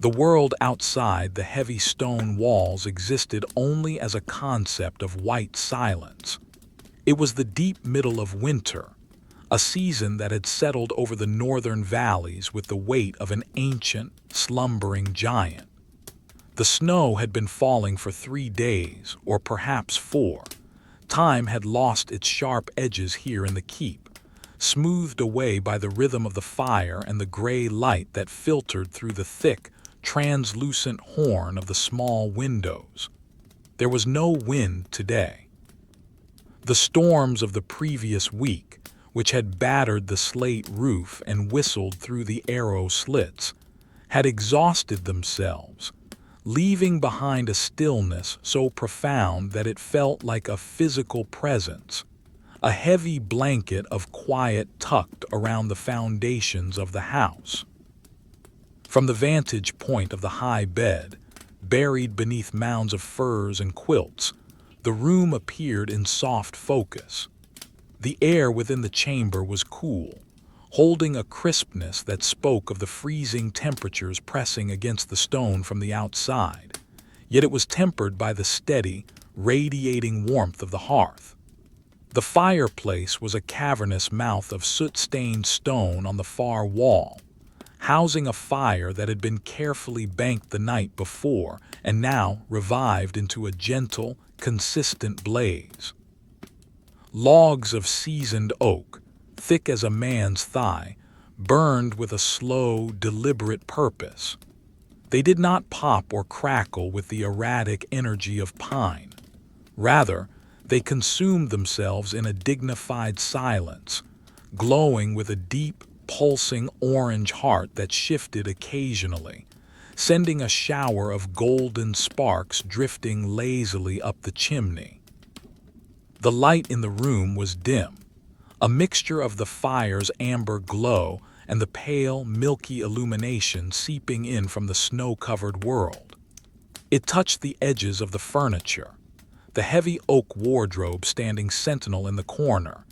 The world outside the heavy stone walls existed only as a concept of white silence. It was the deep middle of winter, a season that had settled over the northern valleys with the weight of an ancient, slumbering giant. The snow had been falling for 3 days, or perhaps 4. Time had lost its sharp edges here in the keep, smoothed away by the rhythm of the fire and the gray light that filtered through the thick, translucent horn of the small windows. There was no wind today. The storms of the previous week, which had battered the slate roof and whistled through the arrow slits, had exhausted themselves, leaving behind a stillness so profound that it felt like a physical presence, a heavy blanket of quiet tucked around the foundations of the house. From the vantage point of the high bed, buried beneath mounds of furs and quilts, the room appeared in soft focus. The air within the chamber was cool, holding a crispness that spoke of the freezing temperatures pressing against the stone from the outside, yet it was tempered by the steady, radiating warmth of the hearth. The fireplace was a cavernous mouth of soot-stained stone on the far wall, housing a fire that had been carefully banked the night before and now revived into a gentle, consistent blaze. Logs of seasoned oak, thick as a man's thigh, burned with a slow, deliberate purpose. They did not pop or crackle with the erratic energy of pine. Rather, they consumed themselves in a dignified silence, glowing with a deep, pulsing orange heart that shifted occasionally, sending a shower of golden sparks drifting lazily up the chimney. The light in the room was dim, a mixture of the fire's amber glow and the pale, milky illumination seeping in from the snow-covered world. It touched the edges of the furniture, the heavy oak wardrobe standing sentinel in the corner,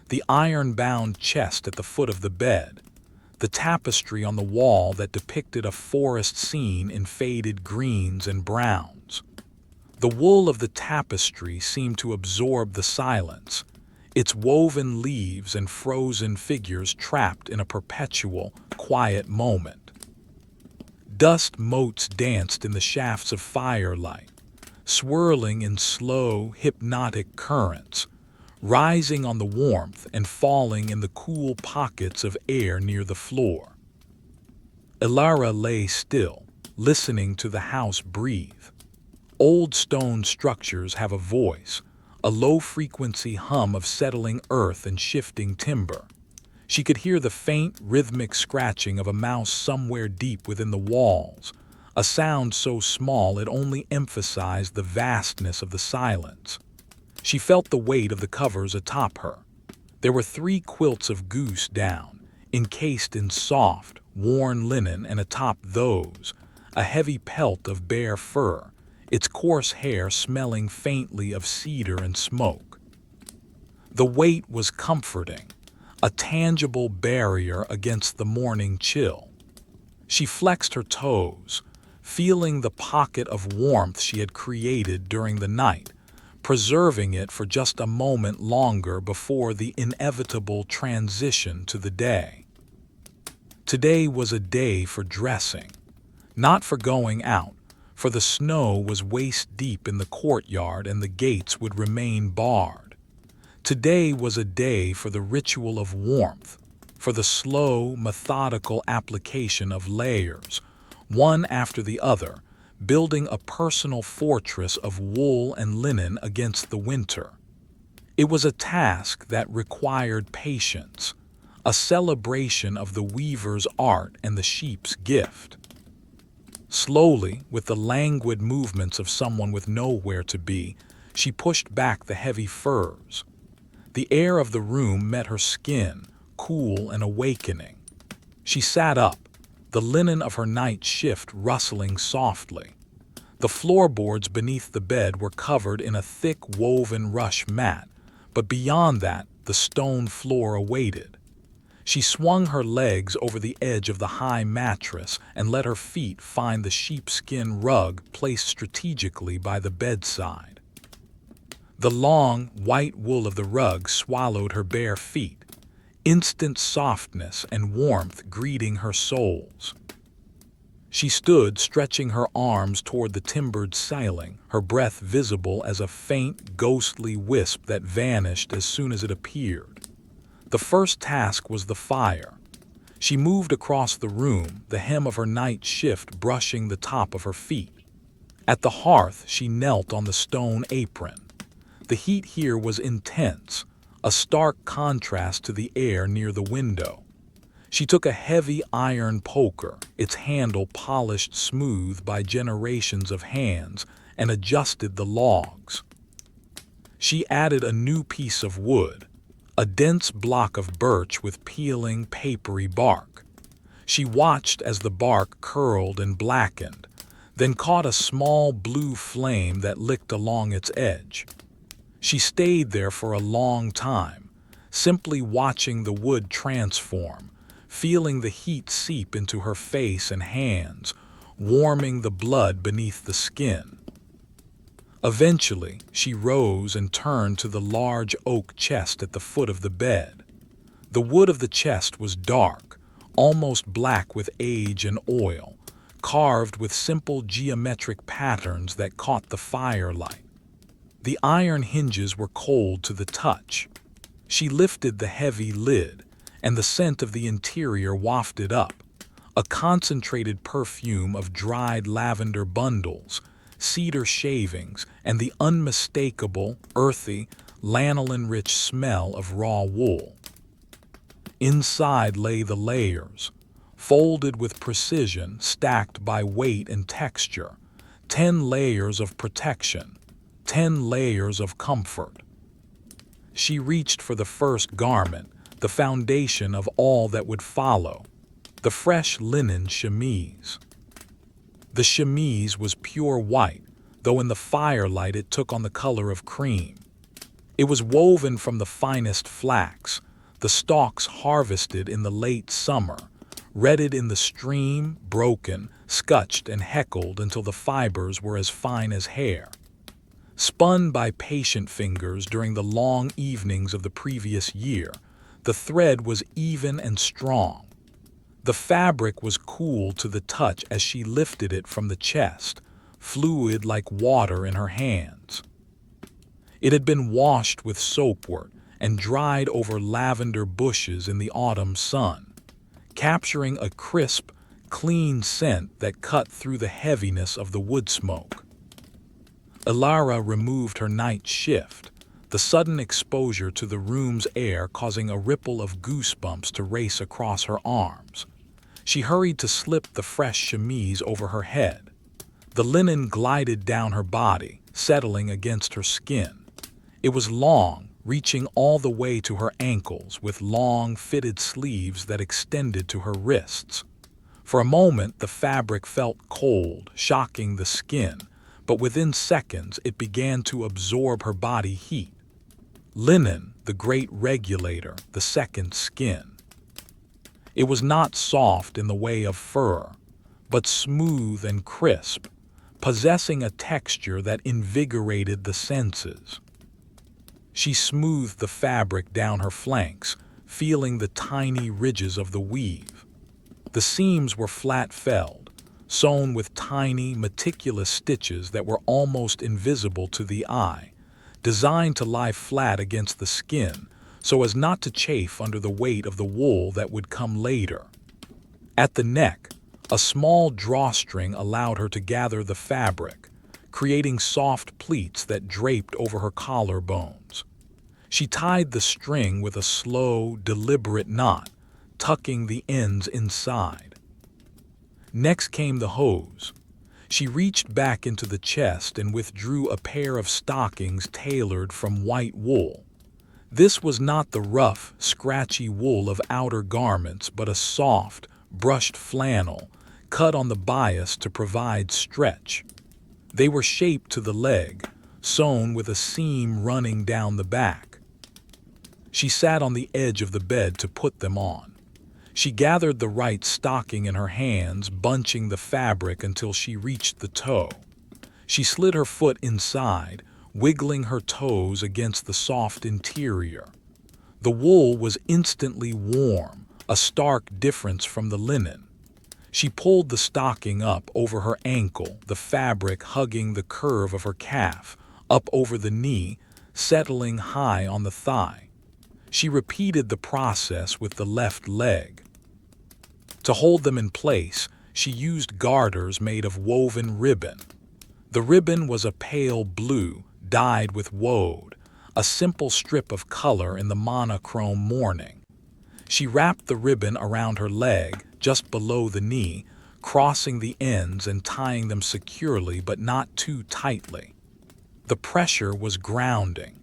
the iron-bound chest at the foot of the bed, the tapestry on the wall that depicted a forest scene in faded greens and browns. The wool of the tapestry seemed to absorb the silence, its woven leaves and frozen figures trapped in a perpetual, quiet moment. Dust motes danced in the shafts of firelight, swirling in slow, hypnotic currents, rising on the warmth and falling in the cool pockets of air near the floor. Ilara lay still, listening to the house breathe. Old stone structures have a voice, a low-frequency hum of settling earth and shifting timber. She could hear the faint, rhythmic scratching of a mouse somewhere deep within the walls, a sound so small it only emphasized the vastness of the silence. She felt the weight of the covers atop her. There were 3 quilts of goose down, encased in soft, worn linen, and atop those, a heavy pelt of bear fur, its coarse hair smelling faintly of cedar and smoke. The weight was comforting, a tangible barrier against the morning chill. She flexed her toes, feeling the pocket of warmth she had created during the night, preserving it for just a moment longer before the inevitable transition to the day. Today was a day for dressing, not for going out, for the snow was waist-deep in the courtyard and the gates would remain barred. Today was a day for the ritual of warmth, for the slow, methodical application of layers, one after the other, building a personal fortress of wool and linen against the winter. It was a task that required patience, a celebration of the weaver's art and the sheep's gift. Slowly, with the languid movements of someone with nowhere to be, she pushed back the heavy furs. The air of the room met her skin, cool and awakening. She sat up, the linen of her night shift rustling softly. The floorboards beneath the bed were covered in a thick woven rush mat, but beyond that, the stone floor awaited. She swung her legs over the edge of the high mattress and let her feet find the sheepskin rug placed strategically by the bedside. The long, white wool of the rug swallowed her bare feet, instant softness and warmth greeting her soles. She stood, stretching her arms toward the timbered ceiling, her breath visible as a faint, ghostly wisp that vanished as soon as it appeared. The first task was the fire. She moved across the room, the hem of her night shift brushing the top of her feet. At the hearth, she knelt on the stone apron. The heat here was intense, a stark contrast to the air near the window. She took a heavy iron poker, its handle polished smooth by generations of hands, and adjusted the logs. She added a new piece of wood, a dense block of birch with peeling, papery bark. She watched as the bark curled and blackened, then caught a small blue flame that licked along its edge. She stayed there for a long time, simply watching the wood transform, feeling the heat seep into her face and hands, warming the blood beneath the skin. Eventually, she rose and turned to the large oak chest at the foot of the bed. The wood of the chest was dark, almost black with age and oil, carved with simple geometric patterns that caught the firelight. The iron hinges were cold to the touch. She lifted the heavy lid, and the scent of the interior wafted up, a concentrated perfume of dried lavender bundles, cedar shavings, and the unmistakable, earthy, lanolin-rich smell of raw wool. Inside lay the layers, folded with precision, stacked by weight and texture, 10 layers of protection, 10 layers of comfort. She reached for the first garment, the foundation of all that would follow, the fresh linen chemise. The chemise was pure white, though in the firelight it took on the color of cream. It was woven from the finest flax, the stalks harvested in the late summer, redded in the stream, broken, scutched and heckled until the fibers were as fine as hair. Spun by patient fingers during the long evenings of the previous year, the thread was even and strong. The fabric was cool to the touch as she lifted it from the chest, fluid like water in her hands. It had been washed with soapwort and dried over lavender bushes in the autumn sun, capturing a crisp, clean scent that cut through the heaviness of the wood smoke. Ilara removed her night shift, the sudden exposure to the room's air causing a ripple of goosebumps to race across her arms. She hurried to slip the fresh chemise over her head. The linen glided down her body, settling against her skin. It was long, reaching all the way to her ankles with long, fitted sleeves that extended to her wrists. For a moment, the fabric felt cold, shocking the skin, but within seconds it began to absorb her body heat. Linen, the great regulator, the second skin. It was not soft in the way of fur, but smooth and crisp, possessing a texture that invigorated the senses. She smoothed the fabric down her flanks, feeling the tiny ridges of the weave. The seams were flat-felled, sewn with tiny, meticulous stitches that were almost invisible to the eye, designed to lie flat against the skin so as not to chafe under the weight of the wool that would come later. At the neck, a small drawstring allowed her to gather the fabric, creating soft pleats that draped over her collarbones. She tied the string with a slow, deliberate knot, tucking the ends inside. Next came the hose. She reached back into the chest and withdrew a pair of stockings tailored from white wool. This was not the rough, scratchy wool of outer garments, but a soft, brushed flannel, cut on the bias to provide stretch. They were shaped to the leg, sewn with a seam running down the back. She sat on the edge of the bed to put them on. She gathered the right stocking in her hands, bunching the fabric until she reached the toe. She slid her foot inside, wiggling her toes against the soft interior. The wool was instantly warm, a stark difference from the linen. She pulled the stocking up over her ankle, the fabric hugging the curve of her calf, up over the knee, settling high on the thigh. She repeated the process with the left leg. To hold them in place, she used garters made of woven ribbon. The ribbon was a pale blue, dyed with woad, a simple strip of color in the monochrome mourning. She wrapped the ribbon around her leg, just below the knee, crossing the ends and tying them securely but not too tightly. The pressure was grounding.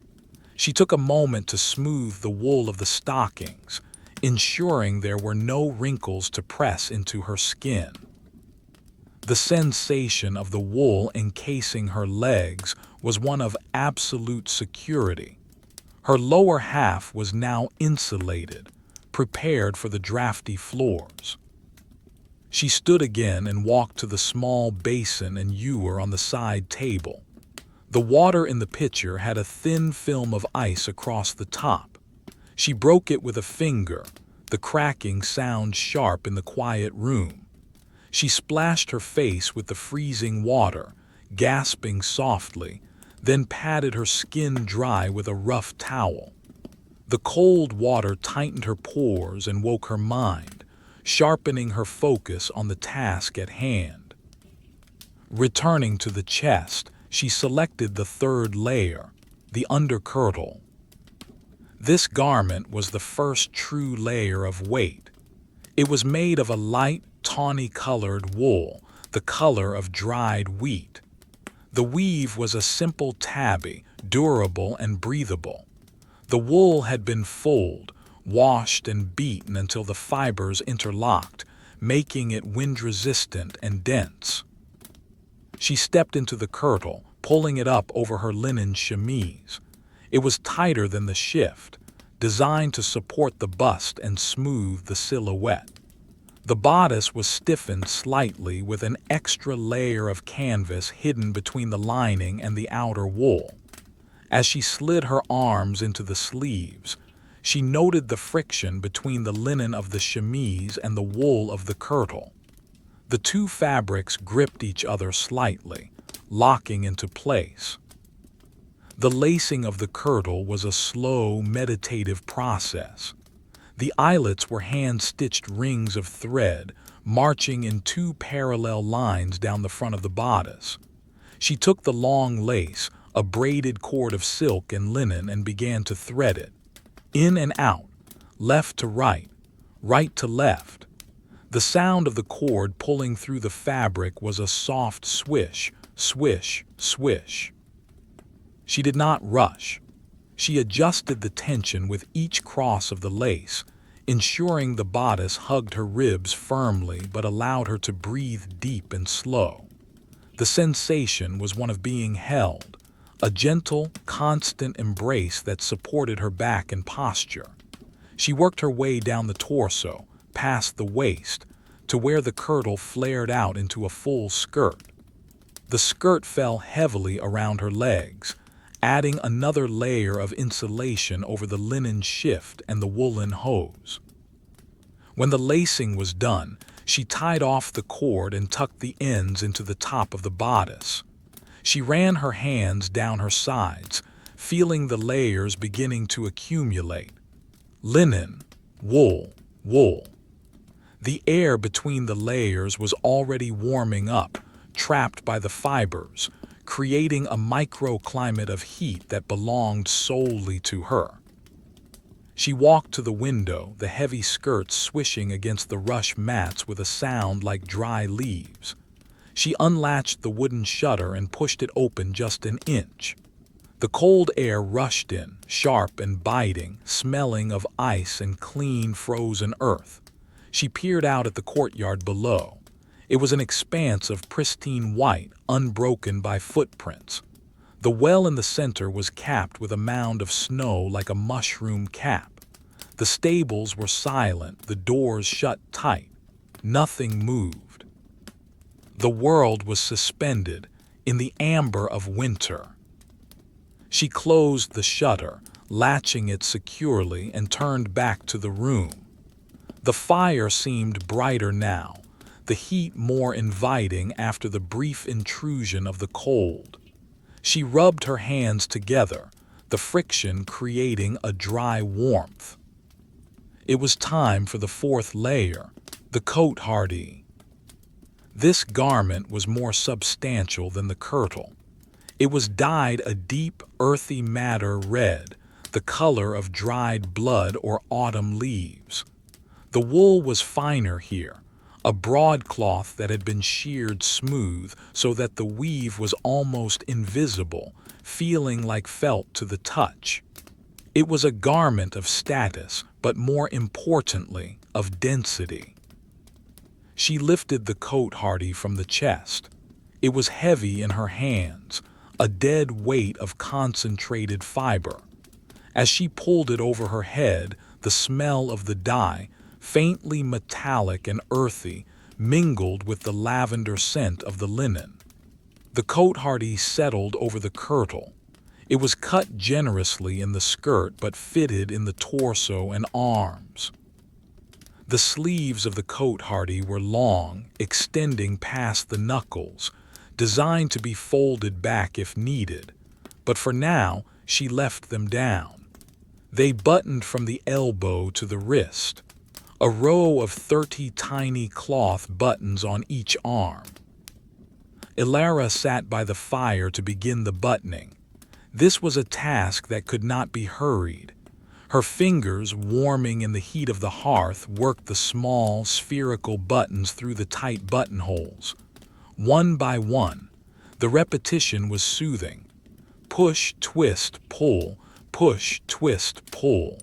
She took a moment to smooth the wool of the stockings, ensuring there were no wrinkles to press into her skin. The sensation of the wool encasing her legs was one of absolute security. Her lower half was now insulated, prepared for the drafty floors. She stood again and walked to the small basin and ewer on the side table. The water in the pitcher had a thin film of ice across the top. She broke it with a finger, the cracking sound sharp in the quiet room. She splashed her face with the freezing water, gasping softly, then patted her skin dry with a rough towel. The cold water tightened her pores and woke her mind, sharpening her focus on the task at hand. Returning to the chest, she selected the third layer, the under-kirtle. This garment was the first true layer of weight. It was made of a light, tawny-colored wool, the color of dried wheat. The weave was a simple tabby, durable and breathable. The wool had been fulled, washed and beaten until the fibers interlocked, making it wind-resistant and dense. She stepped into the kirtle, pulling it up over her linen chemise. It was tighter than the shift, designed to support the bust and smooth the silhouette. The bodice was stiffened slightly with an extra layer of canvas hidden between the lining and the outer wool. As she slid her arms into the sleeves, she noted the friction between the linen of the chemise and the wool of the kirtle. The two fabrics gripped each other slightly, locking into place. The lacing of the kirtle was a slow, meditative process. The eyelets were hand-stitched rings of thread, marching in two parallel lines down the front of the bodice. She took the long lace, a braided cord of silk and linen, and began to thread it. In and out, left to right to left. The sound of the cord pulling through the fabric was a soft swish, swish, swish. She did not rush. She adjusted the tension with each cross of the lace, ensuring the bodice hugged her ribs firmly but allowed her to breathe deep and slow. The sensation was one of being held, a gentle, constant embrace that supported her back and posture. She worked her way down the torso, past the waist, to where the kirtle flared out into a full skirt. The skirt fell heavily around her legs, adding another layer of insulation over the linen shift and the woolen hose. When the lacing was done, she tied off the cord and tucked the ends into the top of the bodice. She ran her hands down her sides, feeling the layers beginning to accumulate. Linen, wool, wool. The air between the layers was already warming up, trapped by the fibers, creating a microclimate of heat that belonged solely to her. She walked to the window, the heavy skirts swishing against the rush mats with a sound like dry leaves. She unlatched the wooden shutter and pushed it open just an inch. The cold air rushed in, sharp and biting, smelling of ice and clean frozen earth. She peered out at the courtyard below. It was an expanse of pristine white, unbroken by footprints. The well in the center was capped with a mound of snow like a mushroom cap. The stables were silent, the doors shut tight. Nothing moved. The world was suspended in the amber of winter. She closed the shutter, latching it securely, and turned back to the room. The fire seemed brighter now, the heat more inviting after the brief intrusion of the cold. She rubbed her hands together, the friction creating a dry warmth. It was time for the fourth layer, the Cotehardie. This garment was more substantial than the kirtle. It was dyed a deep, earthy madder red, the color of dried blood or autumn leaves. The wool was finer here, a broadcloth that had been sheared smooth so that the weave was almost invisible, feeling like felt to the touch. It was a garment of status, but more importantly, of density. She lifted the Cotehardie from the chest. It was heavy in her hands, a dead weight of concentrated fiber. As she pulled it over her head, the smell of the dye, faintly metallic and earthy, mingled with the lavender scent of the linen. The Cotehardie settled over the kirtle. It was cut generously in the skirt but fitted in the torso and arms. The sleeves of the Cotehardie were long, extending past the knuckles, designed to be folded back if needed, but for now she left them down. They buttoned from the elbow to the wrist, a row of 30 tiny cloth buttons on each arm. Ilara sat by the fire to begin the buttoning. This was a task that could not be hurried. Her fingers, warming in the heat of the hearth, worked the small, spherical buttons through the tight buttonholes. One by one, the repetition was soothing. Push, twist, pull, push, twist, pull.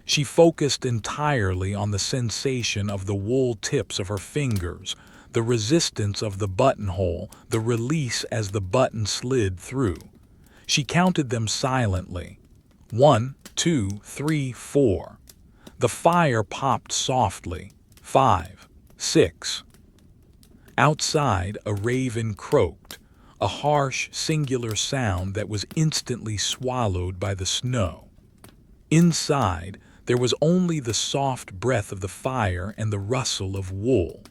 She focused entirely on the sensation of the wool tips of her fingers, the resistance of the buttonhole, the release as the button slid through. She counted them silently. 1, 2, 3, 4. The fire popped softly. 5, 6. Outside, a raven croaked, a harsh, singular sound that was instantly swallowed by the snow. Inside, there was only the soft breath of the fire and the rustle of wool.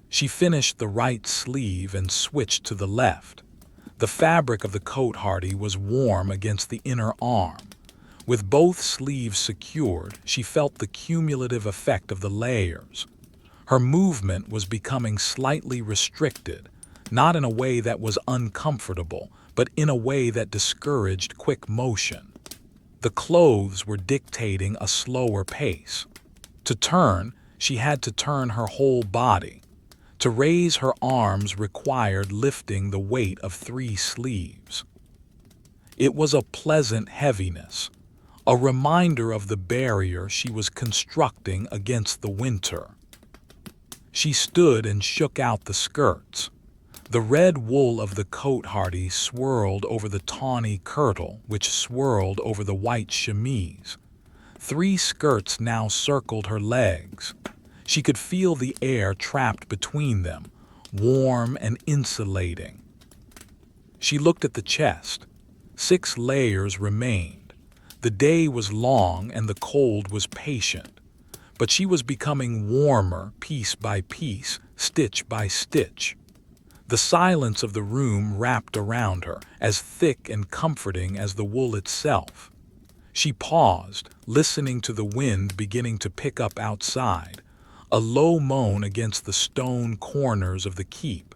She finished the right sleeve and switched to the left. The fabric of the Cotehardie was warm against the inner arm. With both sleeves secured, she felt the cumulative effect of the layers. Her movement was becoming slightly restricted, not in a way that was uncomfortable, but in a way that discouraged quick motion. The clothes were dictating a slower pace. To turn, she had to turn her whole body. To raise her arms required lifting the weight of 3 sleeves. It was a pleasant heaviness, a reminder of the barrier she was constructing against the winter. She stood and shook out the skirts. The red wool of the Cotehardie swirled over the tawny kirtle, which swirled over the white chemise. 3 skirts now circled her legs. She could feel the air trapped between them, warm and insulating. She looked at the chest. 6 layers remained. The day was long and the cold was patient, but she was becoming warmer piece by piece, stitch by stitch. The silence of the room wrapped around her, as thick and comforting as the wool itself. She paused, listening to the wind beginning to pick up outside, a low moan against the stone corners of the keep,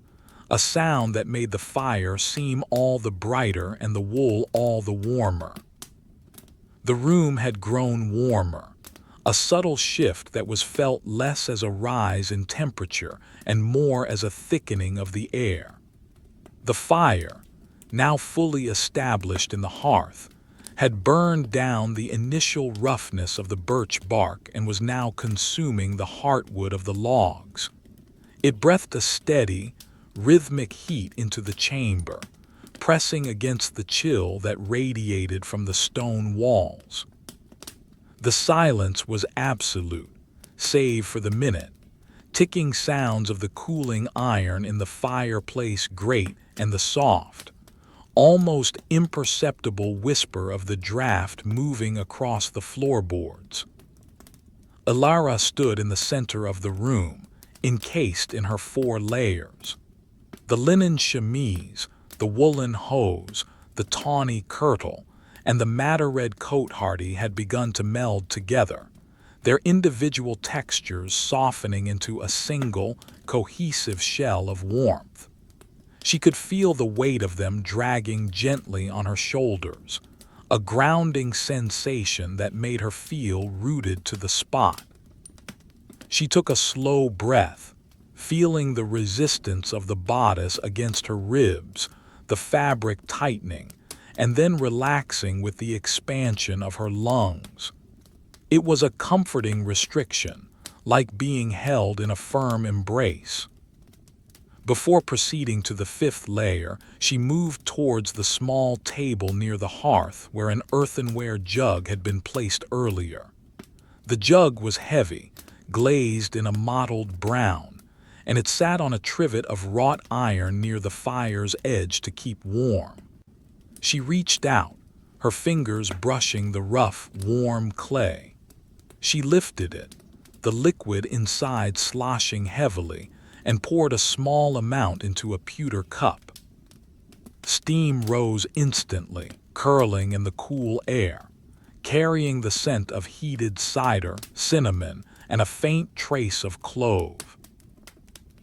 a sound that made the fire seem all the brighter and the wool all the warmer. The room had grown warmer, a subtle shift that was felt less as a rise in temperature and more as a thickening of the air. The fire, now fully established in the hearth, had burned down the initial roughness of the birch bark and was now consuming the heartwood of the logs. It breathed a steady, rhythmic heat into the chamber, pressing against the chill that radiated from the stone walls. The silence was absolute, save for the ticking sounds of the cooling iron in the fireplace grate and the soft, almost imperceptible whisper of the draft moving across the floorboards. Ilara stood in the center of the room, encased in her 4 layers. The linen chemise, the woolen hose, the tawny kirtle, and the madder-red Cotehardie had begun to meld together, their individual textures softening into a single, cohesive shell of warmth. She could feel the weight of them dragging gently on her shoulders, a grounding sensation that made her feel rooted to the spot. She took a slow breath, feeling the resistance of the bodice against her ribs, the fabric tightening, and then relaxing with the expansion of her lungs. It was a comforting restriction, like being held in a firm embrace. Before proceeding to the 5th layer, she moved towards the small table near the hearth where an earthenware jug had been placed earlier. The jug was heavy, glazed in a mottled brown, and it sat on a trivet of wrought iron near the fire's edge to keep warm. She reached out, her fingers brushing the rough, warm clay. She lifted it, the liquid inside sloshing heavily, and poured a small amount into a pewter cup. Steam rose instantly, curling in the cool air, carrying the scent of heated cider, cinnamon, and a faint trace of clove.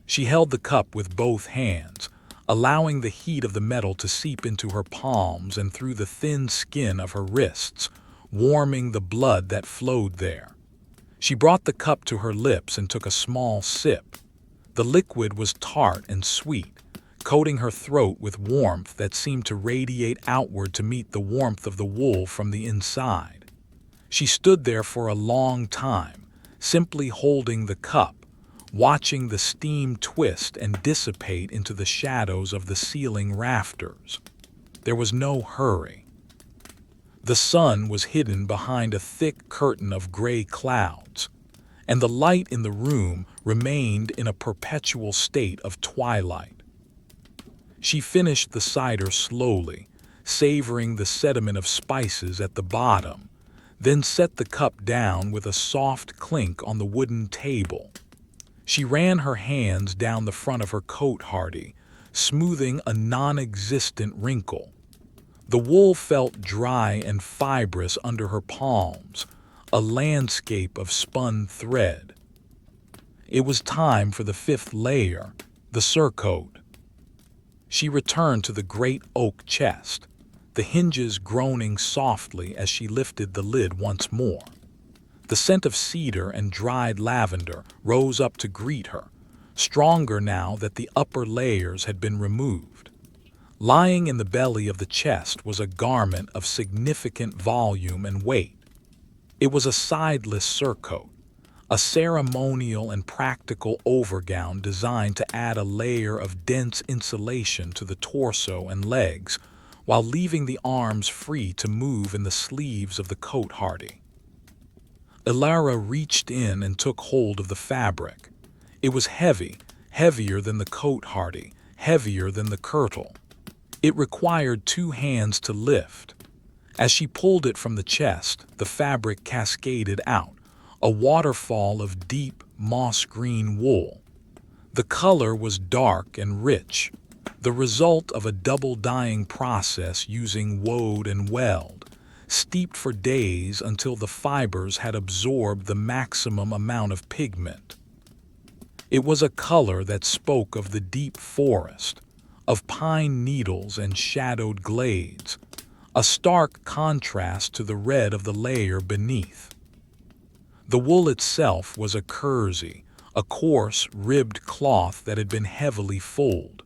She held the cup with both hands, allowing the heat of the metal to seep into her palms and through the thin skin of her wrists, warming the blood that flowed there. She brought the cup to her lips and took a small sip. The liquid was tart and sweet, coating her throat with warmth that seemed to radiate outward to meet the warmth of the wool from the inside. She stood there for a long time, simply holding the cup, watching the steam twist and dissipate into the shadows of the ceiling rafters. There was no hurry. The sun was hidden behind a thick curtain of gray clouds, and the light in the room remained in a perpetual state of twilight. She finished the cider slowly, savoring the sediment of spices at the bottom, then set the cup down with a soft clink on the wooden table. She ran her hands down the front of her Cotehardie, smoothing a non-existent wrinkle. The wool felt dry and fibrous under her palms, a landscape of spun thread. It was time for the 5th layer, the surcoat. She returned to the great oak chest, the hinges groaning softly as she lifted the lid once more. The scent of cedar and dried lavender rose up to greet her, stronger now that the upper layers had been removed. Lying in the belly of the chest was a garment of significant volume and weight. It was a sideless surcoat, a ceremonial and practical overgown designed to add a layer of dense insulation to the torso and legs while leaving the arms free to move in the sleeves of the Cotehardie. Ilara reached in and took hold of the fabric. It was heavy, heavier than the Cotehardie, heavier than the kirtle. It required 2 hands to lift. As she pulled it from the chest, the fabric cascaded out, a waterfall of deep, moss-green wool. The color was dark and rich, the result of a double-dyeing process using wode and weld, steeped for days until the fibers had absorbed the maximum amount of pigment. It was a color that spoke of the deep forest, of pine needles and shadowed glades, a stark contrast to the red of the layer beneath. The wool itself was a kersey, a coarse, ribbed cloth that had been heavily fulled.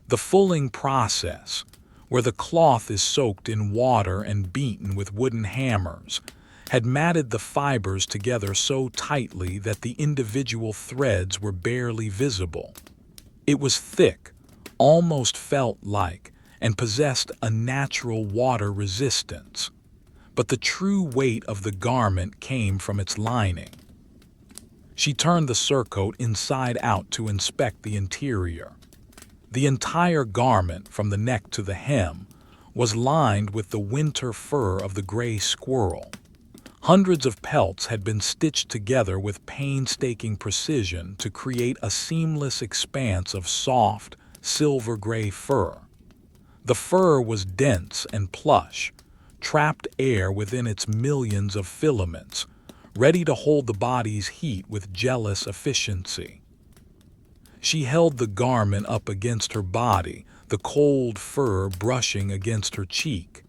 The fulling process, where the cloth is soaked in water and beaten with wooden hammers, had matted the fibers together so tightly that the individual threads were barely visible. It was thick, almost felt-like, and possessed a natural water resistance. but the true weight of the garment came from its lining. She turned the surcoat inside out to inspect the interior. The entire garment, from the neck to the hem, was lined with the winter fur of the gray squirrel. Hundreds of pelts had been stitched together with painstaking precision to create a seamless expanse of soft, silver-gray fur. The fur was dense and plush, trapped air within its millions of filaments, ready to hold the body's heat with jealous efficiency. She held the garment up against her body, the cold fur brushing against her cheek.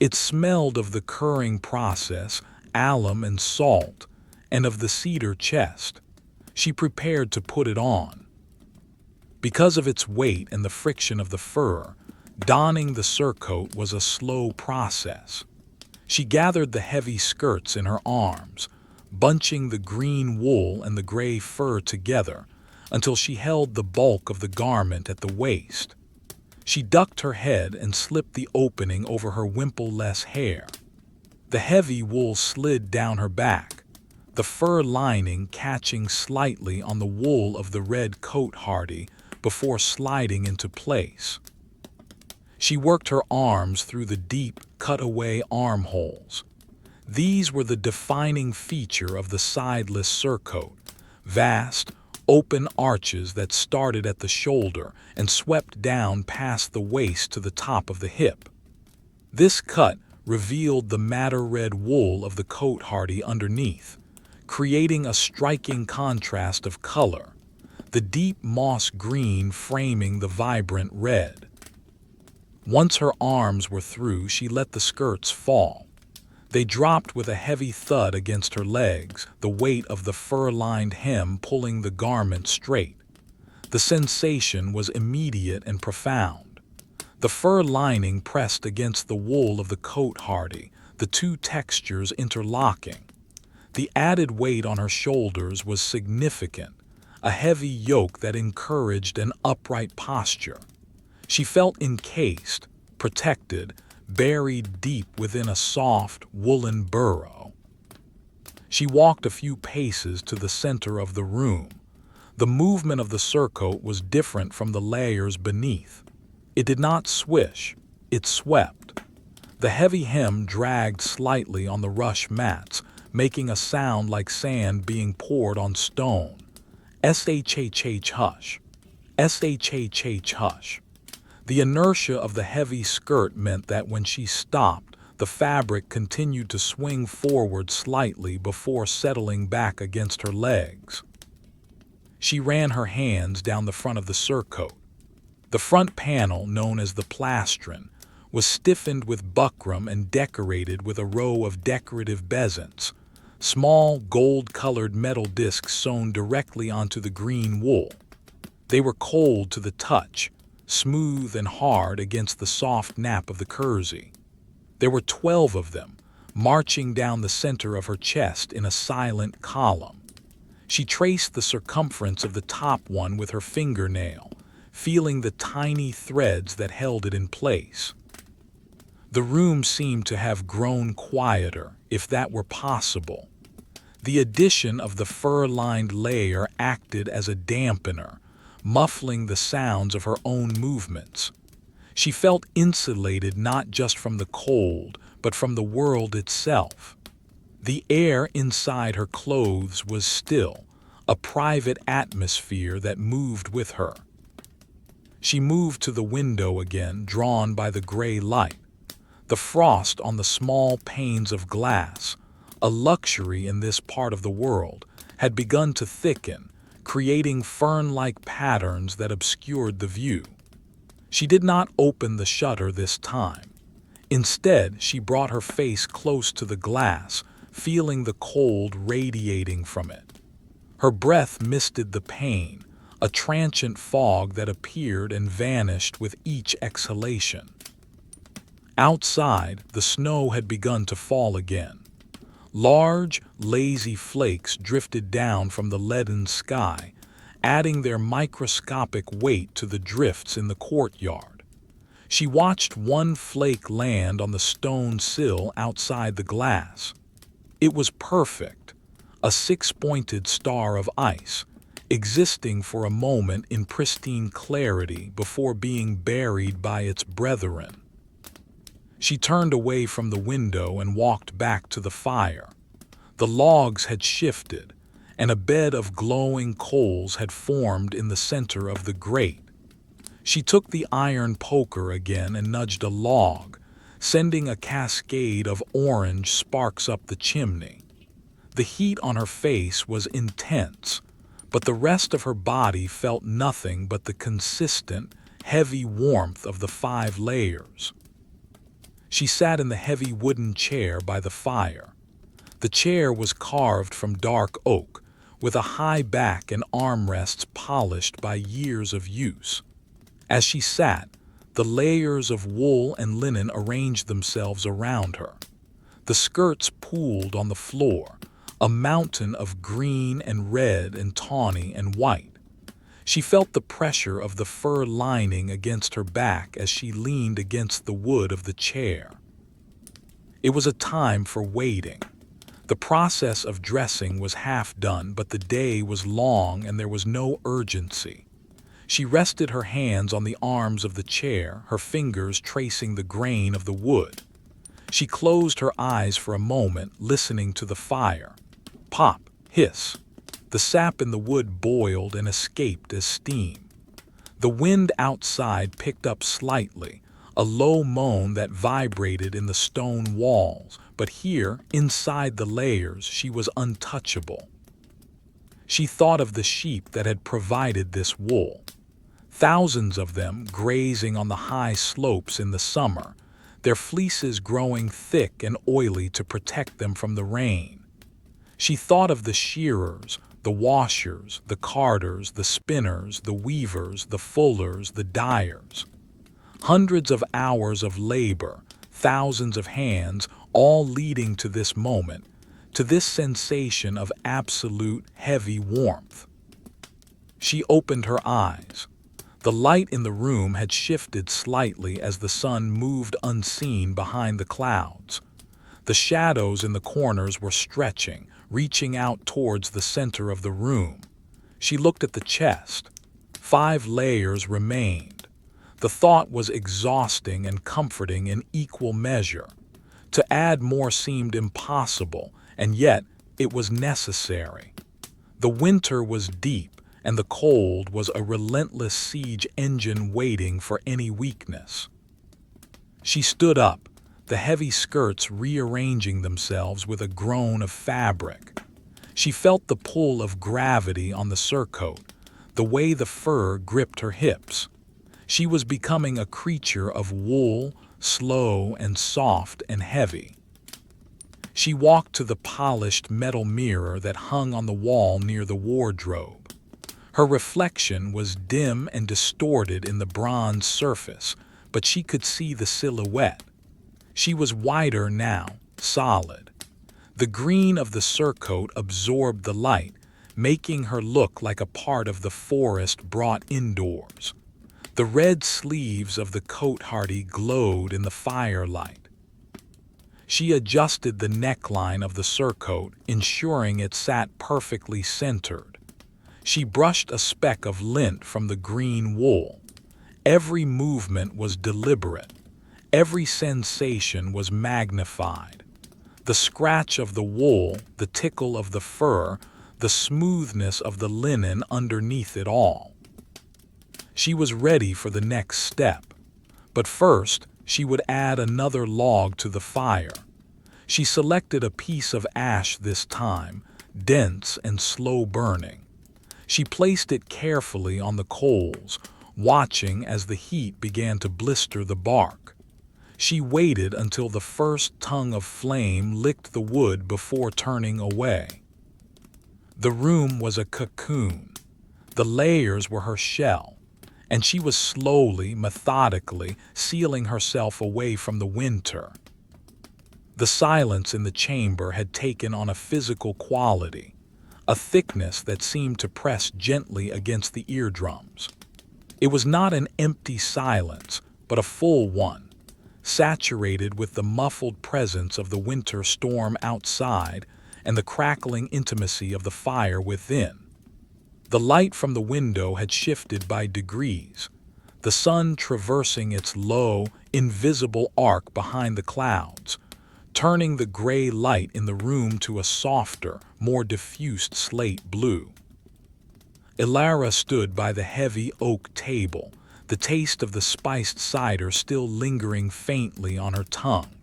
It smelled of the curing process, alum and salt, and of the cedar chest. She prepared to put it on. Because of its weight and the friction of the fur, donning the surcoat was a slow process. She gathered the heavy skirts in her arms, bunching the green wool and the gray fur together until she held the bulk of the garment at the waist. She ducked her head and slipped the opening over her wimple-less hair. The heavy wool slid down her back, the fur lining catching slightly on the wool of the red Cotehardie before sliding into place. She worked her arms through the deep, cut-away armholes. These were the defining feature of the sideless surcoat, vast, open arches that started at the shoulder and swept down past the waist to the top of the hip. This cut revealed the madder red wool of the Cotehardie underneath, creating a striking contrast of color, the deep moss green framing the vibrant red. Once her arms were through, she let the skirts fall. They dropped with a heavy thud against her legs, the weight of the fur-lined hem pulling the garment straight. The sensation was immediate and profound. The fur lining pressed against the wool of the Cotehardie, the two textures interlocking. The added weight on her shoulders was significant, a heavy yoke that encouraged an upright posture. She felt encased, protected, buried deep within a soft, woolen burrow. She walked a few paces to the center of the room. The movement of the surcoat was different from the layers beneath. It did not swish, it swept. The heavy hem dragged slightly on the rush mats, making a sound like sand being poured on stone. S-H-H-H hush. S-H-H-H hush. The inertia of the heavy skirt meant that when she stopped, the fabric continued to swing forward slightly before settling back against her legs. She ran her hands down the front of the surcoat. The front panel, known as the plastron, was stiffened with buckram and decorated with a row of decorative bezants, small gold-colored metal discs sewn directly onto the green wool. They were cold to the touch, smooth and hard against the soft nap of the kersey. There were 12 of them, marching down the center of her chest in a silent column. She traced the circumference of the top one with her fingernail, feeling the tiny threads that held it in place. The room seemed to have grown quieter, if that were possible. The addition of the fur-lined layer acted as a dampener, muffling the sounds of her own movements. She felt insulated not just from the cold, but from the world itself. The air inside her clothes was still, a private atmosphere that moved with her. She moved to the window again, drawn by the gray light. The frost on the small panes of glass, a luxury in this part of the world, had begun to thicken, creating fern-like patterns that obscured the view. She did not open the shutter this time. Instead, she brought her face close to the glass, feeling the cold radiating from it. Her breath misted the pane, a transient fog that appeared and vanished with each exhalation. Outside, the snow had begun to fall again. Large, lazy flakes drifted down from the leaden sky, adding their microscopic weight to the drifts in the courtyard. She watched one flake land on the stone sill outside the glass. It was perfect, a six-pointed star of ice, existing for a moment in pristine clarity before being buried by its brethren. She turned away from the window and walked back to the fire. The logs had shifted, and a bed of glowing coals had formed in the center of the grate. She took the iron poker again and nudged a log, sending a cascade of orange sparks up the chimney. The heat on her face was intense, but the rest of her body felt nothing but the consistent, heavy warmth of the 5 layers. She sat in the heavy wooden chair by the fire. The chair was carved from dark oak, with a high back and armrests polished by years of use. As she sat, the layers of wool and linen arranged themselves around her. The skirts pooled on the floor, a mountain of green and red and tawny and white. She felt the pressure of the fur lining against her back as she leaned against the wood of the chair. It was a time for waiting. The process of dressing was half done, but the day was long and there was no urgency. She rested her hands on the arms of the chair, her fingers tracing the grain of the wood. She closed her eyes for a moment, listening to the fire. Pop, hiss. The sap in the wood boiled and escaped as steam. The wind outside picked up slightly, a low moan that vibrated in the stone walls, but here, inside the layers, she was untouchable. She thought of the sheep that had provided this wool. Thousands of them grazing on the high slopes in the summer, their fleeces growing thick and oily to protect them from the rain. She thought of the shearers, the washers, the carders, the spinners, the weavers, the fullers, the dyers. Hundreds of hours of labor, thousands of hands, all leading to this moment, to this sensation of absolute heavy warmth. She opened her eyes. The light in the room had shifted slightly as the sun moved unseen behind the clouds. The shadows in the corners were stretching, reaching out towards the center of the room. She looked at the chest. 5 layers remained. The thought was exhausting and comforting in equal measure. To add more seemed impossible, and yet it was necessary. The winter was deep, and the cold was a relentless siege engine waiting for any weakness. She stood up, the heavy skirts rearranging themselves with a groan of fabric. She felt the pull of gravity on the surcoat, the way the fur gripped her hips. She was becoming a creature of wool, slow and soft and heavy. She walked to the polished metal mirror that hung on the wall near the wardrobe. Her reflection was dim and distorted in the bronze surface, but she could see the silhouette. She was wider now, solid. The green of the surcoat absorbed the light, making her look like a part of the forest brought indoors. The red sleeves of the Cotehardie glowed in the firelight. She adjusted the neckline of the surcoat, ensuring it sat perfectly centered. She brushed a speck of lint from the green wool. Every movement was deliberate. Every sensation was magnified. The scratch of the wool, the tickle of the fur, the smoothness of the linen underneath it all. She was ready for the next step. But first, she would add another log to the fire. She selected a piece of ash this time, dense and slow burning. She placed it carefully on the coals, watching as the heat began to blister the bark. She waited until the first tongue of flame licked the wood before turning away. The room was a cocoon. The layers were her shell, and she was slowly, methodically sealing herself away from the winter. The silence in the chamber had taken on a physical quality, a thickness that seemed to press gently against the eardrums. It was not an empty silence, but a full one, saturated with the muffled presence of the winter storm outside and the crackling intimacy of the fire within. The light from the window had shifted by degrees, the sun traversing its low, invisible arc behind the clouds, turning the gray light in the room to a softer, more diffused slate blue. Ilara stood by the heavy oak table, the taste of the spiced cider still lingering faintly on her tongue.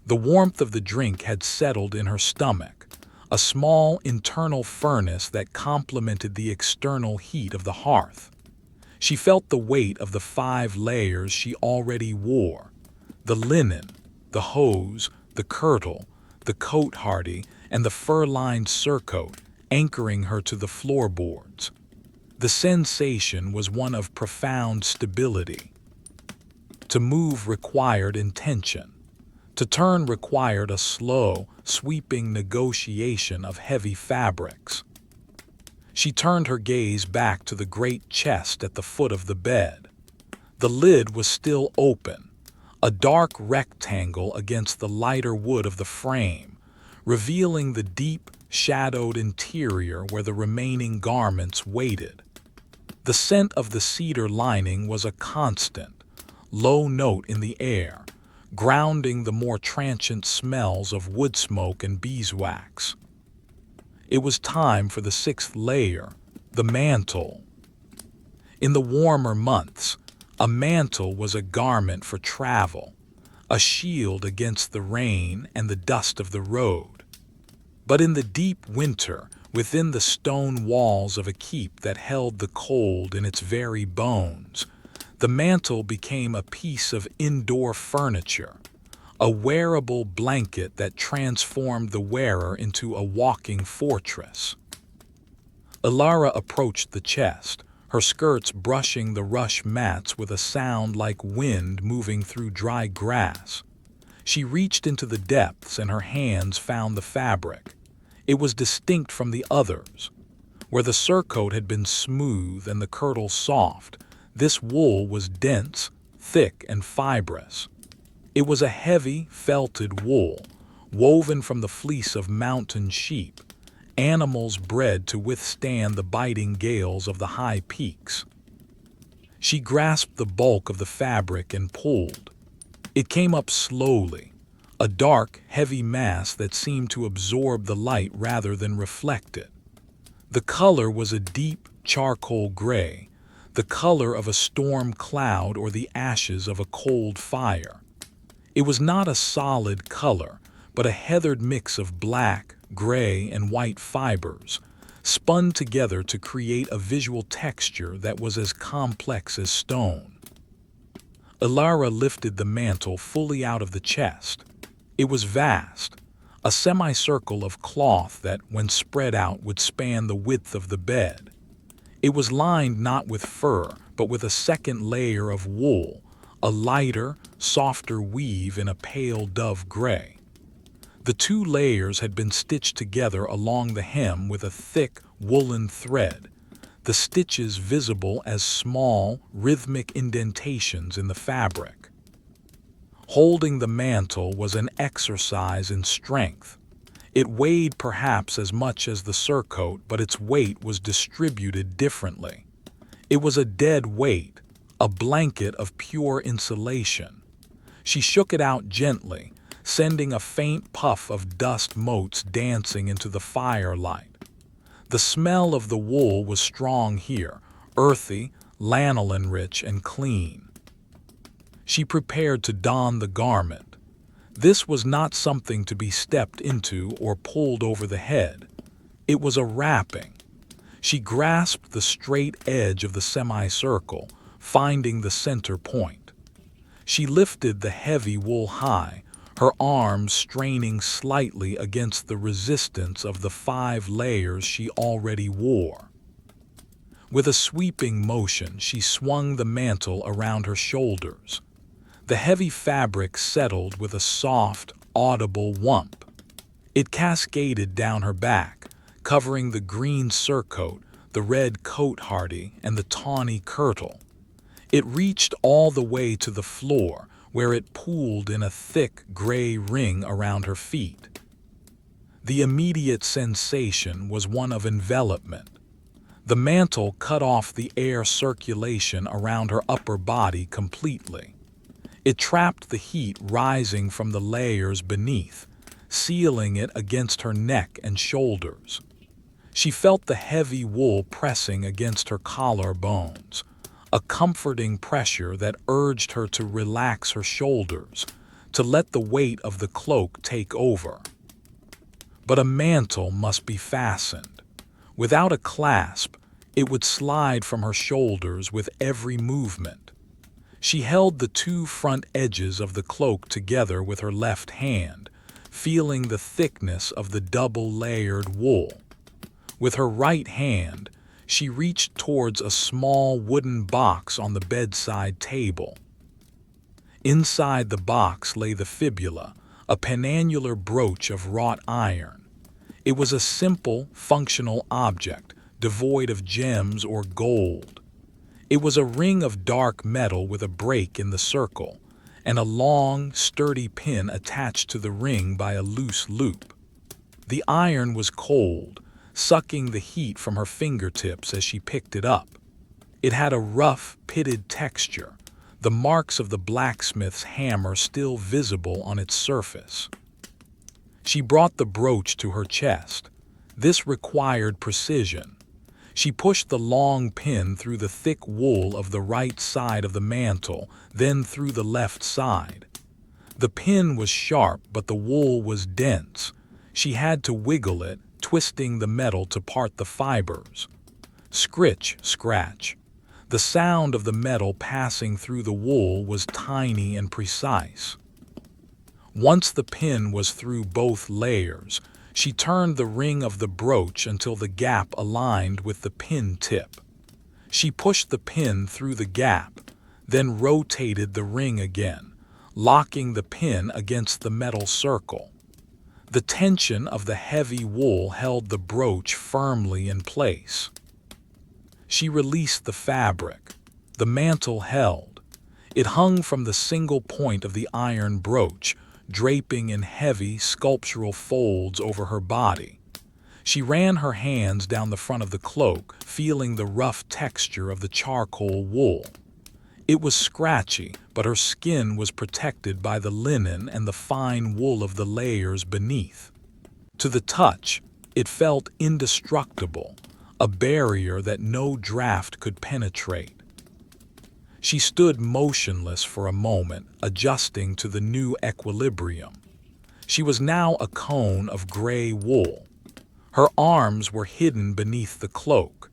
The warmth of the drink had settled in her stomach, a small internal furnace that complemented the external heat of the hearth. She felt the weight of the 5 layers she already wore: the linen, the hose, the kirtle, the Cotehardie, and the fur-lined surcoat anchoring her to the floorboards. The sensation was one of profound stability. To move required intention. To turn required a slow, sweeping negotiation of heavy fabrics. She turned her gaze back to the great chest at the foot of the bed. The lid was still open, a dark rectangle against the lighter wood of the frame, revealing the deep, shadowed interior where the remaining garments waited. The scent of the cedar lining was a constant, low note in the air, grounding the more transient smells of wood smoke and beeswax. It was time for the 6th layer, the mantle. In the warmer months, a mantle was a garment for travel, a shield against the rain and the dust of the road. But in the deep winter, within the stone walls of a keep that held the cold in its very bones, the mantle became a piece of indoor furniture, a wearable blanket that transformed the wearer into a walking fortress. Ilara approached the chest, her skirts brushing the rush mats with a sound like wind moving through dry grass. She reached into the depths and her hands found the fabric. It was distinct from the others. Where the surcoat had been smooth and the kirtle soft, this wool was dense, thick, and fibrous. It was a heavy, felted wool, woven from the fleece of mountain sheep, animals bred to withstand the biting gales of the high peaks. She grasped the bulk of the fabric and pulled. It came up slowly, a dark, heavy mass that seemed to absorb the light rather than reflect it. The color was a deep charcoal gray, the color of a storm cloud or the ashes of a cold fire. It was not a solid color, but a heathered mix of black, gray, and white fibers, spun together to create a visual texture that was as complex as stone. Ilara lifted the mantle fully out of the chest. It was vast, a semicircle of cloth that, when spread out, would span the width of the bed. It was lined not with fur, but with a second layer of wool, a lighter, softer weave in a pale dove gray. The 2 layers had been stitched together along the hem with a thick woolen thread, the stitches visible as small, rhythmic indentations in the fabric. Holding the mantle was an exercise in strength. It weighed perhaps as much as the surcoat, but its weight was distributed differently. It was a dead weight, a blanket of pure insulation. She shook it out gently, sending a faint puff of dust motes dancing into the firelight. The smell of the wool was strong here, earthy, lanolin-rich, and clean. She prepared to don the garment. This was not something to be stepped into or pulled over the head. It was a wrapping. She grasped the straight edge of the semicircle, finding the center point. She lifted the heavy wool high, her arms straining slightly against the resistance of the 5 layers she already wore. With a sweeping motion, she swung the mantle around her shoulders. The heavy fabric settled with a soft, audible whump. It cascaded down her back, covering the green surcoat, the red Cotehardie, and the Tawny Kirtle. It reached all the way to the floor, where it pooled in a thick gray ring around her feet. The immediate sensation was one of envelopment. The mantle cut off the air circulation around her upper body completely. It trapped the heat rising from the layers beneath, sealing it against her neck and shoulders. She felt the heavy wool pressing against her collarbones, a comforting pressure that urged her to relax her shoulders, to let the weight of the cloak take over. But a mantle must be fastened. Without a clasp, it would slide from her shoulders with every movement. She held the two front edges of the cloak together with her left hand, feeling the thickness of the double-layered wool. With her right hand, she reached towards a small wooden box on the bedside table. Inside the box lay the fibula, a penannular brooch of wrought iron. It was a simple, functional object, devoid of gems or gold. It was a ring of dark metal with a break in the circle, and a long, sturdy pin attached to the ring by a loose loop. The iron was cold, sucking the heat from her fingertips as she picked it up. It had a rough, pitted texture, the marks of the blacksmith's hammer still visible on its surface. She brought the brooch to her chest. This required precision. She pushed the long pin through the thick wool of the right side of the mantle, then through the left side. The pin was sharp, but the wool was dense. She had to wiggle it, twisting the metal to part the fibers. Scritch, scratch. The sound of the metal passing through the wool was tiny and precise. Once the pin was through both layers, she turned the ring of the brooch until the gap aligned with the pin tip. She pushed the pin through the gap, then rotated the ring again, locking the pin against the metal circle. The tension of the heavy wool held the brooch firmly in place. She released the fabric. The mantle held. It hung from the single point of the iron brooch, draping in heavy, sculptural folds over her body. She ran her hands down the front of the cloak, feeling the rough texture of the charcoal wool. It was scratchy, but her skin was protected by the linen and the fine wool of the layers beneath. To the touch, it felt indestructible, a barrier that no draft could penetrate. She stood motionless for a moment, adjusting to the new equilibrium. She was now a cone of gray wool. Her arms were hidden beneath the cloak.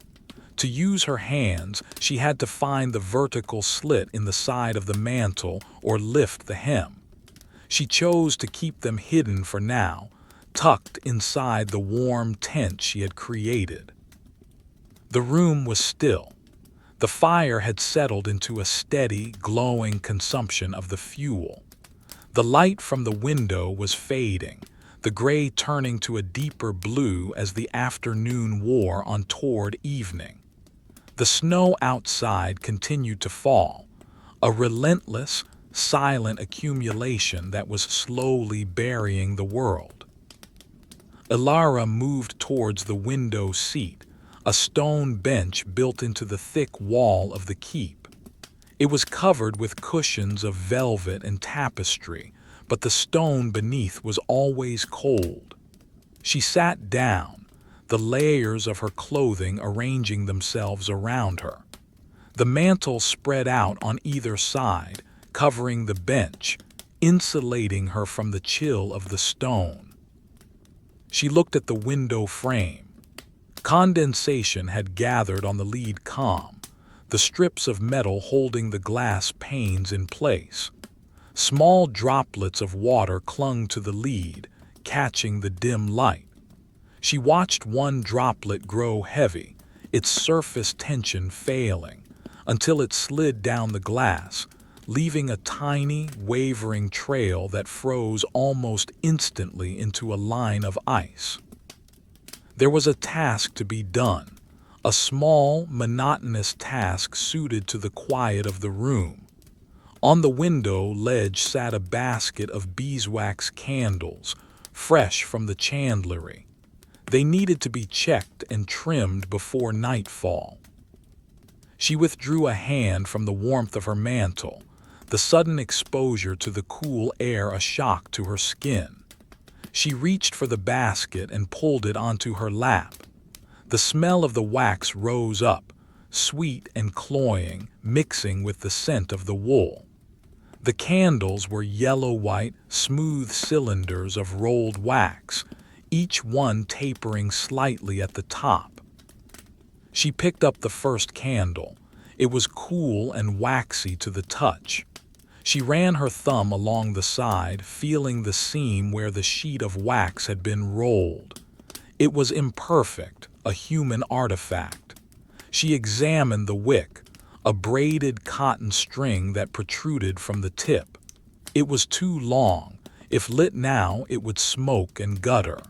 To use her hands, she had to find the vertical slit in the side of the mantle or lift the hem. She chose to keep them hidden for now, tucked inside the warm tent she had created. The room was still. The fire had settled into a steady, glowing consumption of the fuel. The light from the window was fading, the gray turning to a deeper blue as the afternoon wore on toward evening. The snow outside continued to fall, a relentless, silent accumulation that was slowly burying the world. Ilara moved towards the window seat, a stone bench built into the thick wall of the keep. It was covered with cushions of velvet and tapestry, but the stone beneath was always cold. She sat down, the layers of her clothing arranging themselves around her. The mantle spread out on either side, covering the bench, insulating her from the chill of the stone. She looked at the window frame. Condensation had gathered on the lead comb, the strips of metal holding the glass panes in place. Small droplets of water clung to the lead, catching the dim light. She watched one droplet grow heavy, its surface tension failing, until it slid down the glass, leaving a tiny, wavering trail that froze almost instantly into a line of ice. There was a task to be done, a small, monotonous task suited to the quiet of the room. On the window ledge sat a basket of beeswax candles, fresh from the chandlery. They needed to be checked and trimmed before nightfall. She withdrew a hand from the warmth of her mantle, the sudden exposure to the cool air a shock to her skin. She reached for the basket and pulled it onto her lap. The smell of the wax rose up, sweet and cloying, mixing with the scent of the wool. The candles were yellow-white, smooth cylinders of rolled wax, each one tapering slightly at the top. She picked up the first candle. It was cool and waxy to the touch. She ran her thumb along the side, feeling the seam where the sheet of wax had been rolled. It was imperfect, a human artifact. She examined the wick, a braided cotton string that protruded from the tip. It was too long. If lit now, it would smoke and gutter.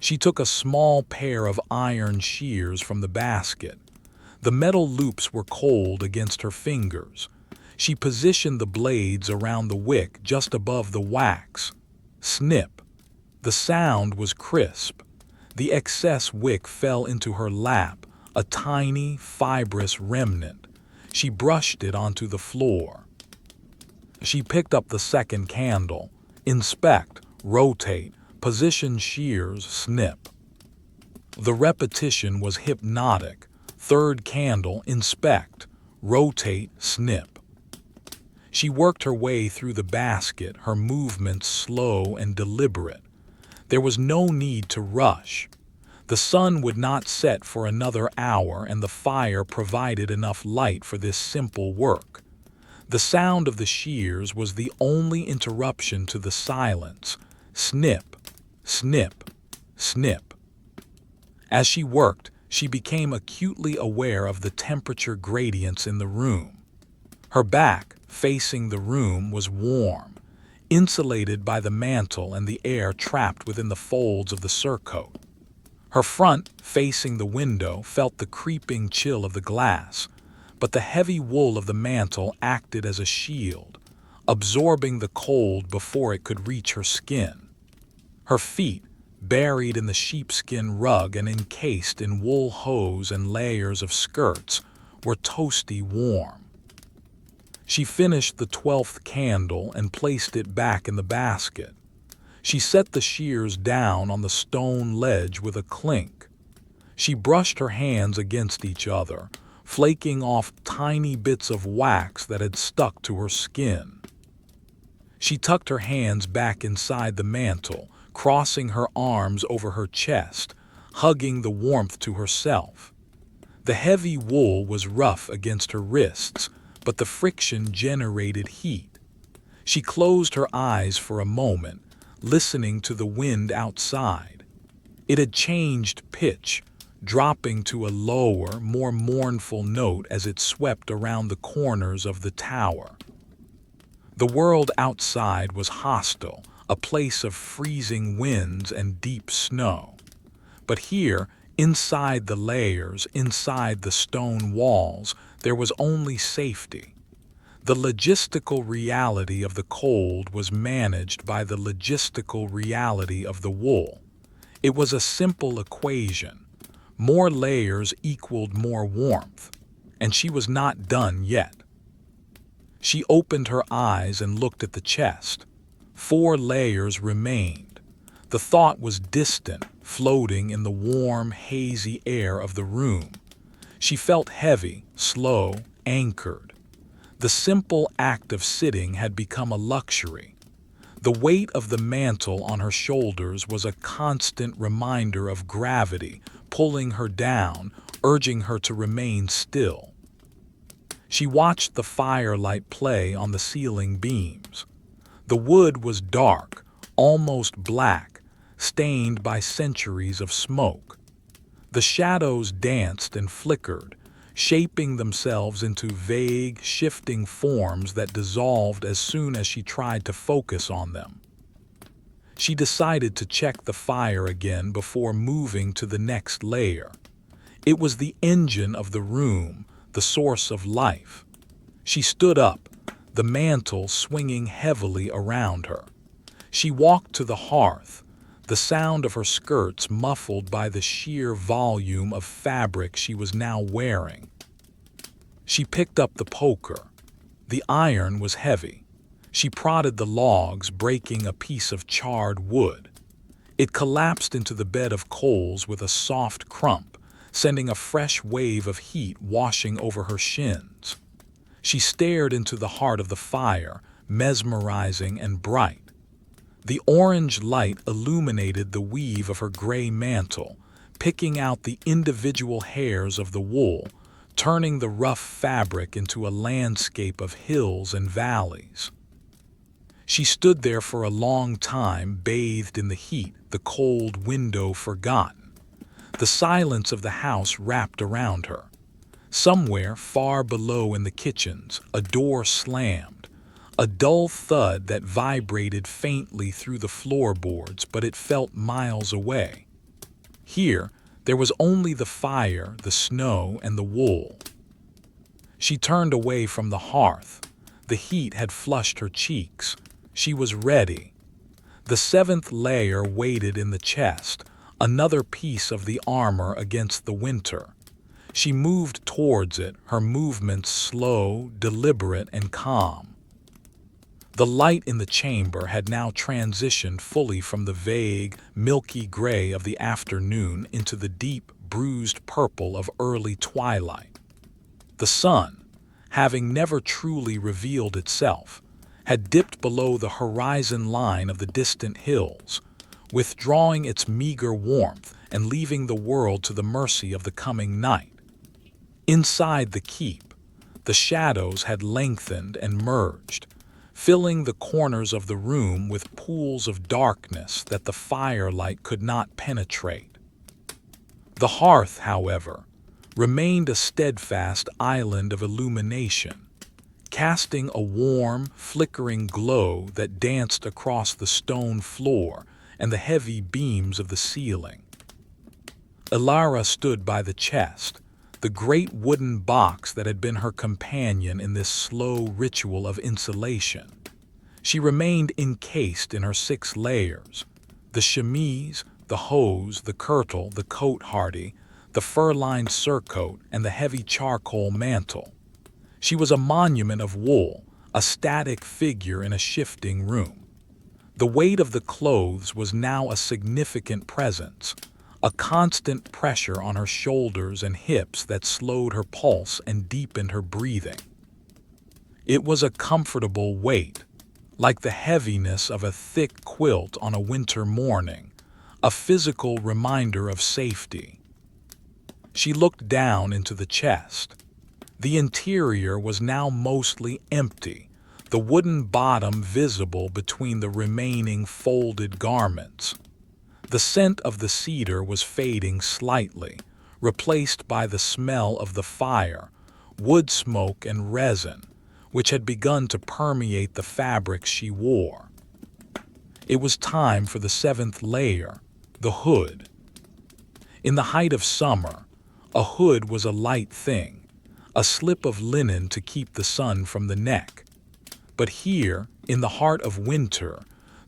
She took a small pair of iron shears from the basket. The metal loops were cold against her fingers. She positioned the blades around the wick just above the wax. Snip. The sound was crisp. The excess wick fell into her lap, a tiny, fibrous remnant. She brushed it onto the floor. She picked up the second candle. Inspect, rotate, position shears, snip. The repetition was hypnotic. Third candle, inspect, rotate, snip. She worked her way through the basket, her movements slow and deliberate. There was no need to rush. The sun would not set for another hour, and the fire provided enough light for this simple work. The sound of the shears was the only interruption to the silence. Snip, snip, snip. As she worked, she became acutely aware of the temperature gradients in the room. Her back, facing the room, was warm, insulated by the mantle and the air trapped within the folds of the surcoat. Her front, facing the window, felt the creeping chill of the glass, but the heavy wool of the mantle acted as a shield, absorbing the cold before it could reach her skin. Her feet, buried in the sheepskin rug and encased in wool hose and layers of skirts, were toasty warm. She finished the 12th candle and placed it back in the basket. She set the shears down on the stone ledge with a clink. She brushed her hands against each other, flaking off tiny bits of wax that had stuck to her skin. She tucked her hands back inside the mantle, crossing her arms over her chest, hugging the warmth to herself. The heavy wool was rough against her wrists, but the friction generated heat. She closed her eyes for a moment, listening to the wind outside. It had changed pitch, dropping to a lower, more mournful note as it swept around the corners of the tower. The world outside was hostile, a place of freezing winds and deep snow. But here, inside the layers, inside the stone walls, there was only safety. The logistical reality of the cold was managed by the logistical reality of the wool. It was a simple equation. More layers equaled more warmth, and she was not done yet. She opened her eyes and looked at the chest. 4 layers remained. The thought was distant, floating in the warm, hazy air of the room. She felt heavy, slow, anchored. The simple act of sitting had become a luxury. The weight of the mantle on her shoulders was a constant reminder of gravity, pulling her down, urging her to remain still. She watched the firelight play on the ceiling beams. The wood was dark, almost black, stained by centuries of smoke. The shadows danced and flickered, shaping themselves into vague, shifting forms that dissolved as soon as she tried to focus on them. She decided to check the fire again before moving to the next layer. It was the engine of the room, the source of life. She stood up, the mantle swinging heavily around her. She walked to the hearth, the sound of her skirts muffled by the sheer volume of fabric she was now wearing. She picked up the poker. The iron was heavy. She prodded the logs, breaking a piece of charred wood. It collapsed into the bed of coals with a soft crump, sending a fresh wave of heat washing over her shins. She stared into the heart of the fire, mesmerizing and bright. The orange light illuminated the weave of her gray mantle, picking out the individual hairs of the wool, turning the rough fabric into a landscape of hills and valleys. She stood there for a long time, bathed in the heat, the cold window forgotten. The silence of the house wrapped around her. Somewhere far below in the kitchens, a door slammed, a dull thud that vibrated faintly through the floorboards, but it felt miles away. Here, there was only the fire, the snow, and the wool. She turned away from the hearth. The heat had flushed her cheeks. She was ready. The seventh layer waited in the chest, another piece of the armor against the winter. She moved towards it, her movements slow, deliberate, and calm. The light in the chamber had now transitioned fully from the vague, milky gray of the afternoon into the deep, bruised purple of early twilight. The sun, having never truly revealed itself, had dipped below the horizon line of the distant hills, withdrawing its meager warmth and leaving the world to the mercy of the coming night. Inside the keep, the shadows had lengthened and merged, filling the corners of the room with pools of darkness that the firelight could not penetrate. The hearth, however, remained a steadfast island of illumination, casting a warm, flickering glow that danced across the stone floor and the heavy beams of the ceiling. Ilara stood by the chest, the great wooden box that had been her companion in this slow ritual of insulation. She remained encased in her 6 layers: the chemise, the hose, the kirtle, the cotehardie, the fur-lined surcoat, and the heavy charcoal mantle. She was a monument of wool, a static figure in a shifting room. The weight of the clothes was now a significant presence, a constant pressure on her shoulders and hips that slowed her pulse and deepened her breathing. It was a comfortable weight, like the heaviness of a thick quilt on a winter morning, a physical reminder of safety. She looked down into the chest. The interior was now mostly empty, the wooden bottom visible between the remaining folded garments. The scent of the cedar was fading slightly, replaced by the smell of the fire, wood smoke, and resin, which had begun to permeate the fabrics she wore. It was time for the 7th layer, the hood. In the height of summer, a hood was a light thing, a slip of linen to keep the sun from the neck. But here, in the heart of winter,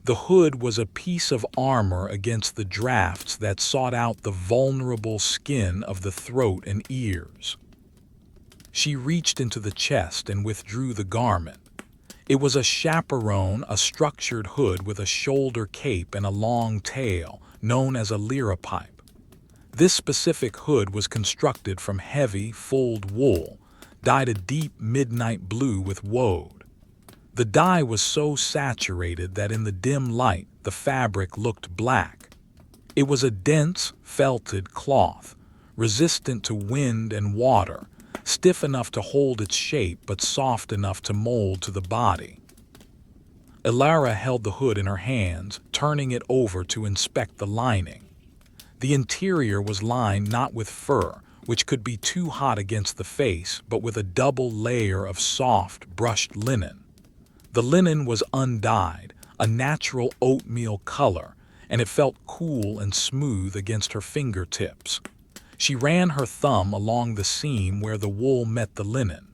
the hood was a piece of armor against the drafts that sought out the vulnerable skin of the throat and ears. She reached into the chest and withdrew the garment. It was a chaperone, a structured hood with a shoulder cape and a long tail, known as a liripipe. This specific hood was constructed from heavy, fulled wool, dyed a deep midnight blue with woad. The dye was so saturated that in the dim light the fabric looked black. It was a dense, felted cloth, resistant to wind and water, stiff enough to hold its shape but soft enough to mold to the body. Ilara held the hood in her hands, turning it over to inspect the lining. The interior was lined not with fur, which could be too hot against the face, but with a double layer of soft, brushed linen. The linen was undyed, a natural oatmeal color, and it felt cool and smooth against her fingertips. She ran her thumb along the seam where the wool met the linen.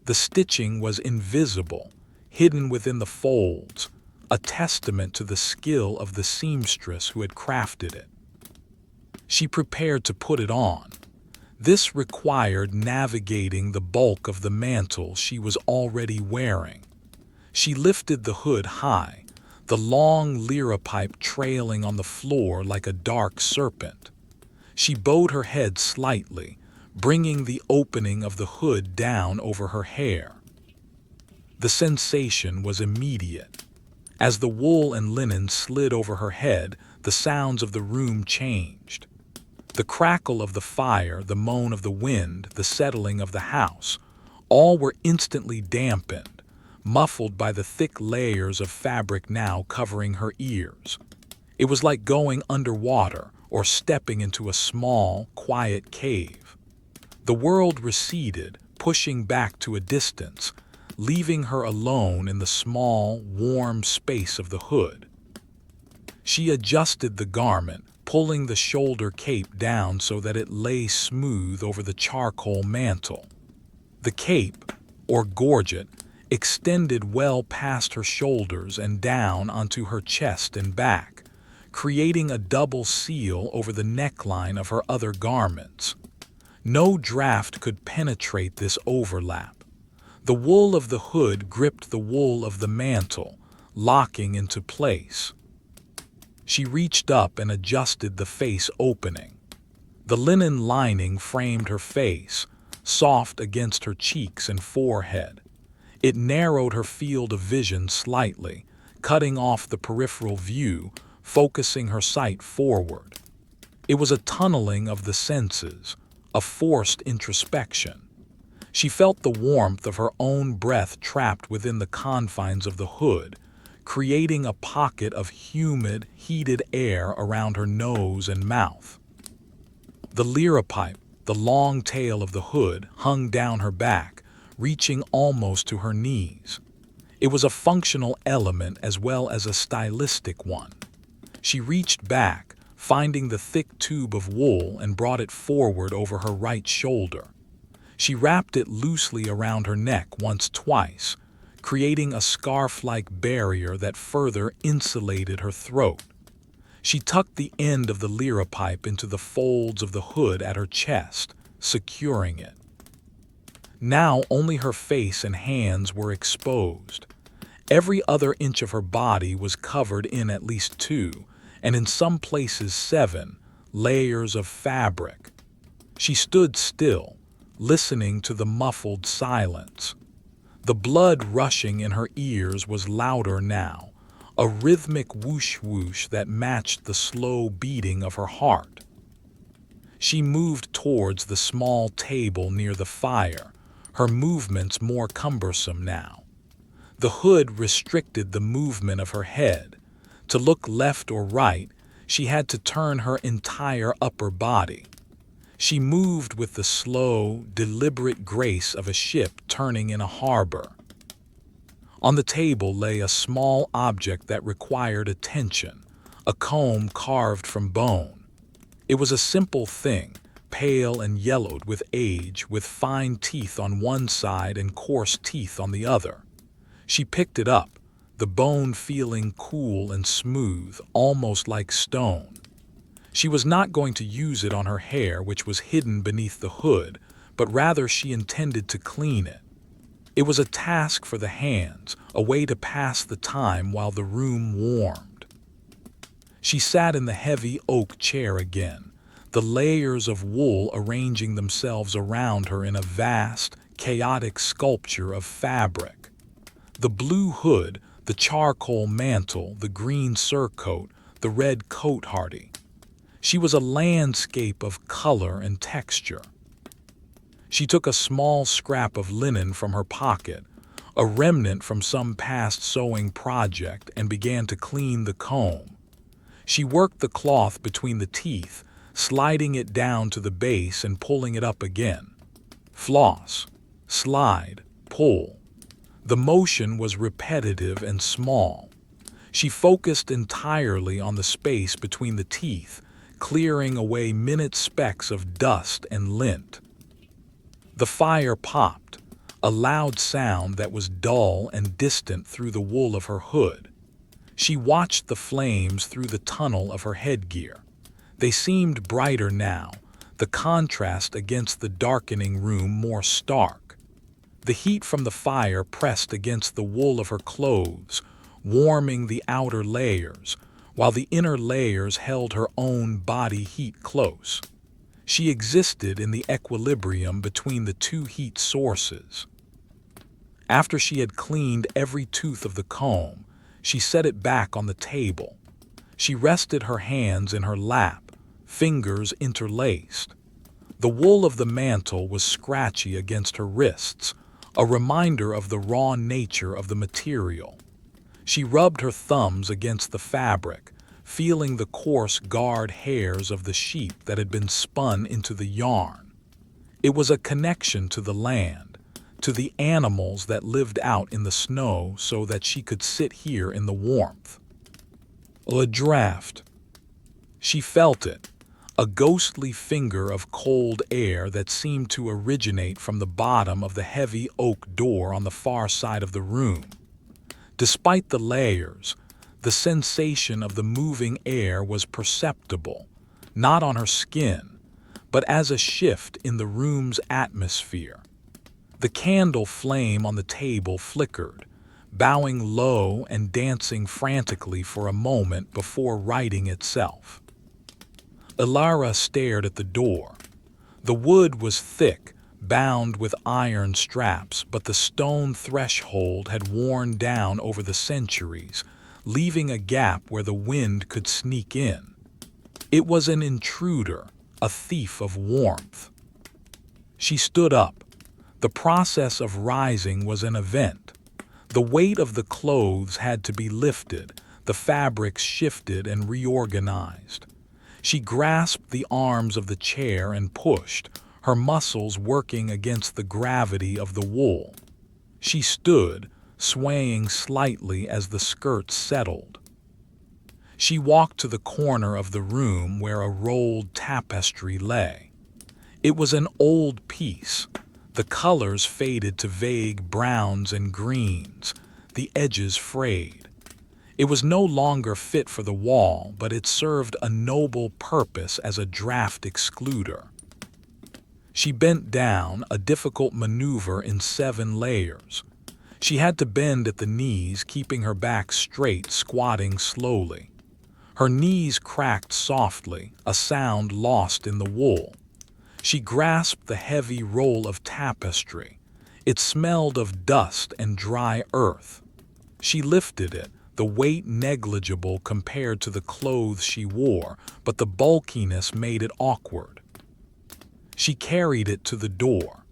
The stitching was invisible, hidden within the folds, a testament to the skill of the seamstress who had crafted it. She prepared to put it on. This required navigating the bulk of the mantle she was already wearing. She lifted the hood high, the long liripipe trailing on the floor like a dark serpent. She bowed her head slightly, bringing the opening of the hood down over her hair. The sensation was immediate. As the wool and linen slid over her head, the sounds of the room changed. The crackle of the fire, the moan of the wind, the settling of the house, all were instantly dampened, muffled by the thick layers of fabric now covering her ears. It was like going underwater or stepping into a small, quiet cave. The world receded, pushing back to a distance, leaving her alone in the small, warm space of the hood. She adjusted the garment, pulling the shoulder cape down so that it lay smooth over the charcoal mantle. The cape, or gorget, extended well past her shoulders and down onto her chest and back, creating a double seal over the neckline of her other garments. No draft could penetrate this overlap. The wool of the hood gripped the wool of the mantle, locking into place. She reached up and adjusted the face opening. The linen lining framed her face, soft against her cheeks and forehead. It narrowed her field of vision slightly, cutting off the peripheral view, focusing her sight forward. It was a tunneling of the senses, a forced introspection. She felt the warmth of her own breath trapped within the confines of the hood, creating a pocket of humid, heated air around her nose and mouth. The liripipe, the long tail of the hood, hung down her back, reaching almost to her knees. It was a functional element as well as a stylistic one. She reached back, finding the thick tube of wool and brought it forward over her right shoulder. She wrapped it loosely around her neck twice, creating a scarf-like barrier that further insulated her throat. She tucked the end of the liripipe into the folds of the hood at her chest, securing it. Now only her face and hands were exposed. Every other inch of her body was covered in at least 2, and in some places 7, layers of fabric. She stood still, listening to the muffled silence. The blood rushing in her ears was louder now, a rhythmic whoosh-whoosh that matched the slow beating of her heart. She moved towards the small table near the fire, her movements more cumbersome now. The hood restricted the movement of her head. To look left or right, she had to turn her entire upper body. She moved with the slow, deliberate grace of a ship turning in a harbor. On the table lay a small object that required attention, a comb carved from bone. It was a simple thing, pale and yellowed with age, with fine teeth on one side and coarse teeth on the other. She picked it up, the bone feeling cool and smooth, almost like stone. She was not going to use it on her hair, which was hidden beneath the hood, but rather she intended to clean it. It was a task for the hands, a way to pass the time while the room warmed. She sat in the heavy oak chair again, the layers of wool arranging themselves around her in a vast, chaotic sculpture of fabric. The blue hood, the charcoal mantle, the green surcoat, the red Cotehardie. She was a landscape of color and texture. She took a small scrap of linen from her pocket, a remnant from some past sewing project, and began to clean the comb. She worked the cloth between the teeth, sliding it down to the base and pulling it up again. Floss, slide, pull. The motion was repetitive and small. She focused entirely on the space between the teeth, clearing away minute specks of dust and lint. The fire popped, a loud sound that was dull and distant through the wool of her hood. She watched the flames through the tunnel of her headgear. They seemed brighter now, the contrast against the darkening room more stark. The heat from the fire pressed against the wool of her clothes, warming the outer layers, while the inner layers held her own body heat close. She existed in the equilibrium between the two heat sources. After she had cleaned every tooth of the comb, she set it back on the table. She rested her hands in her lap, fingers interlaced. The wool of the mantle was scratchy against her wrists, a reminder of the raw nature of the material. She rubbed her thumbs against the fabric, feeling the coarse guard hairs of the sheep that had been spun into the yarn. It was a connection to the land, to the animals that lived out in the snow so that she could sit here in the warmth. A draft. She felt it, a ghostly finger of cold air that seemed to originate from the bottom of the heavy oak door on the far side of the room. Despite the layers, the sensation of the moving air was perceptible, not on her skin, but as a shift in the room's atmosphere. The candle flame on the table flickered, bowing low and dancing frantically for a moment before righting itself. Ilara stared at the door. The wood was thick, bound with iron straps, but the stone threshold had worn down over the centuries, leaving a gap where the wind could sneak in. It was an intruder, a thief of warmth. She stood up. The process of rising was an event. The weight of the clothes had to be lifted, the fabrics shifted and reorganized. She grasped the arms of the chair and pushed, her muscles working against the gravity of the wool. She stood, swaying slightly as the skirts settled. She walked to the corner of the room where a rolled tapestry lay. It was an old piece. The colors faded to vague browns and greens, the edges frayed. It was no longer fit for the wall, but it served a noble purpose as a draft excluder. She bent down, a difficult maneuver in 7 layers. She had to bend at the knees, keeping her back straight, squatting slowly. Her knees cracked softly, a sound lost in the wool. She grasped the heavy roll of tapestry. It smelled of dust and dry earth. She lifted it, the weight negligible compared to the clothes she wore, but the bulkiness made it awkward. She carried it to the door.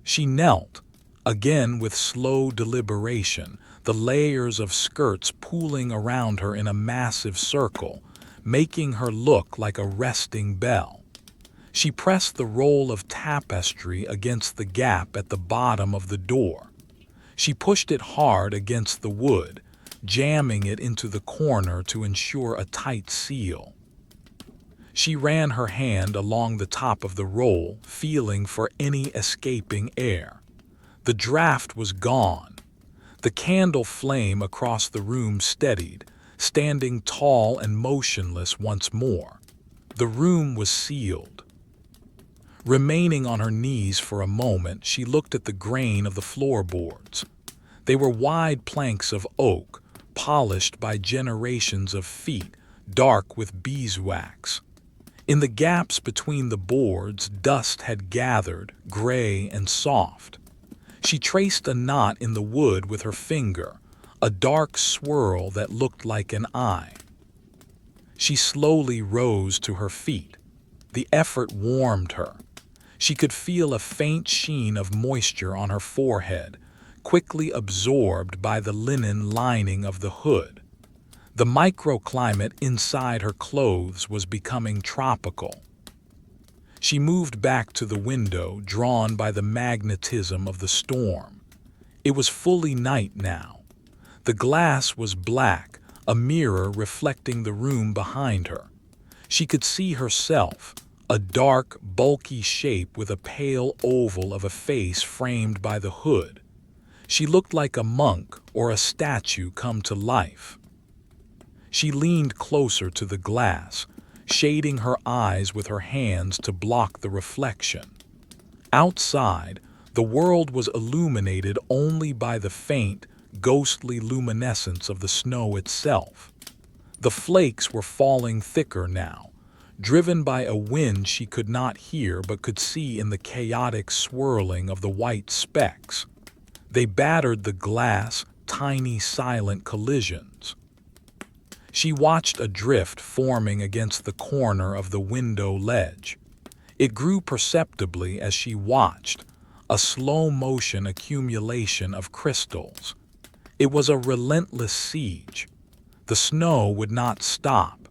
She knelt, again with slow deliberation, the layers of skirts pooling around her in a massive circle, making her look like a resting bell. She pressed the roll of tapestry against the gap at the bottom of the door. She pushed it hard against the wood, jamming it into the corner to ensure a tight seal. She ran her hand along the top of the roll, feeling for any escaping air. The draft was gone. The candle flame across the room steadied, standing tall and motionless once more. The room was sealed. Remaining on her knees for a moment, she looked at the grain of the floorboards. They were wide planks of oak, polished by generations of feet, dark with beeswax. In the gaps between the boards, dust had gathered, gray and soft. She traced a knot in the wood with her finger, a dark swirl that looked like an eye. She slowly rose to her feet. The effort warmed her. She could feel a faint sheen of moisture on her forehead, quickly absorbed by the linen lining of the hood. The microclimate inside her clothes was becoming tropical. She moved back to the window, drawn by the magnetism of the storm. It was fully night now. The glass was black, a mirror reflecting the room behind her. She could see herself, a dark, bulky shape with a pale oval of a face framed by the hood. She looked like a monk or a statue come to life. She leaned closer to the glass, shading her eyes with her hands to block the reflection. Outside, the world was illuminated only by the faint, ghostly luminescence of the snow itself. The flakes were falling thicker now, driven by a wind she could not hear but could see in the chaotic swirling of the white specks. They battered the glass, tiny silent collisions. She watched a drift forming against the corner of the window ledge. It grew perceptibly as she watched, a slow-motion accumulation of crystals. It was a relentless siege. The snow would not stop.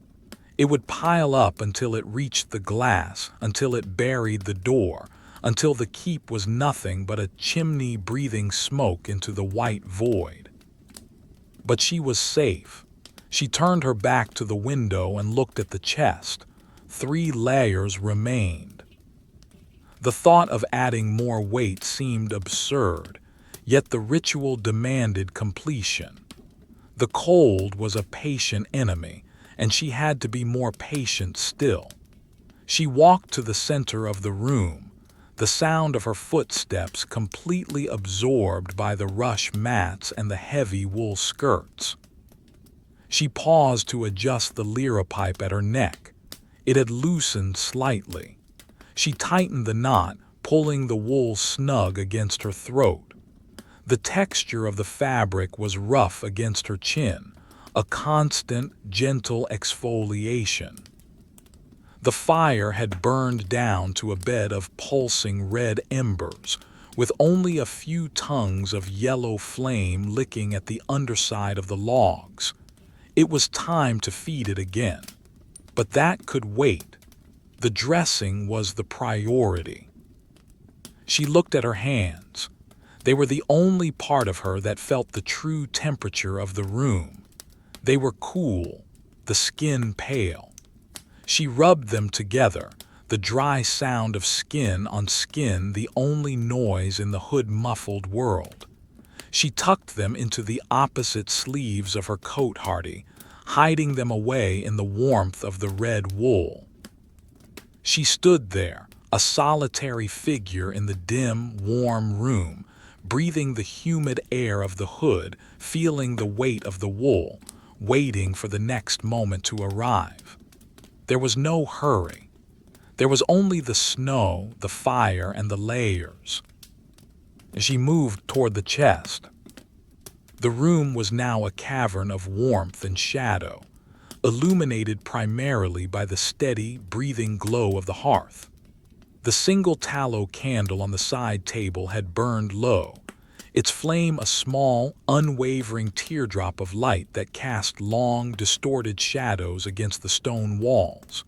It would pile up until it reached the glass, until it buried the door, until the keep was nothing but a chimney breathing smoke into the white void. But she was safe. She turned her back to the window and looked at the chest. 3 layers remained. The thought of adding more weight seemed absurd, yet the ritual demanded completion. The cold was a patient enemy, and she had to be more patient still. She walked to the center of the room, the sound of her footsteps completely absorbed by the rush mats and the heavy wool skirts. She paused to adjust the liripipe at her neck. It had loosened slightly. She tightened the knot, pulling the wool snug against her throat. The texture of the fabric was rough against her chin, a constant, gentle exfoliation. The fire had burned down to a bed of pulsing red embers, with only a few tongues of yellow flame licking at the underside of the logs. It was time to feed it again. But that could wait. The dressing was the priority. She looked at her hands. They were the only part of her that felt the true temperature of the room. They were cool, the skin pale. She rubbed them together, the dry sound of skin on skin the only noise in the hood-muffled world. She tucked them into the opposite sleeves of her Cotehardie, hiding them away in the warmth of the red wool. She stood there, a solitary figure in the dim, warm room, breathing the humid air of the hood, feeling the weight of the wool, waiting for the next moment to arrive. There was no hurry. There was only the snow, the fire, and the layers. She moved toward the chest. The room was now a cavern of warmth and shadow, illuminated primarily by the steady, breathing glow of the hearth. The single tallow candle on the side table had burned low, its flame a small, unwavering teardrop of light that cast long, distorted shadows against the stone walls.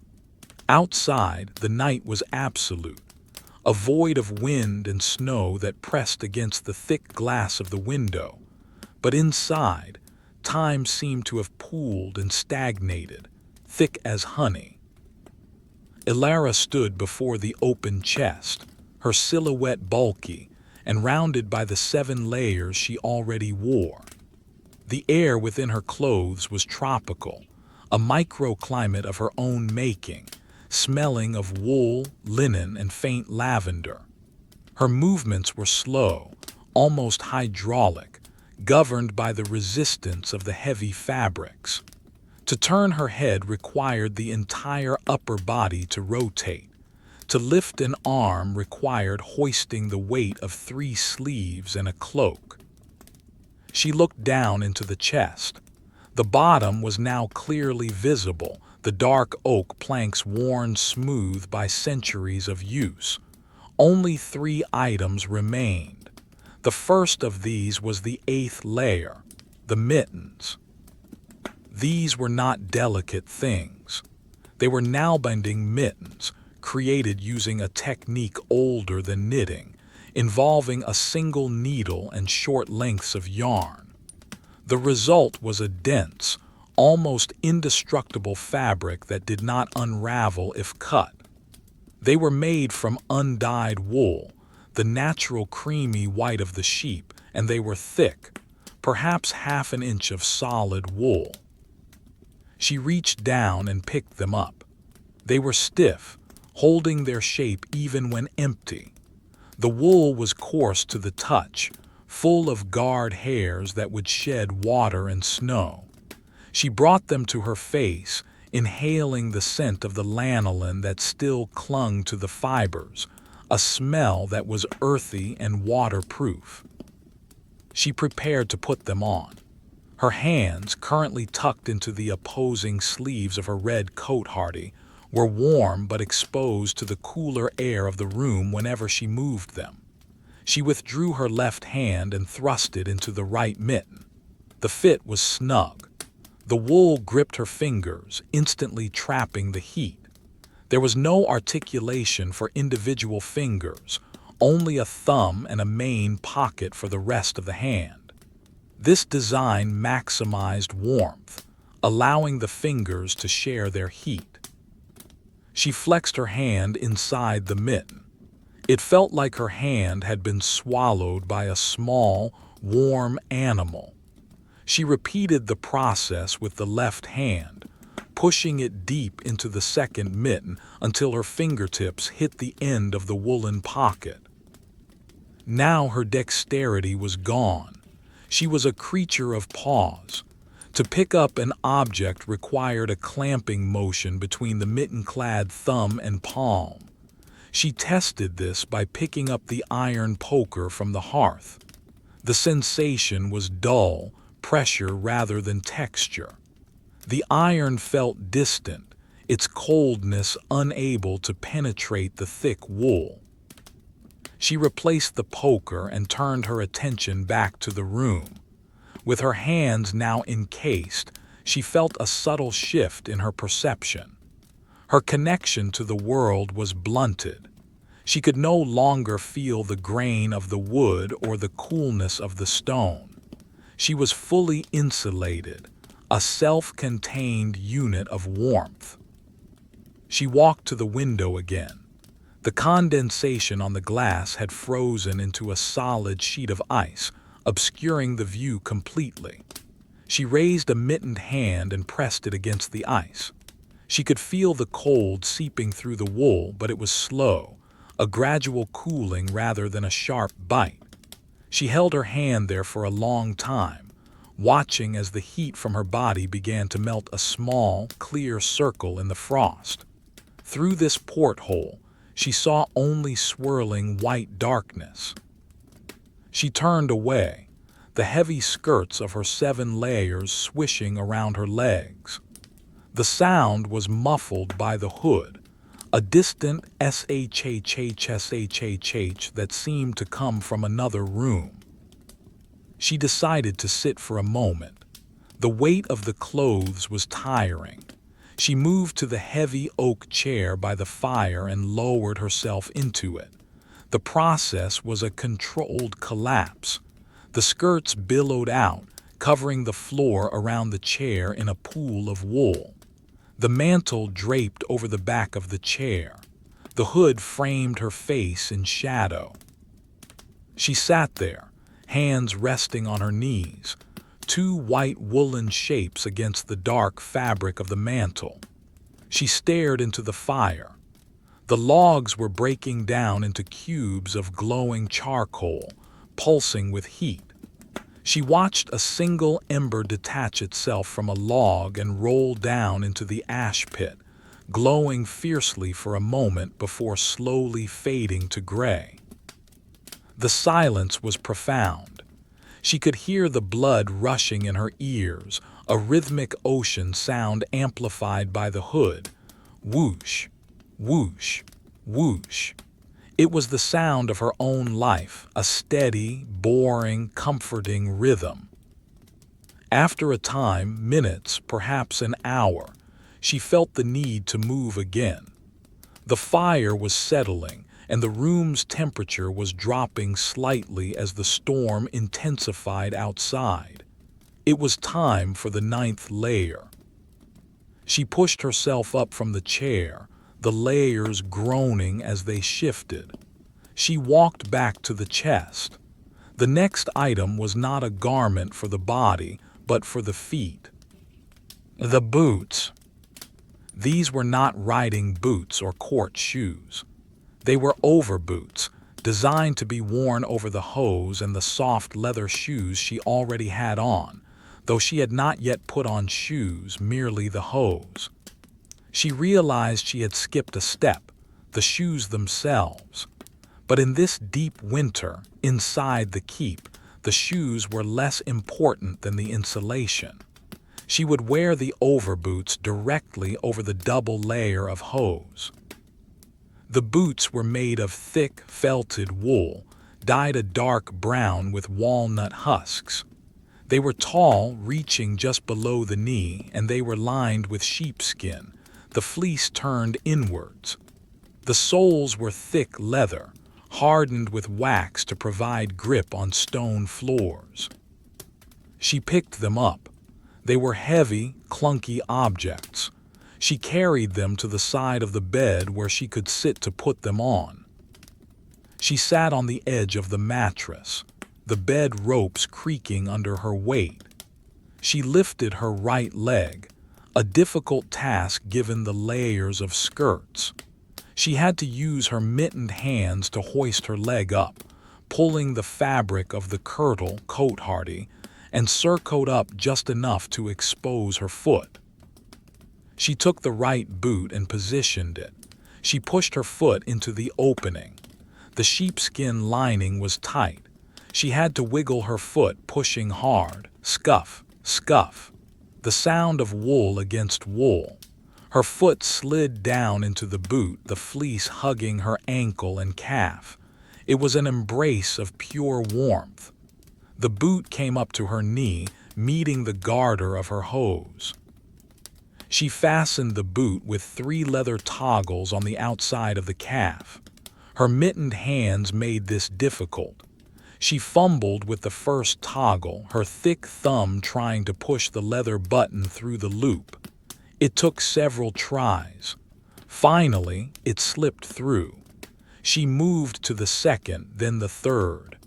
Outside, the night was absolute, a void of wind and snow that pressed against the thick glass of the window. But inside, time seemed to have pooled and stagnated, thick as honey. Ilara stood before the open chest, her silhouette bulky and rounded by the 7 layers she already wore. The air within her clothes was tropical, a microclimate of her own making, smelling of wool, linen, and faint lavender. Her movements were slow, almost hydraulic, governed by the resistance of the heavy fabrics. To turn her head required the entire upper body to rotate. To lift an arm required hoisting the weight of 3 sleeves and a cloak. She looked down into the chest. The bottom was now clearly visible, the dark oak planks worn smooth by centuries of use. Only 3 items remained. The first of these was the 8th layer, the mittens. These were not delicate things. They were Nalbinding mittens, created using a technique older than knitting, involving a single needle and short lengths of yarn. The result was a dense, almost indestructible fabric that did not unravel if cut. They were made from undyed wool, the natural creamy white of the sheep, and they were thick, perhaps half an inch of solid wool. She reached down and picked them up. They were stiff, holding their shape even when empty. The wool was coarse to the touch, full of guard hairs that would shed water and snow. She brought them to her face, inhaling the scent of the lanolin that still clung to the fibers, a smell that was earthy and waterproof. She prepared to put them on. Her hands, currently tucked into the opposing sleeves of her red Cotehardie, were warm but exposed to the cooler air of the room whenever she moved them. She withdrew her left hand and thrust it into the right mitten. The fit was snug. The wool gripped her fingers, instantly trapping the heat. There was no articulation for individual fingers, only a thumb and a main pocket for the rest of the hand. This design maximized warmth, allowing the fingers to share their heat. She flexed her hand inside the mitten. It felt like her hand had been swallowed by a small, warm animal. She repeated the process with the left hand, pushing it deep into the second mitten until her fingertips hit the end of the woolen pocket. Now her dexterity was gone. She was a creature of paws. To pick up an object required a clamping motion between the mitten-clad thumb and palm. She tested this by picking up the iron poker from the hearth. The sensation was dull, pressure rather than texture. The iron felt distant, its coldness unable to penetrate the thick wool. She replaced the poker and turned her attention back to the room. With her hands now encased, she felt a subtle shift in her perception. Her connection to the world was blunted. She could no longer feel the grain of the wood or the coolness of the stone. She was fully insulated, a self-contained unit of warmth. She walked to the window again. The condensation on the glass had frozen into a solid sheet of ice, obscuring the view completely. She raised a mittened hand and pressed it against the ice. She could feel the cold seeping through the wool, but it was slow, a gradual cooling rather than a sharp bite. She held her hand there for a long time, watching as the heat from her body began to melt a small, clear circle in the frost. Through this porthole, she saw only swirling white darkness. She turned away, the heavy skirts of her 7 layers swishing around her legs. The sound was muffled by the hood, a distant shhhshhh that seemed to come from another room. She decided to sit for a moment. The weight of the clothes was tiring. She moved to the heavy oak chair by the fire and lowered herself into it. The process was a controlled collapse. The skirts billowed out, covering the floor around the chair in a pool of wool. The mantle draped over the back of the chair. The hood framed her face in shadow. She sat there, hands resting on her knees, 2 white woolen shapes against the dark fabric of the mantle. She stared into the fire. The logs were breaking down into cubes of glowing charcoal, pulsing with heat. She watched a single ember detach itself from a log and roll down into the ash pit, glowing fiercely for a moment before slowly fading to gray. The silence was profound. She could hear the blood rushing in her ears, a rhythmic ocean sound amplified by the hood. Whoosh, whoosh, whoosh. It was the sound of her own life, a steady, boring, comforting rhythm. After a time, minutes, perhaps an hour, she felt the need to move again. The fire was settling, and the room's temperature was dropping slightly as the storm intensified outside. It was time for the 9th layer. She pushed herself up from the chair, the layers groaning as they shifted. She walked back to the chest. The next item was not a garment for the body, but for the feet. The boots. These were not riding boots or court shoes. They were overboots, designed to be worn over the hose and the soft leather shoes she already had on, though she had not yet put on shoes, merely the hose. She realized she had skipped a step, the shoes themselves. But in this deep winter, inside the keep, the shoes were less important than the insulation. She would wear the overboots directly over the double layer of hose. The boots were made of thick, felted wool, dyed a dark brown with walnut husks. They were tall, reaching just below the knee, and they were lined with sheepskin, the fleece turned inwards. The soles were thick leather, hardened with wax to provide grip on stone floors. She picked them up. They were heavy, clunky objects. She carried them to the side of the bed where she could sit to put them on. She sat on the edge of the mattress, the bed ropes creaking under her weight. She lifted her right leg, a difficult task given the layers of skirts. She had to use her mittened hands to hoist her leg up, pulling the fabric of the kirtle, Cotehardie, and Surcoat up just enough to expose her foot. She took the right boot and positioned it. She pushed her foot into the opening. The sheepskin lining was tight. She had to wiggle her foot, pushing hard. Scuff, scuff. The sound of wool against wool. Her foot slid down into the boot, the fleece hugging her ankle and calf. It was an embrace of pure warmth. The boot came up to her knee, meeting the garter of her hose. She fastened the boot with 3 leather toggles on the outside of the calf. Her mittened hands made this difficult. She fumbled with the first toggle, her thick thumb trying to push the leather button through the loop. It took several tries. Finally, it slipped through. She moved to the second, then the third.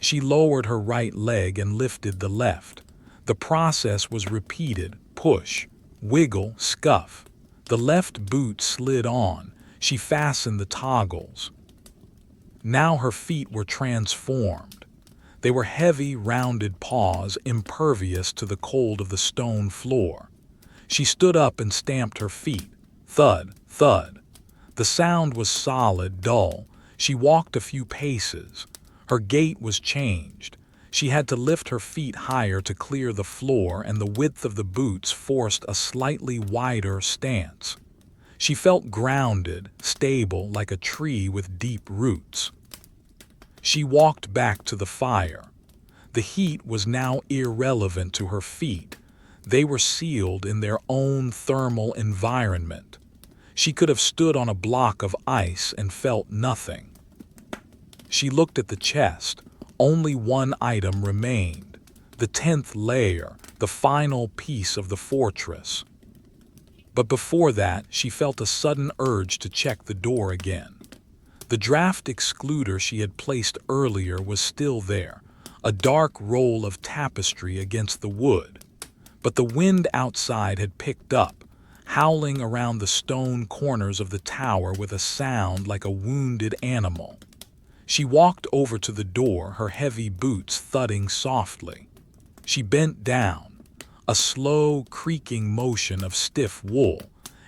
She lowered her right leg and lifted the left. The process was repeated. Push, wiggle, scuff. The left boot slid on. She fastened the toggles. Now her feet were transformed. They were heavy, rounded paws, impervious to the cold of the stone floor. She stood up and stamped her feet. Thud, thud. The sound was solid, dull. She walked a few paces. Her gait was changed. She had to lift her feet higher to clear the floor, and the width of the boots forced a slightly wider stance. She felt grounded, stable, like a tree with deep roots. She walked back to the fire. The heat was now irrelevant to her feet. They were sealed in their own thermal environment. She could have stood on a block of ice and felt nothing. She looked at the chest. Only one item remained, the 10th layer, the final piece of the fortress. But before that, she felt a sudden urge to check the door again. The draft excluder she had placed earlier was still there, a dark roll of tapestry against the wood. But the wind outside had picked up, howling around the stone corners of the tower with a sound like a wounded animal. She walked over to the door, her heavy boots thudding softly. She bent down, a slow, creaking motion of stiff wool,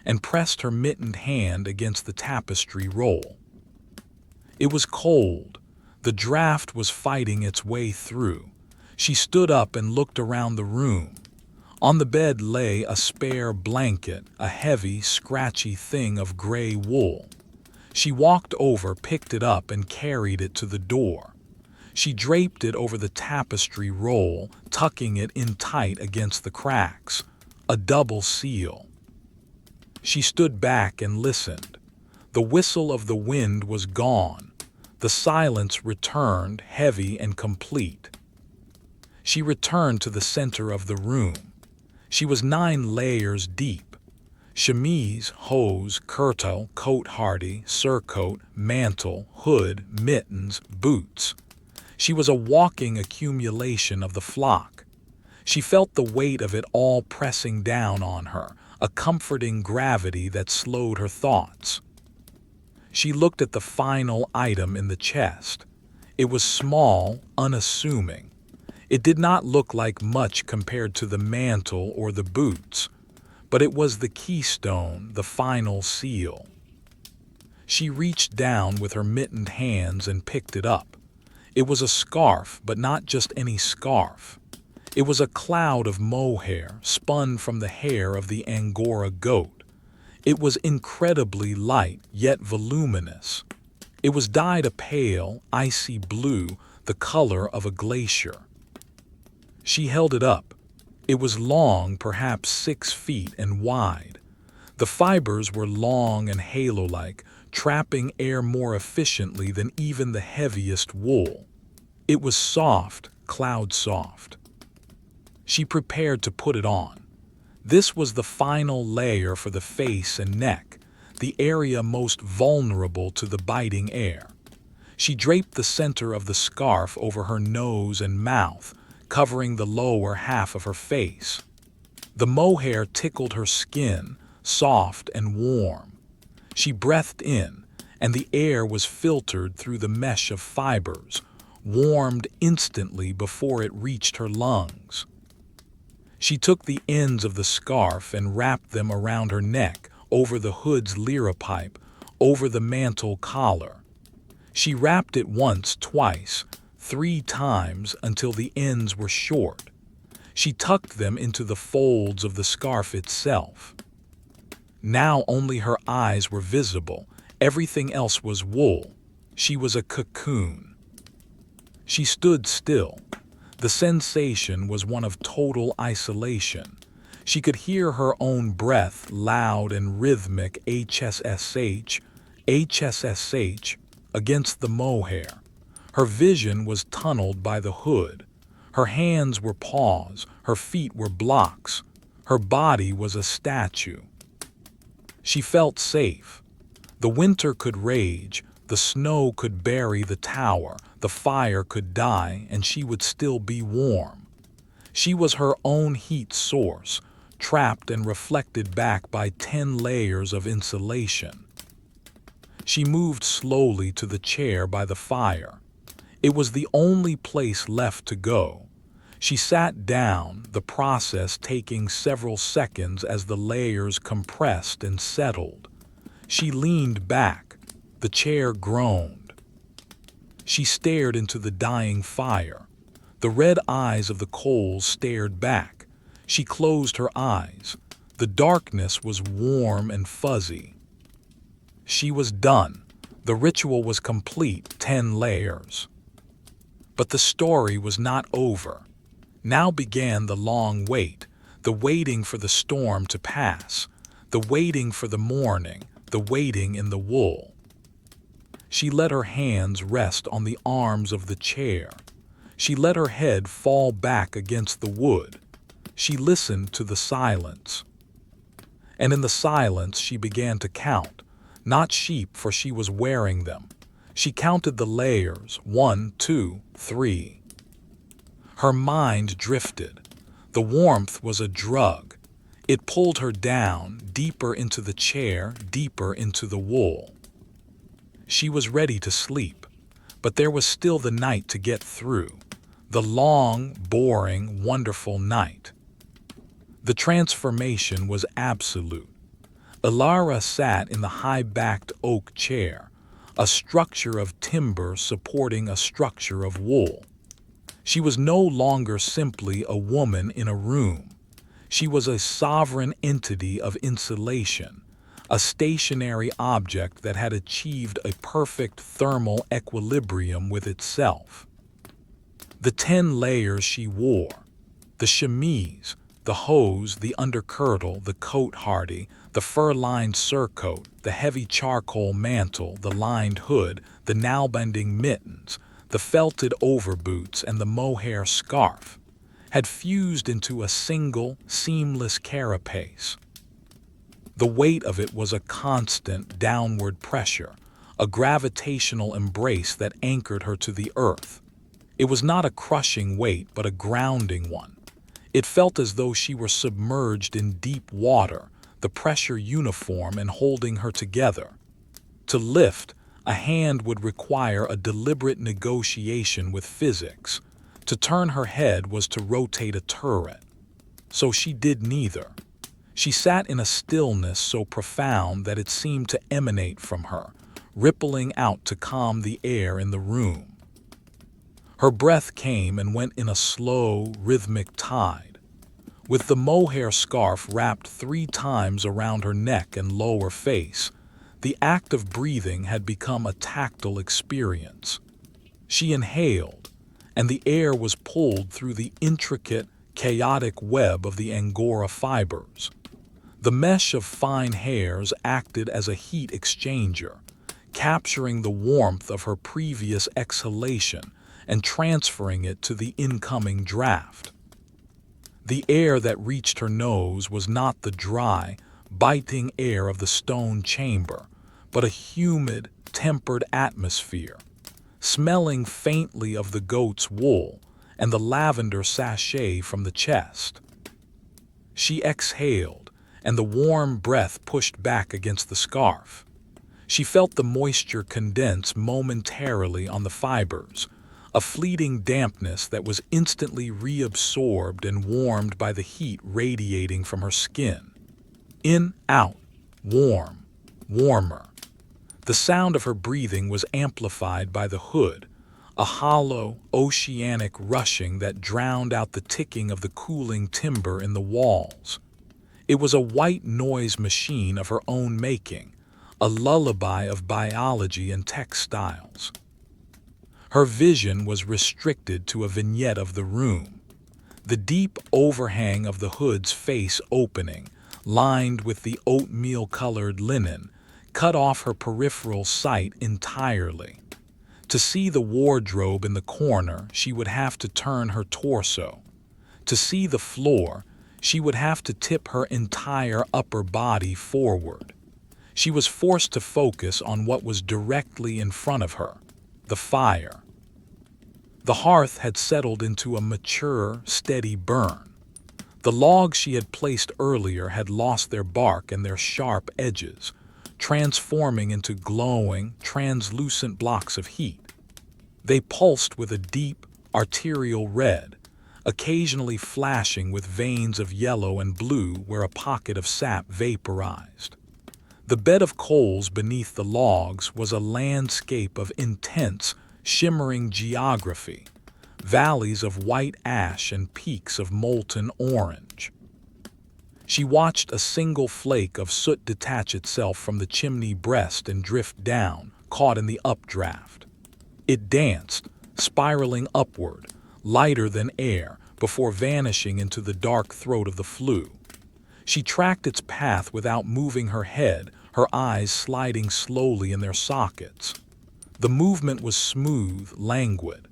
and pressed her mittened hand against the tapestry roll. It was cold. The draft was fighting its way through. She stood up and looked around the room. On the bed lay a spare blanket, a heavy, scratchy thing of gray wool. She walked over, picked it up, and carried it to the door. She draped it over the tapestry roll, tucking it in tight against the cracks. A double seal. She stood back and listened. The whistle of the wind was gone. The silence returned, heavy and complete. She returned to the center of the room. She was 9 layers deep. Chemise, hose, kirtle, Cotehardie, surcoat, mantle, hood, mittens, boots. She was a walking accumulation of the flock. She felt the weight of it all pressing down on her, a comforting gravity that slowed her thoughts. She looked at the final item in the chest. It was small, unassuming. It did not look like much compared to the mantle or the boots, but it was the keystone, the final seal. She reached down with her mittened hands and picked it up. It was a scarf, but not just any scarf. It was a cloud of mohair spun from the hair of the Angora goat. It was incredibly light, yet voluminous. It was dyed a pale, icy blue, the color of a glacier. She held it up. It was long, perhaps 6 feet and wide. The fibers were long and halo-like, trapping air more efficiently than even the heaviest wool. It was soft, cloud-soft. She prepared to put it on. This was the final layer for the face and neck, the area most vulnerable to the biting air. She draped the center of the scarf over her nose and mouth, covering the lower half of her face. The mohair tickled her skin, soft and warm. She breathed in, and the air was filtered through the mesh of fibers, warmed instantly before it reached her lungs. She took the ends of the scarf and wrapped them around her neck, over the hood's liripipe, over the mantle collar. She wrapped it once, twice, 3 times until the ends were short. She tucked them into the folds of the scarf itself. Now only her eyes were visible. Everything else was wool. She was a cocoon. She stood still. The sensation was one of total isolation. She could hear her own breath, loud and rhythmic, HSSH, HSSH, against the mohair. Her vision was tunneled by the hood. Her hands were paws, her feet were blocks. Her body was a statue. She felt safe. The winter could rage, the snow could bury the tower, the fire could die, and she would still be warm. She was her own heat source, trapped and reflected back by 10 layers of insulation. She moved slowly to the chair by the fire. It was the only place left to go. She sat down, the process taking several seconds as the layers compressed and settled. She leaned back. The chair groaned. She stared into the dying fire. The red eyes of the coals stared back. She closed her eyes. The darkness was warm and fuzzy. She was done. The ritual was complete, 10 layers. But the story was not over. Now began the long wait, the waiting for the storm to pass, the waiting for the morning, the waiting in the wool. She let her hands rest on the arms of the chair. She let her head fall back against the wood. She listened to the silence. And in the silence she began to count, not sheep, for she was wearing them. She counted the layers, 1, 2, 3. Her mind drifted. The warmth was a drug. It pulled her down, deeper into the chair, deeper into the wool. She was ready to sleep, but there was still the night to get through. The long, boring, wonderful night. The transformation was absolute. Ilara sat in the high-backed oak chair, a structure of timber supporting a structure of wool. She was no longer simply a woman in a room. She was a sovereign entity of insulation, a stationary object that had achieved a perfect thermal equilibrium with itself. The 10 layers she wore, the chemise, the hose, the underkirtle, the Cotehardie, the fur-lined surcoat, the heavy charcoal mantle, the lined hood, the Nalbinding mittens, the felted overboots, and the mohair scarf, had fused into a single, seamless carapace. The weight of it was a constant downward pressure, a gravitational embrace that anchored her to the earth. It was not a crushing weight, but a grounding one. It felt as though she were submerged in deep water, the pressure uniform and holding her together. To lift, a hand would require a deliberate negotiation with physics. To turn her head was to rotate a turret. So she did neither. She sat in a stillness so profound that it seemed to emanate from her, rippling out to calm the air in the room. Her breath came and went in a slow, rhythmic tide. With the mohair scarf wrapped 3 times around her neck and lower face, the act of breathing had become a tactile experience. She inhaled, and the air was pulled through the intricate, chaotic web of the angora fibers. The mesh of fine hairs acted as a heat exchanger, capturing the warmth of her previous exhalation and transferring it to the incoming draft. The air that reached her nose was not the dry, biting air of the stone chamber, but a humid, tempered atmosphere, smelling faintly of the goat's wool and the lavender sachet from the chest. She exhaled, and the warm breath pushed back against the scarf. She felt the moisture condense momentarily on the fibers, a fleeting dampness that was instantly reabsorbed and warmed by the heat radiating from her skin. In, out, warm, warmer. The sound of her breathing was amplified by the hood, a hollow, oceanic rushing that drowned out the ticking of the cooling timber in the walls. It was a white noise machine of her own making, a lullaby of biology and textiles. Her vision was restricted to a vignette of the room, the deep overhang of the hood's face opening, lined with the oatmeal-colored linen, cut off her peripheral sight entirely. To see the wardrobe in the corner, she would have to turn her torso. To see the floor, she would have to tip her entire upper body forward. She was forced to focus on what was directly in front of her, the fire. The hearth had settled into a mature, steady burn. The logs she had placed earlier had lost their bark and their sharp edges, transforming into glowing, translucent blocks of heat. They pulsed with a deep, arterial red, occasionally flashing with veins of yellow and blue where a pocket of sap vaporized. The bed of coals beneath the logs was a landscape of intense, shimmering geography, valleys of white ash and peaks of molten orange. She watched a single flake of soot detach itself from the chimney breast and drift down, caught in the updraft. It danced, spiraling upward, lighter than air, before vanishing into the dark throat of the flue. She tracked its path without moving her head, her eyes sliding slowly in their sockets. The movement was smooth, languid.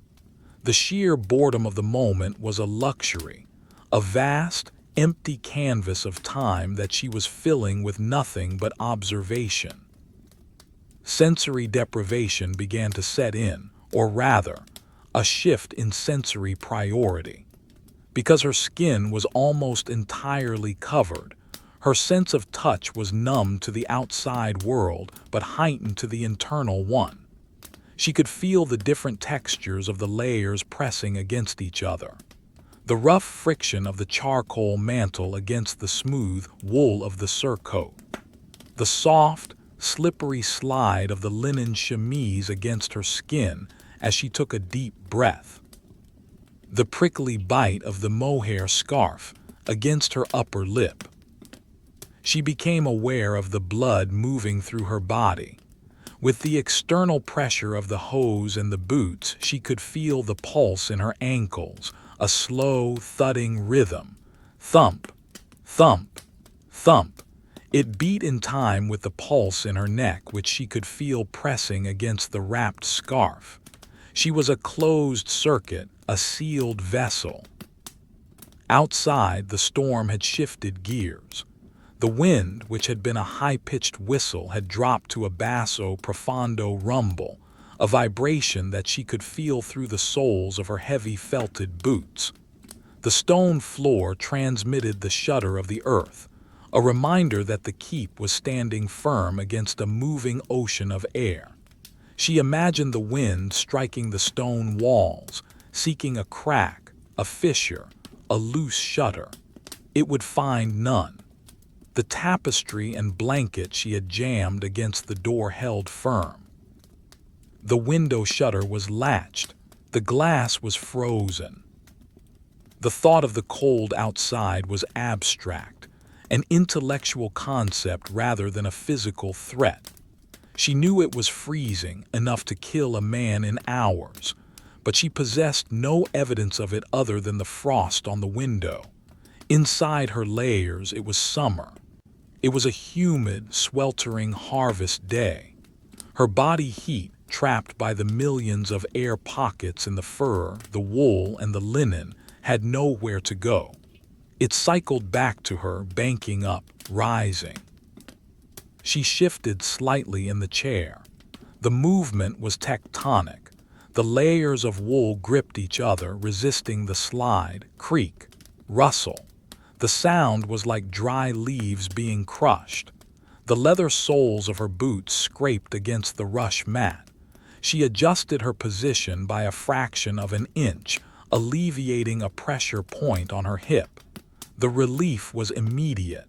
The sheer boredom of the moment was a luxury, a vast, empty canvas of time that she was filling with nothing but observation. Sensory deprivation began to set in, or rather, a shift in sensory priority. Because her skin was almost entirely covered, her sense of touch was numb to the outside world but heightened to the internal one. She could feel the different textures of the layers pressing against each other. The rough friction of the charcoal mantle against the smooth wool of the surcoat. The soft, slippery slide of the linen chemise against her skin as she took a deep breath. The prickly bite of the mohair scarf against her upper lip. She became aware of the blood moving through her body. With the external pressure of the hose and the boots, she could feel the pulse in her ankles, a slow, thudding rhythm. Thump, thump, thump. It beat in time with the pulse in her neck, which she could feel pressing against the wrapped scarf. She was a closed circuit, a sealed vessel. Outside, the storm had shifted gears. The wind, which had been a high-pitched whistle, had dropped to a basso profondo rumble, a vibration that she could feel through the soles of her heavy felted boots. The stone floor transmitted the shudder of the earth, a reminder that the keep was standing firm against a moving ocean of air. She imagined the wind striking the stone walls, seeking a crack, a fissure, a loose shutter. It would find none. The tapestry and blanket she had jammed against the door held firm. The window shutter was latched. The glass was frozen. The thought of the cold outside was abstract, an intellectual concept rather than a physical threat. She knew it was freezing, enough to kill a man in hours, but she possessed no evidence of it other than the frost on the window. Inside her layers, it was summer. It was a humid, sweltering harvest day. Her body heat, trapped by the millions of air pockets in the fur, the wool, and the linen, had nowhere to go. It cycled back to her, banking up, rising. She shifted slightly in the chair. The movement was tectonic. The layers of wool gripped each other, resisting the slide, creak, rustle. The sound was like dry leaves being crushed. The leather soles of her boots scraped against the rush mat. She adjusted her position by a fraction of an inch, alleviating a pressure point on her hip. The relief was immediate.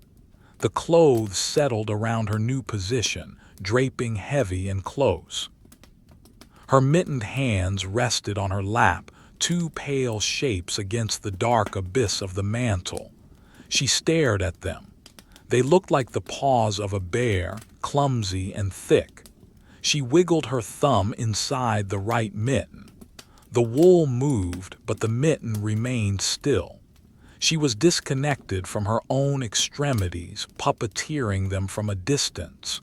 The clothes settled around her new position, draping heavy and close. Her mittened hands rested on her lap, two pale shapes against the dark abyss of the mantle. She stared at them. They looked like the paws of a bear, clumsy and thick. She wiggled her thumb inside the right mitten. The wool moved, but the mitten remained still. She was disconnected from her own extremities, puppeteering them from a distance.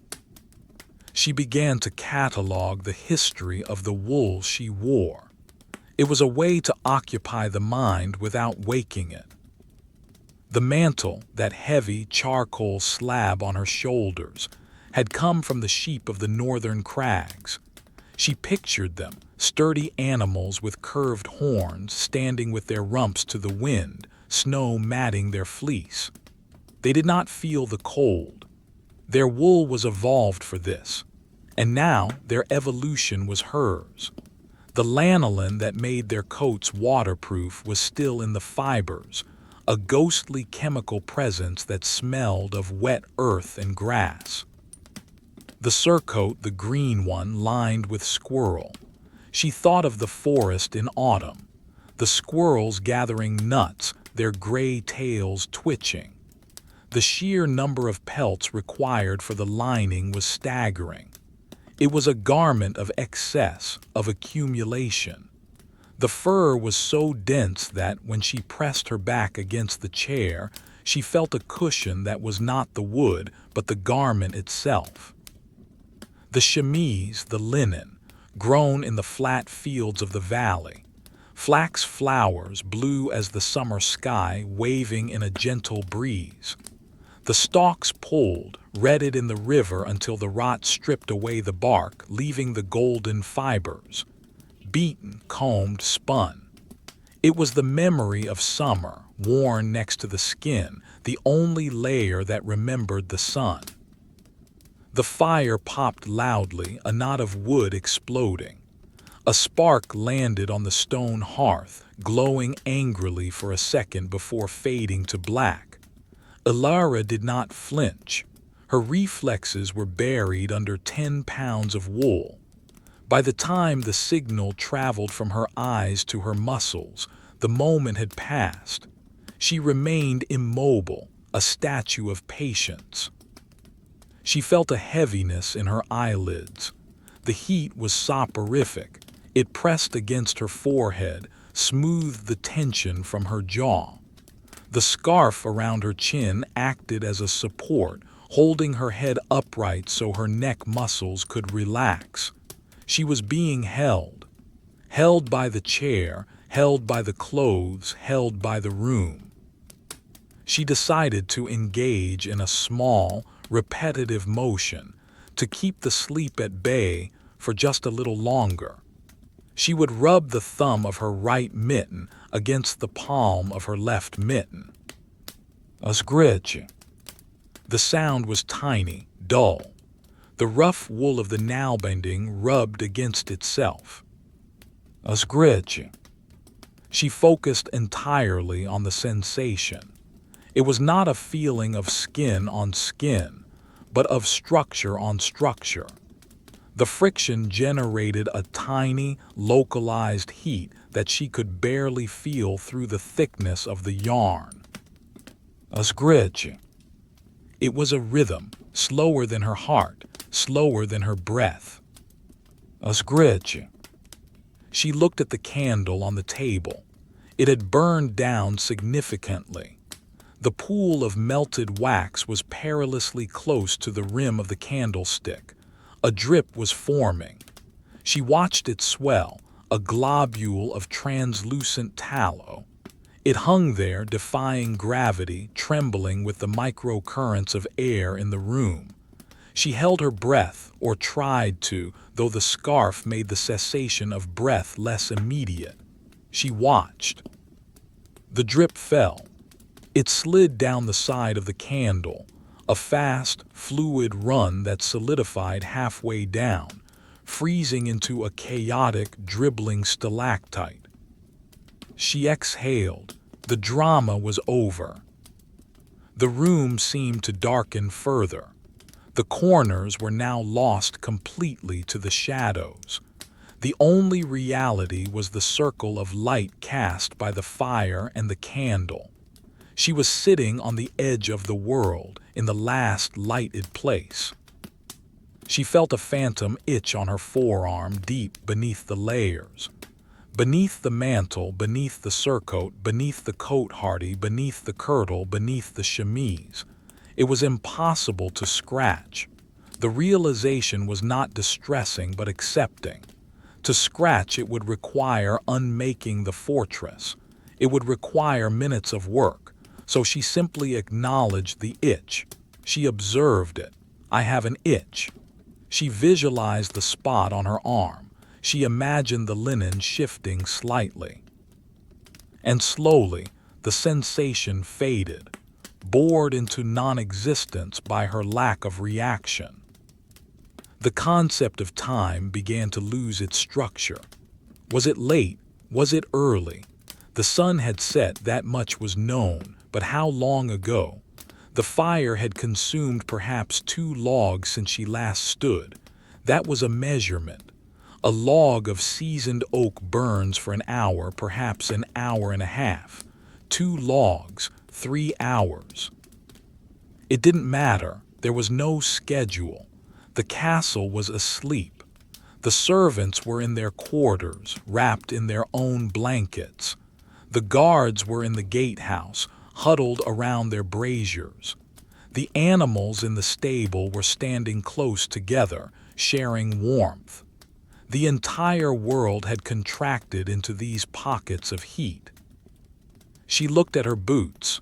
She began to catalog the history of the wool she wore. It was a way to occupy the mind without waking it. The mantle, that heavy charcoal slab on her shoulders, had come from the sheep of the northern crags. She pictured them, sturdy animals with curved horns, standing with their rumps to the wind, snow matting their fleece. They did not feel the cold. Their wool was evolved for this, and now their evolution was hers. The lanolin that made their coats waterproof was still in the fibers, a ghostly chemical presence that smelled of wet earth and grass. The surcoat, the green one, lined with squirrel. She thought of the forest in autumn, the squirrels gathering nuts, their gray tails twitching. The sheer number of pelts required for the lining was staggering. It was a garment of excess, of accumulation. The fur was so dense that, when she pressed her back against the chair, she felt a cushion that was not the wood, but the garment itself. The chemise, the linen, grown in the flat fields of the valley. Flax flowers, blue as the summer sky, waving in a gentle breeze. The stalks pulled, redded in the river until the rot stripped away the bark, leaving the golden fibers. Beaten, combed, spun. It was the memory of summer, worn next to the skin, the only layer that remembered the sun. The fire popped loudly, a knot of wood exploding. A spark landed on the stone hearth, glowing angrily for a second before fading to black. Ilara did not flinch. Her reflexes were buried under 10 pounds of wool. By the time the signal traveled from her eyes to her muscles, the moment had passed. She remained immobile, a statue of patience. She felt a heaviness in her eyelids. The heat was soporific. It pressed against her forehead, smoothed the tension from her jaw. The scarf around her chin acted as a support, holding her head upright so her neck muscles could relax. She was being held by the chair, held by the clothes, held by the room. She decided to engage in a small, repetitive motion to keep the sleep at bay for just a little longer. She would rub the thumb of her right mitten against the palm of her left mitten. A scritch. The sound was tiny, dull. The rough wool of the Nalbinding rubbed against itself. A scritch. She focused entirely on the sensation. It was not a feeling of skin on skin, but of structure on structure. The friction generated a tiny, localized heat that she could barely feel through the thickness of the yarn. A scritch. It was a rhythm, slower than her heart, slower than her breath. A scritch. She looked at the candle on the table. It had burned down significantly. The pool of melted wax was perilously close to the rim of the candlestick. A drip was forming. She watched it swell, a globule of translucent tallow. It hung there, defying gravity, trembling with the microcurrents of air in the room. She held her breath, or tried to, though the scarf made the cessation of breath less immediate. She watched. The drip fell. It slid down the side of the candle, a fast, fluid run that solidified halfway down, freezing into a chaotic, dribbling stalactite. She exhaled. The drama was over. The room seemed to darken further. The corners were now lost completely to the shadows. The only reality was the circle of light cast by the fire and the candle. She was sitting on the edge of the world, in the last lighted place. She felt a phantom itch on her forearm deep beneath the layers. Beneath the mantle, beneath the surcoat, beneath the Cotehardie, beneath the kirtle, beneath the chemise. It was impossible to scratch. The realization was not distressing but accepting. To scratch it would require unmaking the fortress. It would require minutes of work, so she simply acknowledged the itch. She observed it. I have an itch. She visualized the spot on her arm. She imagined the linen shifting slightly. And slowly, the sensation faded, bored into non-existence by her lack of reaction. The concept of time began to lose its structure. Was it late? Was it early? The sun had set, that much was known, but how long ago? The fire had consumed perhaps 2 logs since she last stood. That was a measurement. A log of seasoned oak burns for an hour, perhaps an hour and a half. 2 logs, 3 hours. It didn't matter. There was no schedule. The castle was asleep. The servants were in their quarters, wrapped in their own blankets. The guards were in the gatehouse, huddled around their braziers. The animals in the stable were standing close together, sharing warmth. The entire world had contracted into these pockets of heat. She looked at her boots.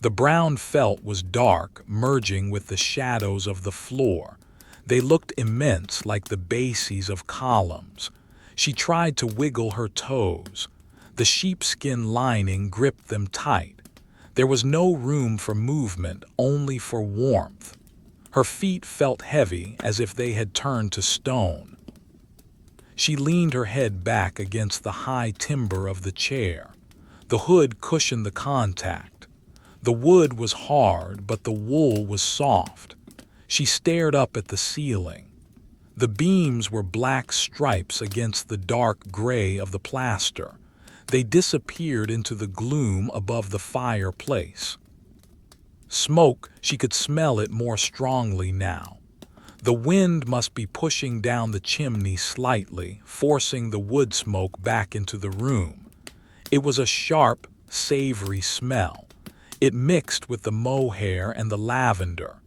The brown felt was dark, merging with the shadows of the floor. They looked immense, like the bases of columns. She tried to wiggle her toes. The sheepskin lining gripped them tight. There was no room for movement, only for warmth. Her feet felt heavy, as if they had turned to stone. She leaned her head back against the high timber of the chair. The hood cushioned the contact. The wood was hard, but the wool was soft. She stared up at the ceiling. The beams were black stripes against the dark gray of the plaster. They disappeared into the gloom above the fireplace. Smoke, she could smell it more strongly now. The wind must be pushing down the chimney slightly, forcing the wood smoke back into the room. It was a sharp, savory smell. It mixed with the mohair and the lavender.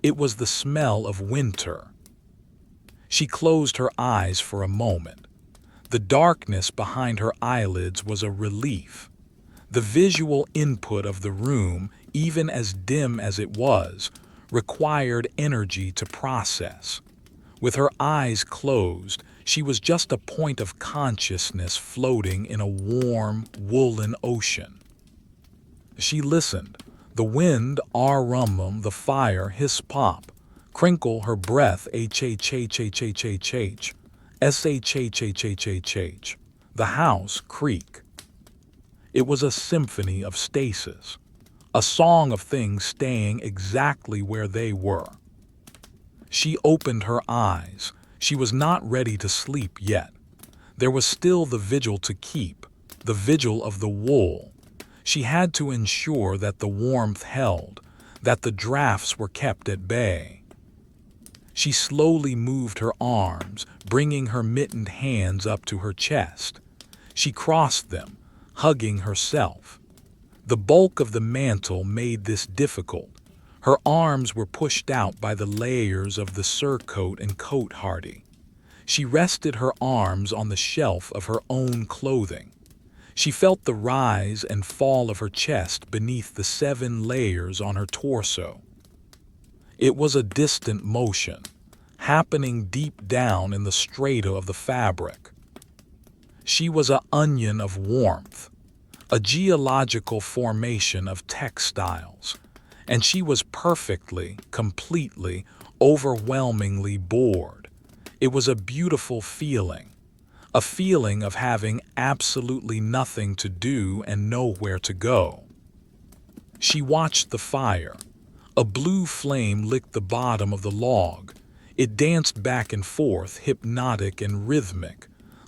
It was the smell of winter. She closed her eyes for a moment. The darkness behind her eyelids was a relief. The visual input of the room, even as dim as it was, required energy to process. With her eyes closed, she was just a point of consciousness floating in a warm, woolen ocean. She listened. The wind rum, the fire hiss pop, crinkle her breath h-h-h-h-h-h-h, s-h-h-h-h-h-h, the house creak. It was a symphony of stasis, a song of things staying exactly where they were. She opened her eyes. She was not ready to sleep yet. There was still the vigil to keep, the vigil of the wool. She had to ensure that the warmth held, that the drafts were kept at bay. She slowly moved her arms, bringing her mittened hands up to her chest. She crossed them, hugging herself. The bulk of the mantle made this difficult. Her arms were pushed out by the layers of the surcoat and Cotehardie. She rested her arms on the shelf of her own clothing. She felt the rise and fall of her chest beneath the 7 layers on her torso. It was a distant motion, happening deep down in the strata of the fabric. She was an onion of warmth, a geological formation of textiles, and she was perfectly, completely, overwhelmingly bored. It was a beautiful feeling, a feeling of having absolutely nothing to do and nowhere to go. She watched the fire. A blue flame licked the bottom of the log. It danced back and forth, hypnotic and rhythmic.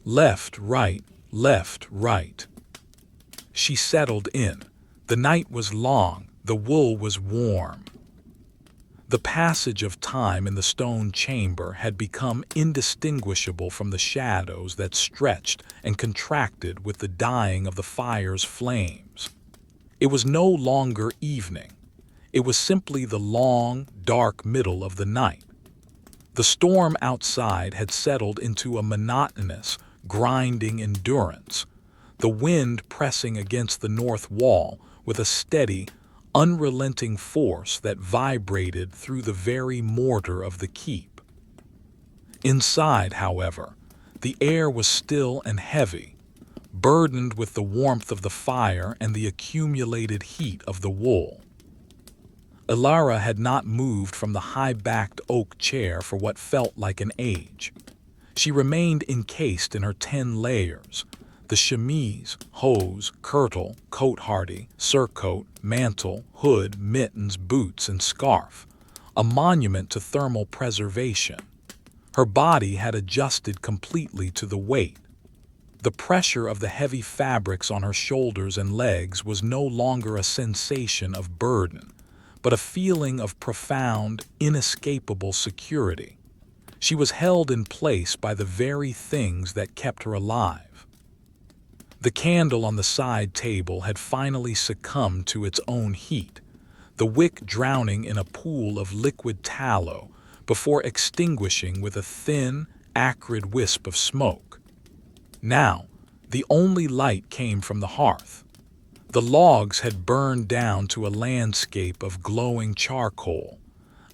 Left, right, left, right. She settled in. The night was long, the wool was warm. The passage of time in the stone chamber had become indistinguishable from the shadows that stretched and contracted with the dying of the fire's flames. It was no longer evening. It was simply the long, dark middle of the night. The storm outside had settled into a monotonous, grinding endurance, the wind pressing against the north wall with a steady, unrelenting force that vibrated through the very mortar of the keep. Inside, however, the air was still and heavy, burdened with the warmth of the fire and the accumulated heat of the wool. Ilara had not moved from the high-backed oak chair for what felt like an age. She remained encased in her 10 layers, the chemise, hose, kirtle, cotehardie, surcoat, mantle, hood, mittens, boots, and scarf, a monument to thermal preservation. Her body had adjusted completely to the weight. The pressure of the heavy fabrics on her shoulders and legs was no longer a sensation of burden, but a feeling of profound, inescapable security. She was held in place by the very things that kept her alive. The candle on the side table had finally succumbed to its own heat, the wick drowning in a pool of liquid tallow before extinguishing with a thin, acrid wisp of smoke. Now, the only light came from the hearth. The logs had burned down to a landscape of glowing charcoal,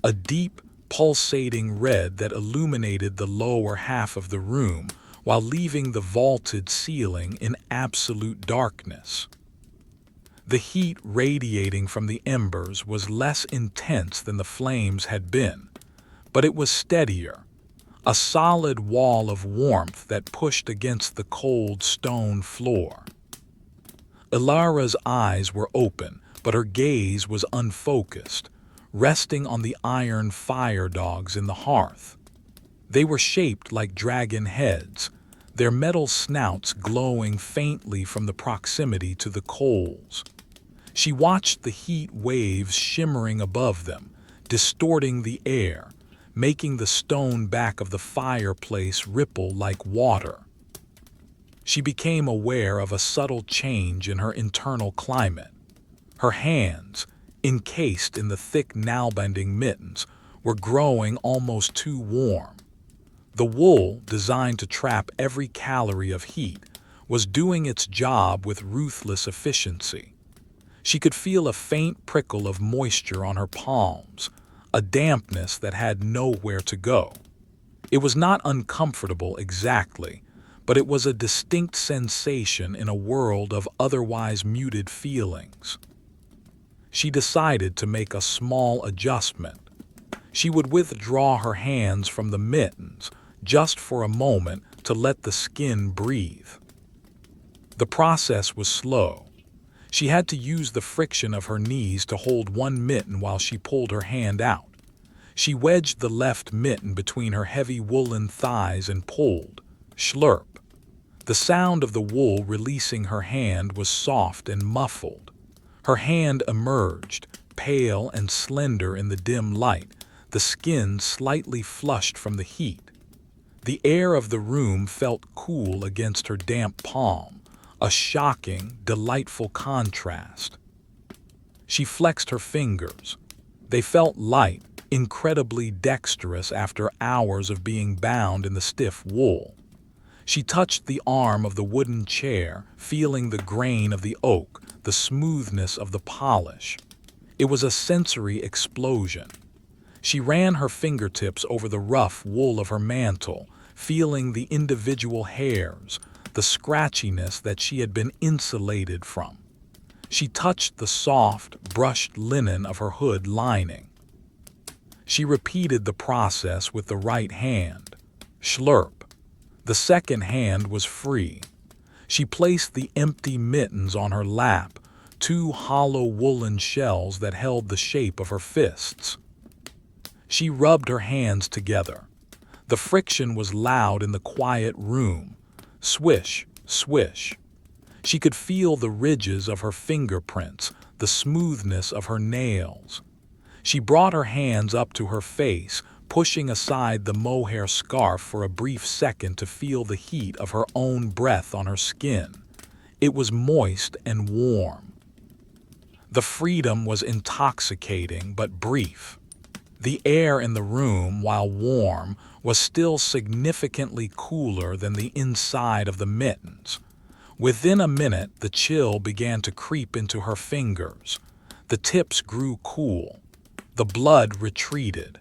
a deep, pulsating red that illuminated the lower half of the room while leaving the vaulted ceiling in absolute darkness. The heat radiating from the embers was less intense than the flames had been, but it was steadier, a solid wall of warmth that pushed against the cold stone floor. Ilara's eyes were open, but her gaze was unfocused, resting on the iron fire dogs in the hearth. They were shaped like dragon heads, their metal snouts glowing faintly from the proximity to the coals. She watched the heat waves shimmering above them, distorting the air, making the stone back of the fireplace ripple like water. She became aware of a subtle change in her internal climate. Her hands, encased in the thick Nalbinding mittens, were growing almost too warm. The wool, designed to trap every calorie of heat, was doing its job with ruthless efficiency. She could feel a faint prickle of moisture on her palms, a dampness that had nowhere to go. It was not uncomfortable exactly, but it was a distinct sensation in a world of otherwise muted feelings. She decided to make a small adjustment. She would withdraw her hands from the mittens just for a moment to let the skin breathe. The process was slow. She had to use the friction of her knees to hold one mitten while she pulled her hand out. She wedged the left mitten between her heavy woolen thighs and pulled. Slurp. The sound of the wool releasing her hand was soft and muffled. Her hand emerged, pale and slender in the dim light, the skin slightly flushed from the heat. The air of the room felt cool against her damp palm, a shocking, delightful contrast. She flexed her fingers. They felt light, incredibly dexterous after hours of being bound in the stiff wool. She touched the arm of the wooden chair, feeling the grain of the oak, the smoothness of the polish. It was a sensory explosion. She ran her fingertips over the rough wool of her mantle, feeling the individual hairs, the scratchiness that she had been insulated from. She touched the soft, brushed linen of her hood lining. She repeated the process with the right hand. Slurp. The second hand was free. She placed the empty mittens on her lap, two hollow woolen shells that held the shape of her fists. She rubbed her hands together. The friction was loud in the quiet room. Swish, swish. She could feel the ridges of her fingerprints, the smoothness of her nails. She brought her hands up to her face, pushing aside the mohair scarf for a brief second to feel the heat of her own breath on her skin. It was moist and warm. The freedom was intoxicating but brief. The air in the room, while warm, was still significantly cooler than the inside of the mittens. Within a minute, the chill began to creep into her fingers. The tips grew cool. The blood retreated.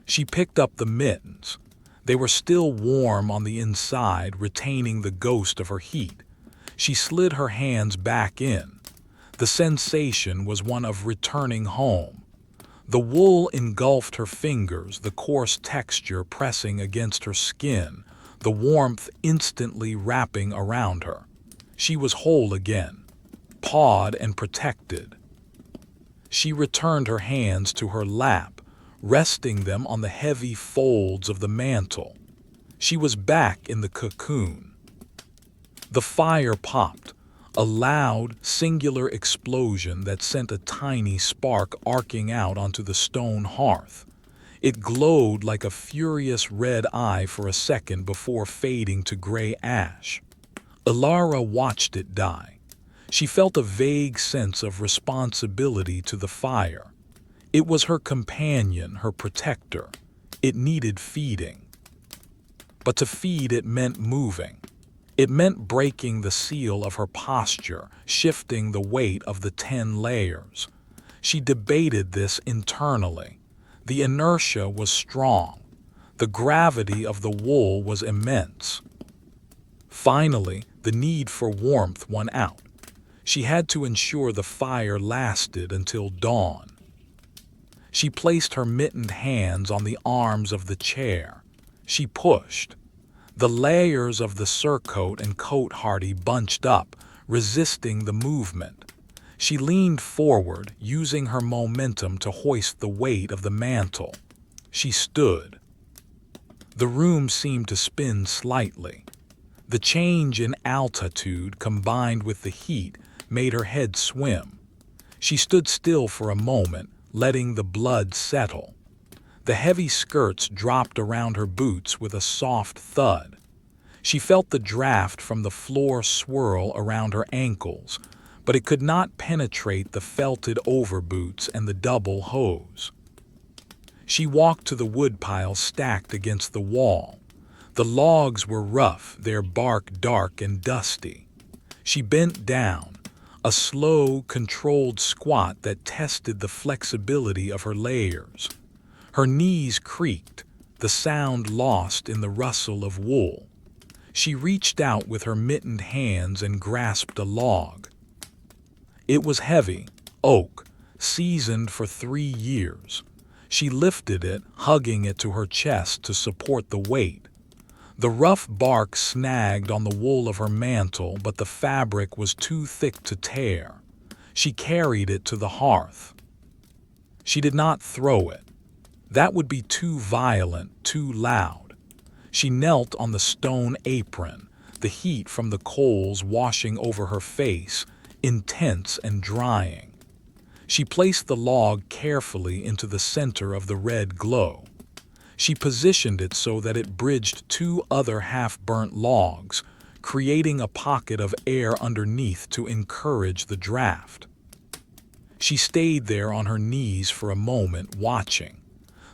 She picked up the mittens. They were still warm on the inside, retaining the ghost of her heat. She slid her hands back in. The sensation was one of returning home. The wool engulfed her fingers, the coarse texture pressing against her skin, the warmth instantly wrapping around her. She was whole again, pawed and protected. She returned her hands to her lap, resting them on the heavy folds of the mantle. She was back in the cocoon. The fire popped, a loud, singular explosion that sent a tiny spark arcing out onto the stone hearth. It glowed like a furious red eye for a second before fading to gray ash. Ilara watched it die. She felt a vague sense of responsibility to the fire. It was her companion, her protector. It needed feeding. But to feed it meant moving. It meant breaking the seal of her posture, shifting the weight of the 10 layers. She debated this internally. The inertia was strong. The gravity of the wool was immense. Finally, the need for warmth won out. She had to ensure the fire lasted until dawn. She placed her mittened hands on the arms of the chair. She pushed. The layers of the surcoat and Cotehardie bunched up, resisting the movement. She leaned forward, using her momentum to hoist the weight of the mantle. She stood. The room seemed to spin slightly. The change in altitude combined with the heat made her head swim. She stood still for a moment, letting the blood settle. The heavy skirts dropped around her boots with a soft thud. She felt the draft from the floor swirl around her ankles, but it could not penetrate the felted overboots and the double hose. She walked to the woodpile stacked against the wall. The logs were rough, their bark dark and dusty. She bent down, a slow, controlled squat that tested the flexibility of her layers. Her knees creaked, the sound lost in the rustle of wool. She reached out with her mittened hands and grasped a log. It was heavy, oak, seasoned for 3 years. She lifted it, hugging it to her chest to support the weight. The rough bark snagged on the wool of her mantle, but the fabric was too thick to tear. She carried it to the hearth. She did not throw it. That would be too violent, too loud. She knelt on the stone apron, the heat from the coals washing over her face, intense and drying. She placed the log carefully into the center of the red glow. She positioned it so that it bridged 2 other half-burnt logs, creating a pocket of air underneath to encourage the draft. She stayed there on her knees for a moment, watching.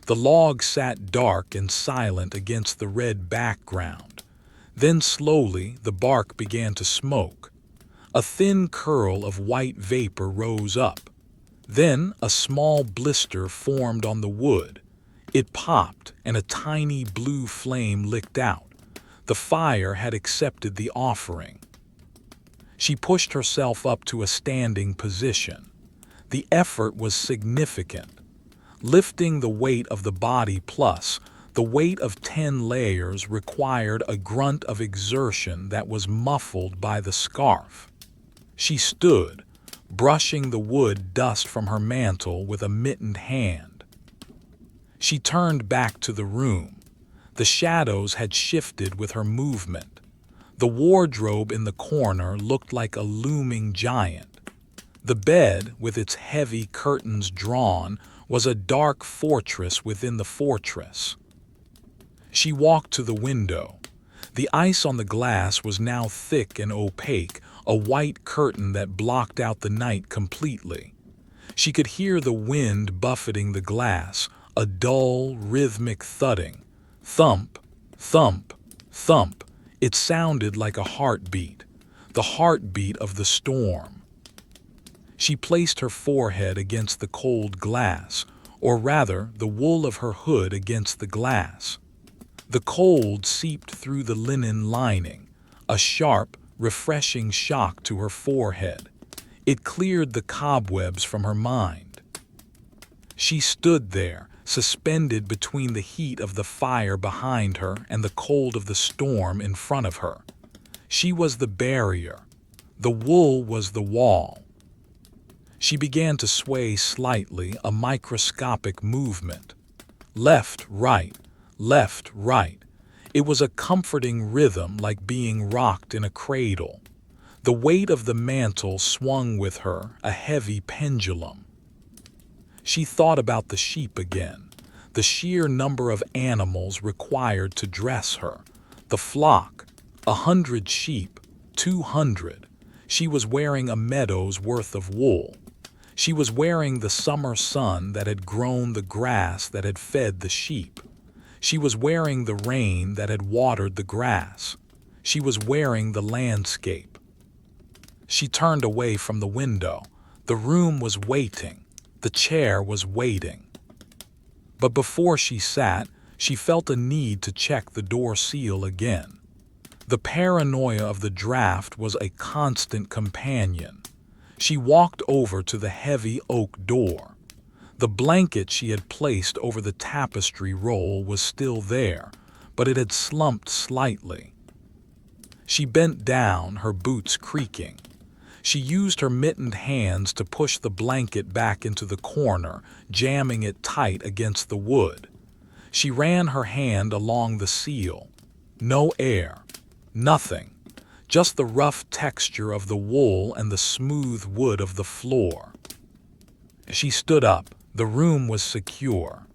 The log sat dark and silent against the red background. Then slowly the bark began to smoke. A thin curl of white vapor rose up. Then a small blister formed on the wood. It popped, and a tiny blue flame licked out. The fire had accepted the offering. She pushed herself up to a standing position. The effort was significant. Lifting the weight of the body plus the weight of 10 layers required a grunt of exertion that was muffled by the scarf. She stood, brushing the wood dust from her mantle with a mittened hand. She turned back to the room. The shadows had shifted with her movement. The wardrobe in the corner looked like a looming giant. The bed, with its heavy curtains drawn, was a dark fortress within the fortress. She walked to the window. The ice on the glass was now thick and opaque, a white curtain that blocked out the night completely. She could hear the wind buffeting the glass, a dull, rhythmic thudding. Thump, thump, thump. It sounded like a heartbeat, the heartbeat of the storm. She placed her forehead against the cold glass, or rather, the wool of her hood against the glass. The cold seeped through the linen lining, a sharp, refreshing shock to her forehead. It cleared the cobwebs from her mind. She stood there, suspended between the heat of the fire behind her and the cold of the storm in front of her. She was the barrier. The wool was the wall. She began to sway slightly, a microscopic movement. Left, right, left, right. It was a comforting rhythm, like being rocked in a cradle. The weight of the mantle swung with her, a heavy pendulum. She thought about the sheep again, the sheer number of animals required to dress her. The flock, 100 sheep, 200. She was wearing a meadow's worth of wool. She was wearing the summer sun that had grown the grass that had fed the sheep. She was wearing the rain that had watered the grass. She was wearing the landscape. She turned away from the window. The room was waiting. The chair was waiting. But before she sat, she felt a need to check the door seal again. The paranoia of the draft was a constant companion. She walked over to the heavy oak door. The blanket she had placed over the tapestry roll was still there, but it had slumped slightly. She bent down, her boots creaking. She used her mittened hands to push the blanket back into the corner, jamming it tight against the wood. She ran her hand along the seal. No air. Nothing. Just the rough texture of the wool and the smooth wood of the floor. She stood up. The room was secure.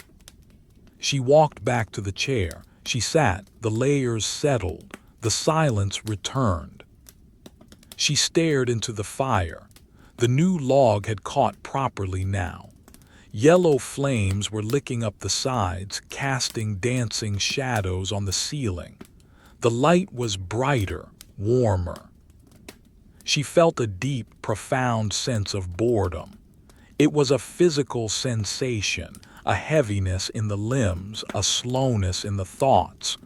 She walked back to the chair. She sat. The layers settled. The silence returned. She stared into the fire. The new log had caught properly now. Yellow flames were licking up the sides, casting dancing shadows on the ceiling. The light was brighter, warmer. She felt a deep, profound sense of boredom. It was a physical sensation, a heaviness in the limbs, a slowness in the thoughts.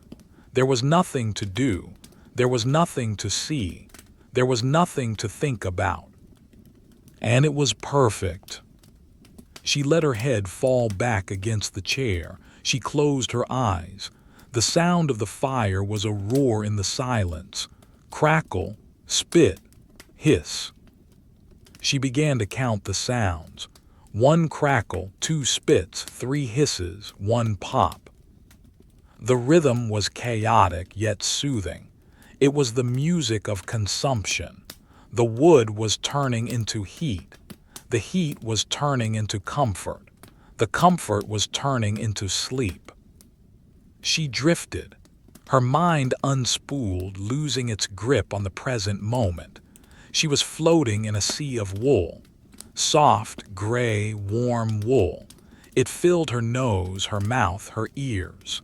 There was nothing to do. There was nothing to see. There was nothing to think about. And it was perfect. She let her head fall back against the chair. She closed her eyes. The sound of the fire was a roar in the silence. Crackle, spit, hiss. She began to count the sounds. 1 crackle, 2 spits, 3 hisses, 1 pop. The rhythm was chaotic yet soothing. It was the music of consumption. The wood was turning into heat. The heat was turning into comfort. The comfort was turning into sleep. She drifted. Her mind unspooled, losing its grip on the present moment. She was floating in a sea of wool. Soft, gray, warm wool. It filled her nose, her mouth, her ears.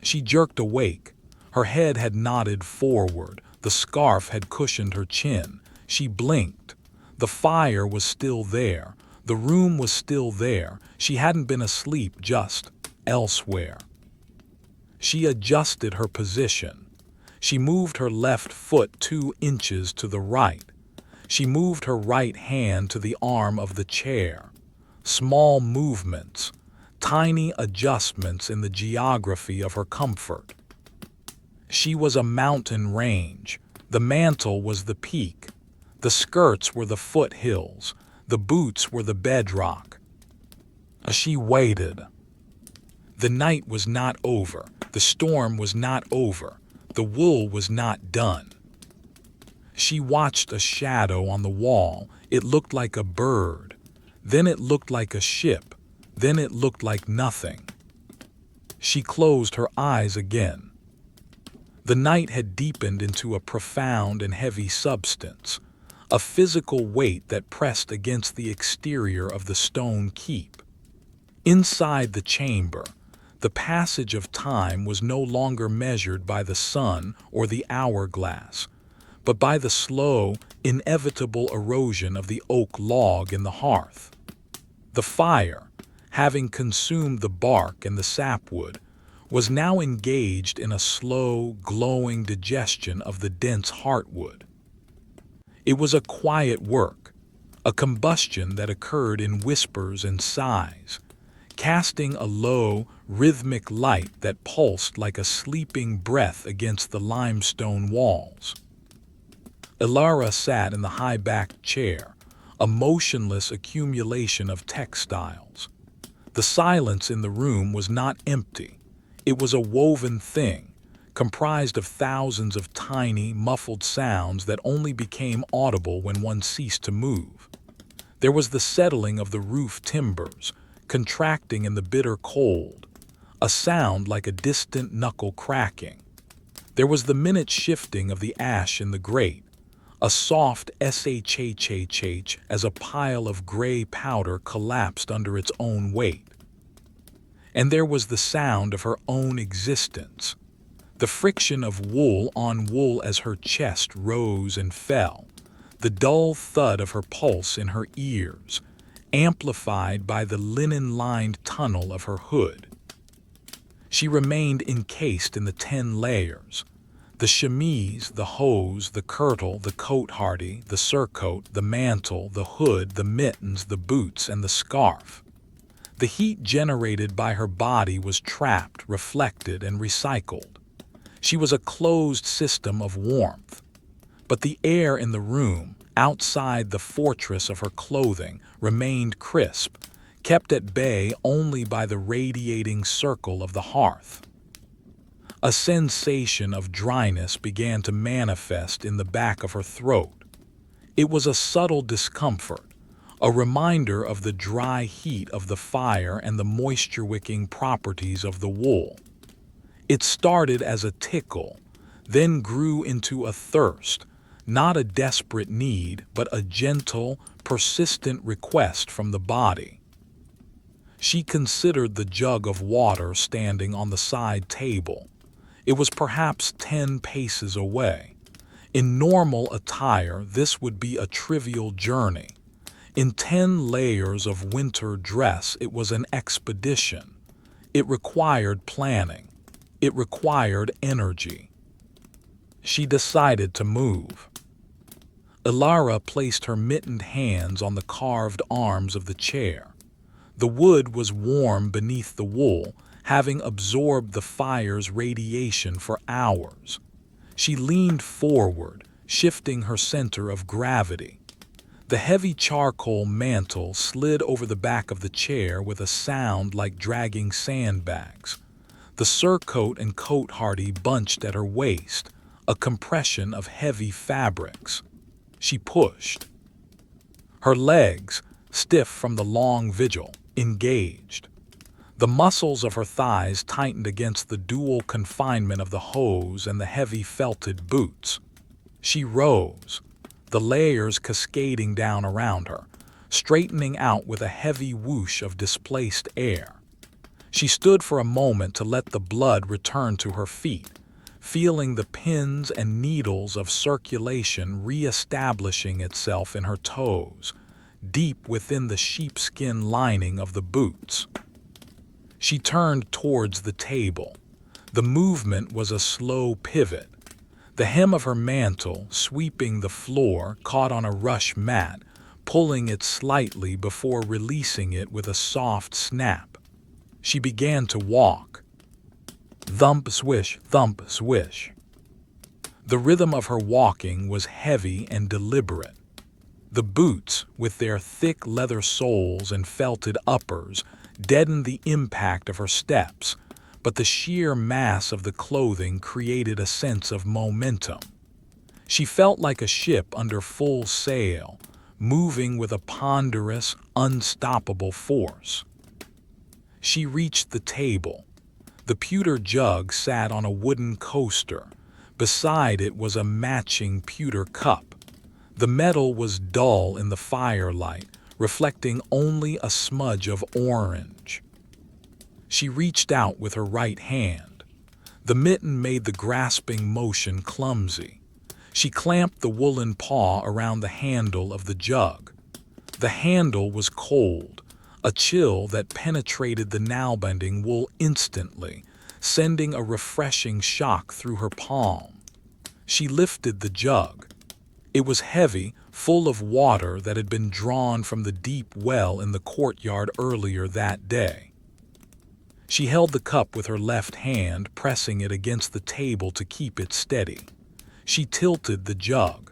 She jerked awake. Her head had nodded forward. The scarf had cushioned her chin. She blinked. The fire was still there. The room was still there. She hadn't been asleep, just elsewhere. She adjusted her position. She moved her left foot 2 inches to the right. She moved her right hand to the arm of the chair. Small movements, tiny adjustments in the geography of her comfort. She was a mountain range. The mantle was the peak. The skirts were the foothills. The boots were the bedrock. She waited. The night was not over. The storm was not over. The wool was not done. She watched a shadow on the wall. It looked like a bird. Then it looked like a ship. Then it looked like nothing. She closed her eyes again. The night had deepened into a profound and heavy substance, a physical weight that pressed against the exterior of the stone keep. Inside the chamber, the passage of time was no longer measured by the sun or the hourglass, but by the slow, inevitable erosion of the oak log in the hearth. The fire, having consumed the bark and the sapwood, was now engaged in a slow, glowing digestion of the dense heartwood. It was a quiet work, a combustion that occurred in whispers and sighs, casting a low, rhythmic light that pulsed like a sleeping breath against the limestone walls. Ilara sat in the high-backed chair, a motionless accumulation of textiles. The silence in the room was not empty. It was a woven thing, comprised of thousands of tiny, muffled sounds that only became audible when one ceased to move. There was the settling of the roof timbers, contracting in the bitter cold, a sound like a distant knuckle cracking. There was the minute shifting of the ash in the grate, a soft shhhh as a pile of gray powder collapsed under its own weight. And there was the sound of her own existence, the friction of wool on wool as her chest rose and fell, the dull thud of her pulse in her ears, amplified by the linen-lined tunnel of her hood. She remained encased in the 10 layers, the chemise, the hose, the kirtle, the cotehardie, the surcoat, the mantle, the hood, the mittens, the boots, and the scarf. The heat generated by her body was trapped, reflected, and recycled. She was a closed system of warmth. But the air in the room, outside the fortress of her clothing, remained crisp, kept at bay only by the radiating circle of the hearth. A sensation of dryness began to manifest in the back of her throat. It was a subtle discomfort, a reminder of the dry heat of the fire and the moisture-wicking properties of the wool. It started as a tickle, then grew into a thirst, not a desperate need, but a gentle, persistent request from the body. She considered the jug of water standing on the side table. It was perhaps 10 paces away. In normal attire, this would be a trivial journey. In 10 layers of winter dress, it was an expedition. It required planning. It required energy. She decided to move. Ilara placed her mittened hands on the carved arms of the chair. The wood was warm beneath the wool, having absorbed the fire's radiation for hours. She leaned forward, shifting her center of gravity. The heavy charcoal mantle slid over the back of the chair with a sound like dragging sandbags. The surcoat and cotehardie bunched at her waist, a compression of heavy fabrics. She pushed. Her legs, stiff from the long vigil, engaged. The muscles of her thighs tightened against the dual confinement of the hose and the heavy felted boots. She rose, the layers cascading down around her, straightening out with a heavy whoosh of displaced air. She stood for a moment to let the blood return to her feet, feeling the pins and needles of circulation re-establishing itself in her toes, deep within the sheepskin lining of the boots. She turned towards the table. The movement was a slow pivot. The hem of her mantle, sweeping the floor, caught on a rush mat, pulling it slightly before releasing it with a soft snap. She began to walk. Thump, swish, thump, swish. The rhythm of her walking was heavy and deliberate. The boots, with their thick leather soles and felted uppers, deadened the impact of her steps, but the sheer mass of the clothing created a sense of momentum. She felt like a ship under full sail, moving with a ponderous, unstoppable force. She reached the table. The pewter jug sat on a wooden coaster. Beside it was a matching pewter cup. The metal was dull in the firelight, reflecting only a smudge of orange. She reached out with her right hand. The mitten made the grasping motion clumsy. She clamped the woolen paw around the handle of the jug. The handle was cold, a chill that penetrated the Nalbinding wool instantly, sending a refreshing shock through her palm. She lifted the jug. It was heavy, full of water that had been drawn from the deep well in the courtyard earlier that day. She held the cup with her left hand, pressing it against the table to keep it steady. She tilted the jug.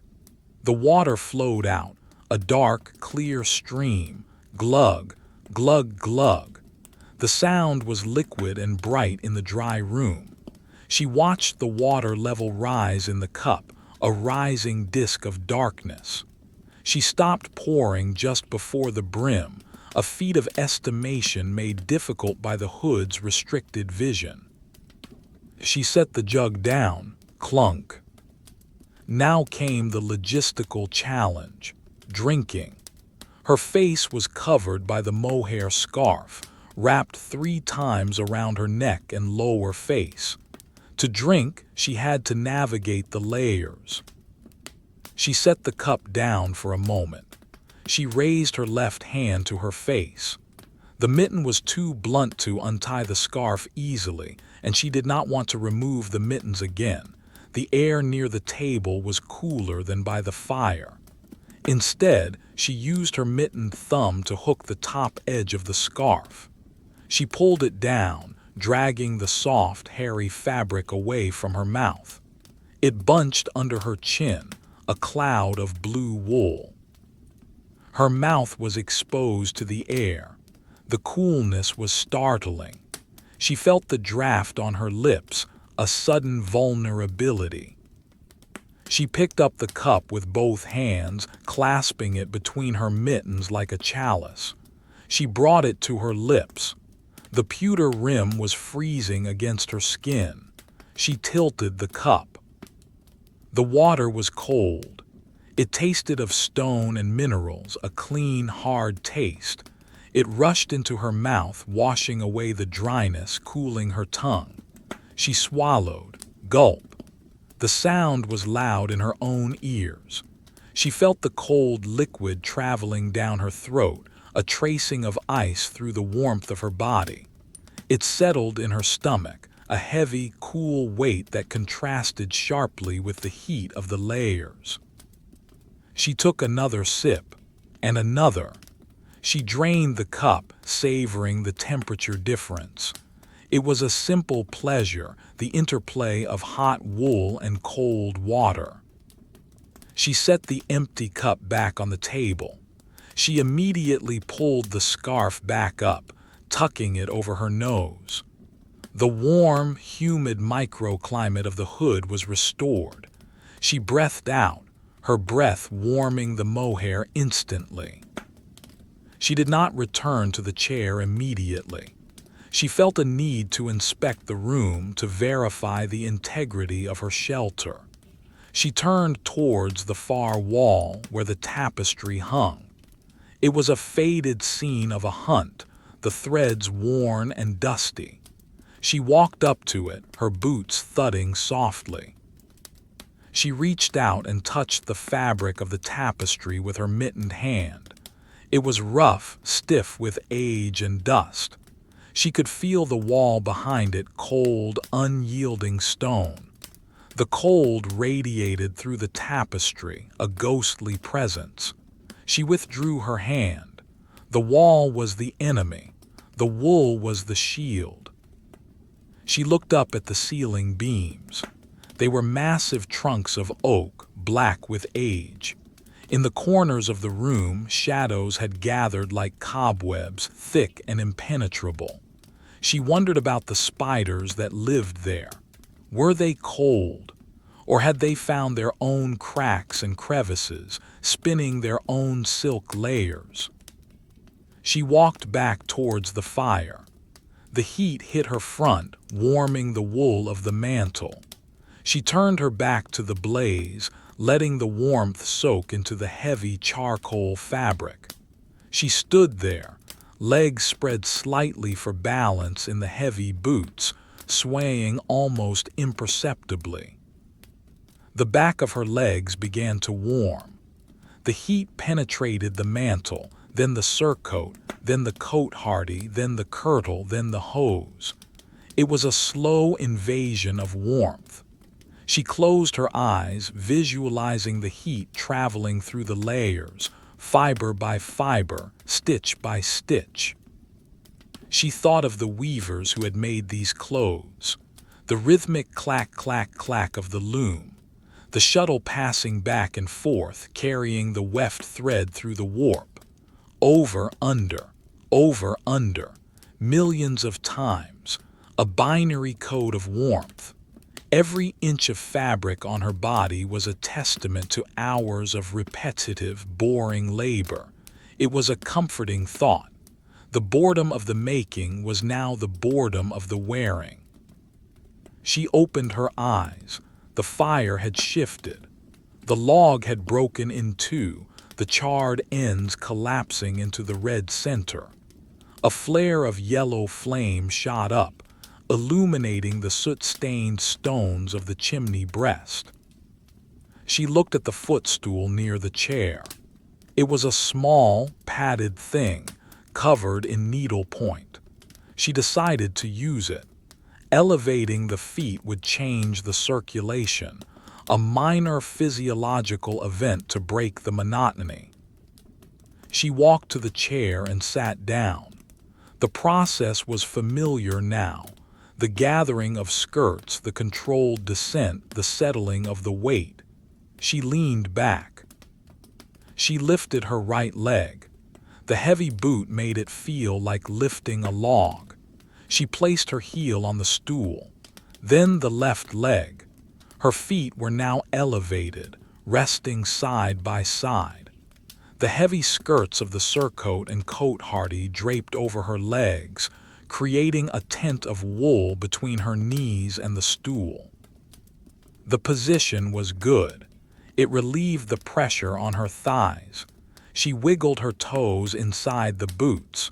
The water flowed out, a dark, clear stream, glug, glug, glug. The sound was liquid and bright in the dry room. She watched the water level rise in the cup, a rising disk of darkness. She stopped pouring just before the brim, a feat of estimation made difficult by the hood's restricted vision. She set the jug down, clunk. Now came the logistical challenge, drinking. Her face was covered by the mohair scarf, wrapped 3 times around her neck and lower face. To drink, she had to navigate the layers. She set the cup down for a moment. She raised her left hand to her face. The mitten was too blunt to untie the scarf easily, and she did not want to remove the mittens again. The air near the table was cooler than by the fire. Instead, she used her mittened thumb to hook the top edge of the scarf. She pulled it down, dragging the soft, hairy fabric away from her mouth. It bunched under her chin, a cloud of blue wool. Her mouth was exposed to the air. The coolness was startling. She felt the draft on her lips, a sudden vulnerability. She picked up the cup with both hands, clasping it between her mittens like a chalice. She brought it to her lips. The pewter rim was freezing against her skin. She tilted the cup. The water was cold. It tasted of stone and minerals, a clean, hard taste. It rushed into her mouth, washing away the dryness, cooling her tongue. She swallowed. gulp. The sound was loud in her own ears. She felt the cold liquid traveling down her throat, a tracing of ice through the warmth of her body. It settled in her stomach, a heavy, cool weight that contrasted sharply with the heat of the layers. She took another sip, and another. She drained the cup, savoring the temperature difference. It was a simple pleasure, the interplay of hot wool and cold water. She set the empty cup back on the table. She immediately pulled the scarf back up, tucking it over her nose. The warm, humid microclimate of the hood was restored. She breathed out, her breath warming the mohair instantly. She did not return to the chair immediately. She felt a need to inspect the room to verify the integrity of her shelter. She turned towards the far wall where the tapestry hung. It was a faded scene of a hunt, the threads worn and dusty. She walked up to it, her boots thudding softly. She reached out and touched the fabric of the tapestry with her mittened hand. It was rough, stiff with age and dust. She could feel the wall behind it, cold, unyielding stone. The cold radiated through the tapestry, a ghostly presence. She withdrew her hand. The wall was the enemy. The wool was the shield. She looked up at the ceiling beams. They were massive trunks of oak, black with age. In the corners of the room, shadows had gathered like cobwebs, thick and impenetrable. She wondered about the spiders that lived there. Were they cold, or had they found their own cracks and crevices, spinning their own silk layers? She walked back towards the fire. The heat hit her front, warming the wool of the mantle. She turned her back to the blaze, letting the warmth soak into the heavy charcoal fabric. She stood there, legs spread slightly for balance in the heavy boots, swaying almost imperceptibly. The back of her legs began to warm. The heat penetrated the mantle, then the surcoat, then the Cotehardie, then the kirtle, then the hose. It was a slow invasion of warmth. She closed her eyes, visualizing the heat traveling through the layers, fiber by fiber, stitch by stitch. She thought of the weavers who had made these clothes, the rhythmic clack, clack, clack of the loom, the shuttle passing back and forth, carrying the weft thread through the warp, over, under, millions of times, a binary code of warmth. Every inch of fabric on her body was a testament to hours of repetitive, boring labor. It was a comforting thought. The boredom of the making was now the boredom of the wearing. She opened her eyes. The fire had shifted. The log had broken in two, the charred ends collapsing into the red center. A flare of yellow flame shot up, illuminating the soot-stained stones of the chimney breast. She looked at the footstool near the chair. It was a small, padded thing, covered in needlepoint. She decided to use it. Elevating the feet would change the circulation, a minor physiological event to break the monotony. She walked to the chair and sat down. The process was familiar now. The gathering of skirts, the controlled descent, the settling of the weight. She leaned back. She lifted her right leg. The heavy boot made it feel like lifting a log. She placed her heel on the stool, then the left leg. Her feet were now elevated, resting side by side. The heavy skirts of the surcoat and Cotehardie draped over her legs, creating a tent of wool between her knees and the stool. The position was good. It relieved the pressure on her thighs. She wiggled her toes inside the boots.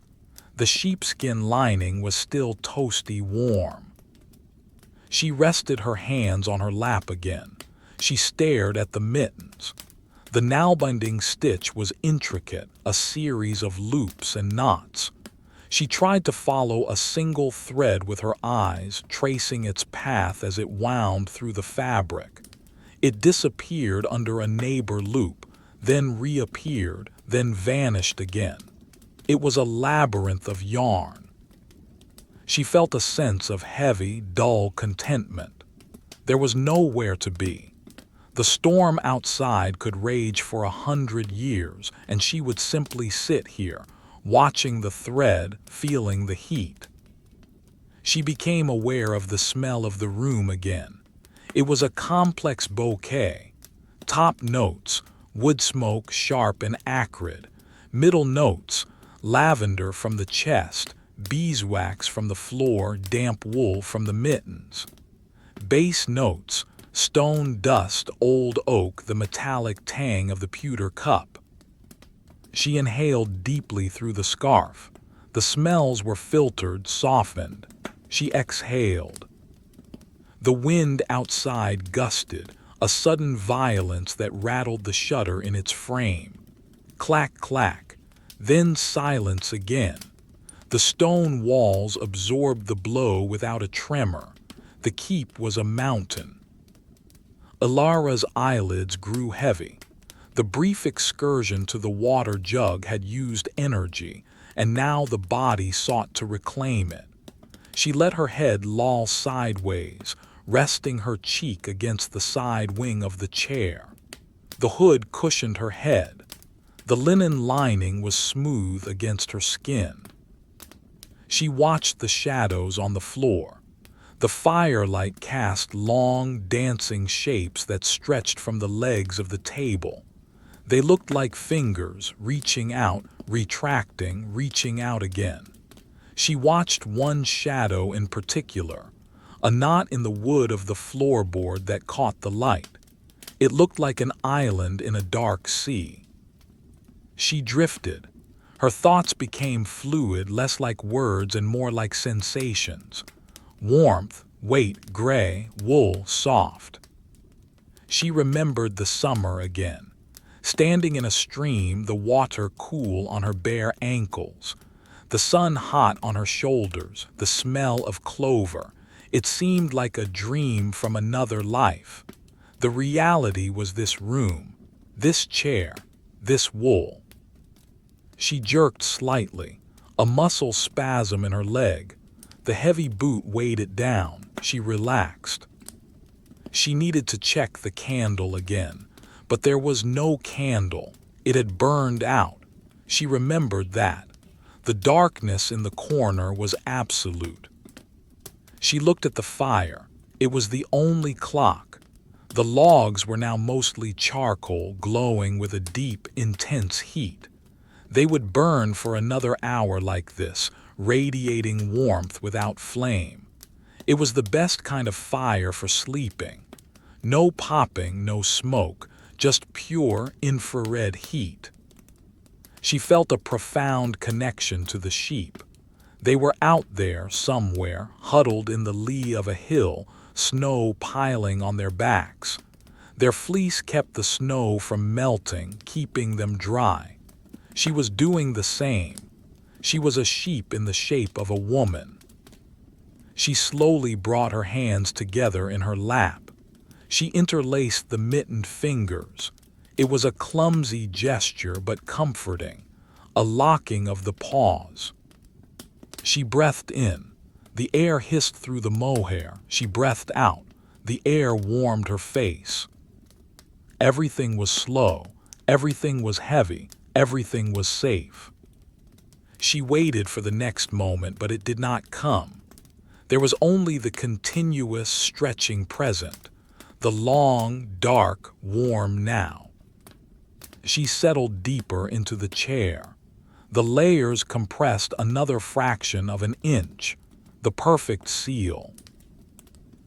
The sheepskin lining was still toasty warm. She rested her hands on her lap again. She stared at the mittens. The Nalbinding stitch was intricate, a series of loops and knots. She tried to follow a single thread with her eyes, tracing its path as it wound through the fabric. It disappeared under a neighbor loop, then reappeared, then vanished again. It was a labyrinth of yarn. She felt a sense of heavy, dull contentment. There was nowhere to be. The storm outside could rage for 100 years, and she would simply sit here, watching the thread, feeling the heat. She became aware of the smell of the room again. It was a complex bouquet. Top notes, wood smoke sharp and acrid. Middle notes, lavender from the chest, beeswax from the floor, damp wool from the mittens. Base notes, stone dust, old oak, the metallic tang of the pewter cup. She inhaled deeply through the scarf. The smells were filtered, softened. She exhaled. The wind outside gusted, a sudden violence that rattled the shutter in its frame. Clack, clack, then silence again. The stone walls absorbed the blow without a tremor. The keep was a mountain. Ilara's eyelids grew heavy. The brief excursion to the water jug had used energy, and now the body sought to reclaim it. She let her head loll sideways, resting her cheek against the side wing of the chair. The hood cushioned her head. The linen lining was smooth against her skin. She watched the shadows on the floor. The firelight cast long, dancing shapes that stretched from the legs of the table. They looked like fingers, reaching out, retracting, reaching out again. She watched one shadow in particular, a knot in the wood of the floorboard that caught the light. It looked like an island in a dark sea. She drifted. Her thoughts became fluid, less like words and more like sensations. Warmth, weight, gray, wool, soft. She remembered the summer again. Standing in a stream, the water cool on her bare ankles. The sun hot on her shoulders, the smell of clover. It seemed like a dream from another life. The reality was this room, this chair, this wool. She jerked slightly, a muscle spasm in her leg. The heavy boot weighed it down. She relaxed. She needed to check the candle again, but there was no candle. It had burned out. She remembered that. The darkness in the corner was absolute. She looked at the fire. It was the only clock. The logs were now mostly charcoal, glowing with a deep, intense heat. They would burn for another hour like this, radiating warmth without flame. It was the best kind of fire for sleeping. No popping, no smoke, just pure infrared heat. She felt a profound connection to the sheep. They were out there somewhere, huddled in the lee of a hill, snow piling on their backs. Their fleece kept the snow from melting, keeping them dry. She was doing the same. She was a sheep in the shape of a woman. She slowly brought her hands together in her lap. She interlaced the mittened fingers. It was a clumsy gesture but comforting, a locking of the paws. She breathed in. The air hissed through the mohair. She breathed out. The air warmed her face. Everything was slow. Everything was heavy. Everything was safe. She waited for the next moment, but it did not come. There was only the continuous, stretching present, the long, dark, warm now. She settled deeper into the chair. The layers compressed another fraction of an inch, the perfect seal.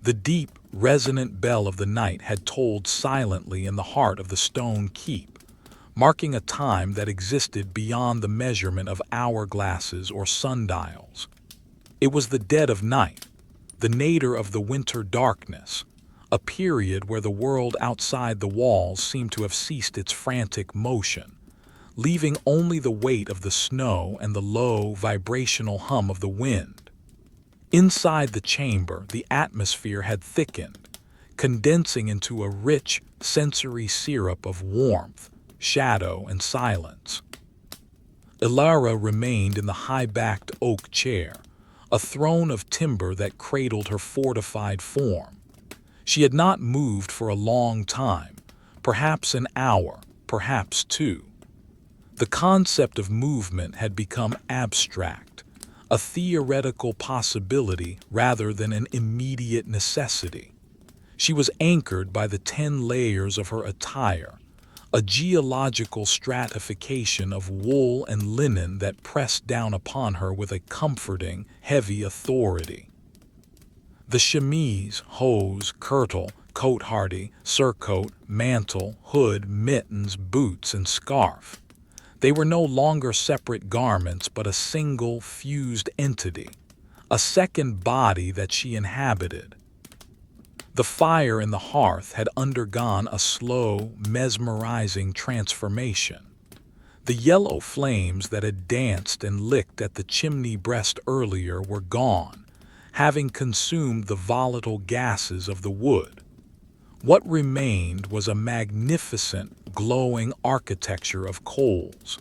The deep, resonant bell of the night had tolled silently in the heart of the stone keep, marking a time that existed beyond the measurement of hourglasses or sundials. It was the dead of night, the nadir of the winter darkness, a period where the world outside the walls seemed to have ceased its frantic motion, leaving only the weight of the snow and the low, vibrational hum of the wind. Inside the chamber, the atmosphere had thickened, condensing into a rich, sensory syrup of warmth, shadow, and silence. Ilara remained in the high-backed oak chair, a throne of timber that cradled her fortified form. She had not moved for a long time, perhaps an hour, perhaps two. The concept of movement had become abstract, a theoretical possibility rather than an immediate necessity. She was anchored by the 10 layers of her attire, a geological stratification of wool and linen that pressed down upon her with a comforting, heavy authority. The chemise, hose, kirtle, cotehardie, surcoat, mantle, hood, mittens, boots, and scarf. They were no longer separate garments but a single, fused entity, a second body that she inhabited. The fire in the hearth had undergone a slow, mesmerizing transformation. The yellow flames that had danced and licked at the chimney breast earlier were gone, having consumed the volatile gases of the wood. What remained was a magnificent, glowing architecture of coals.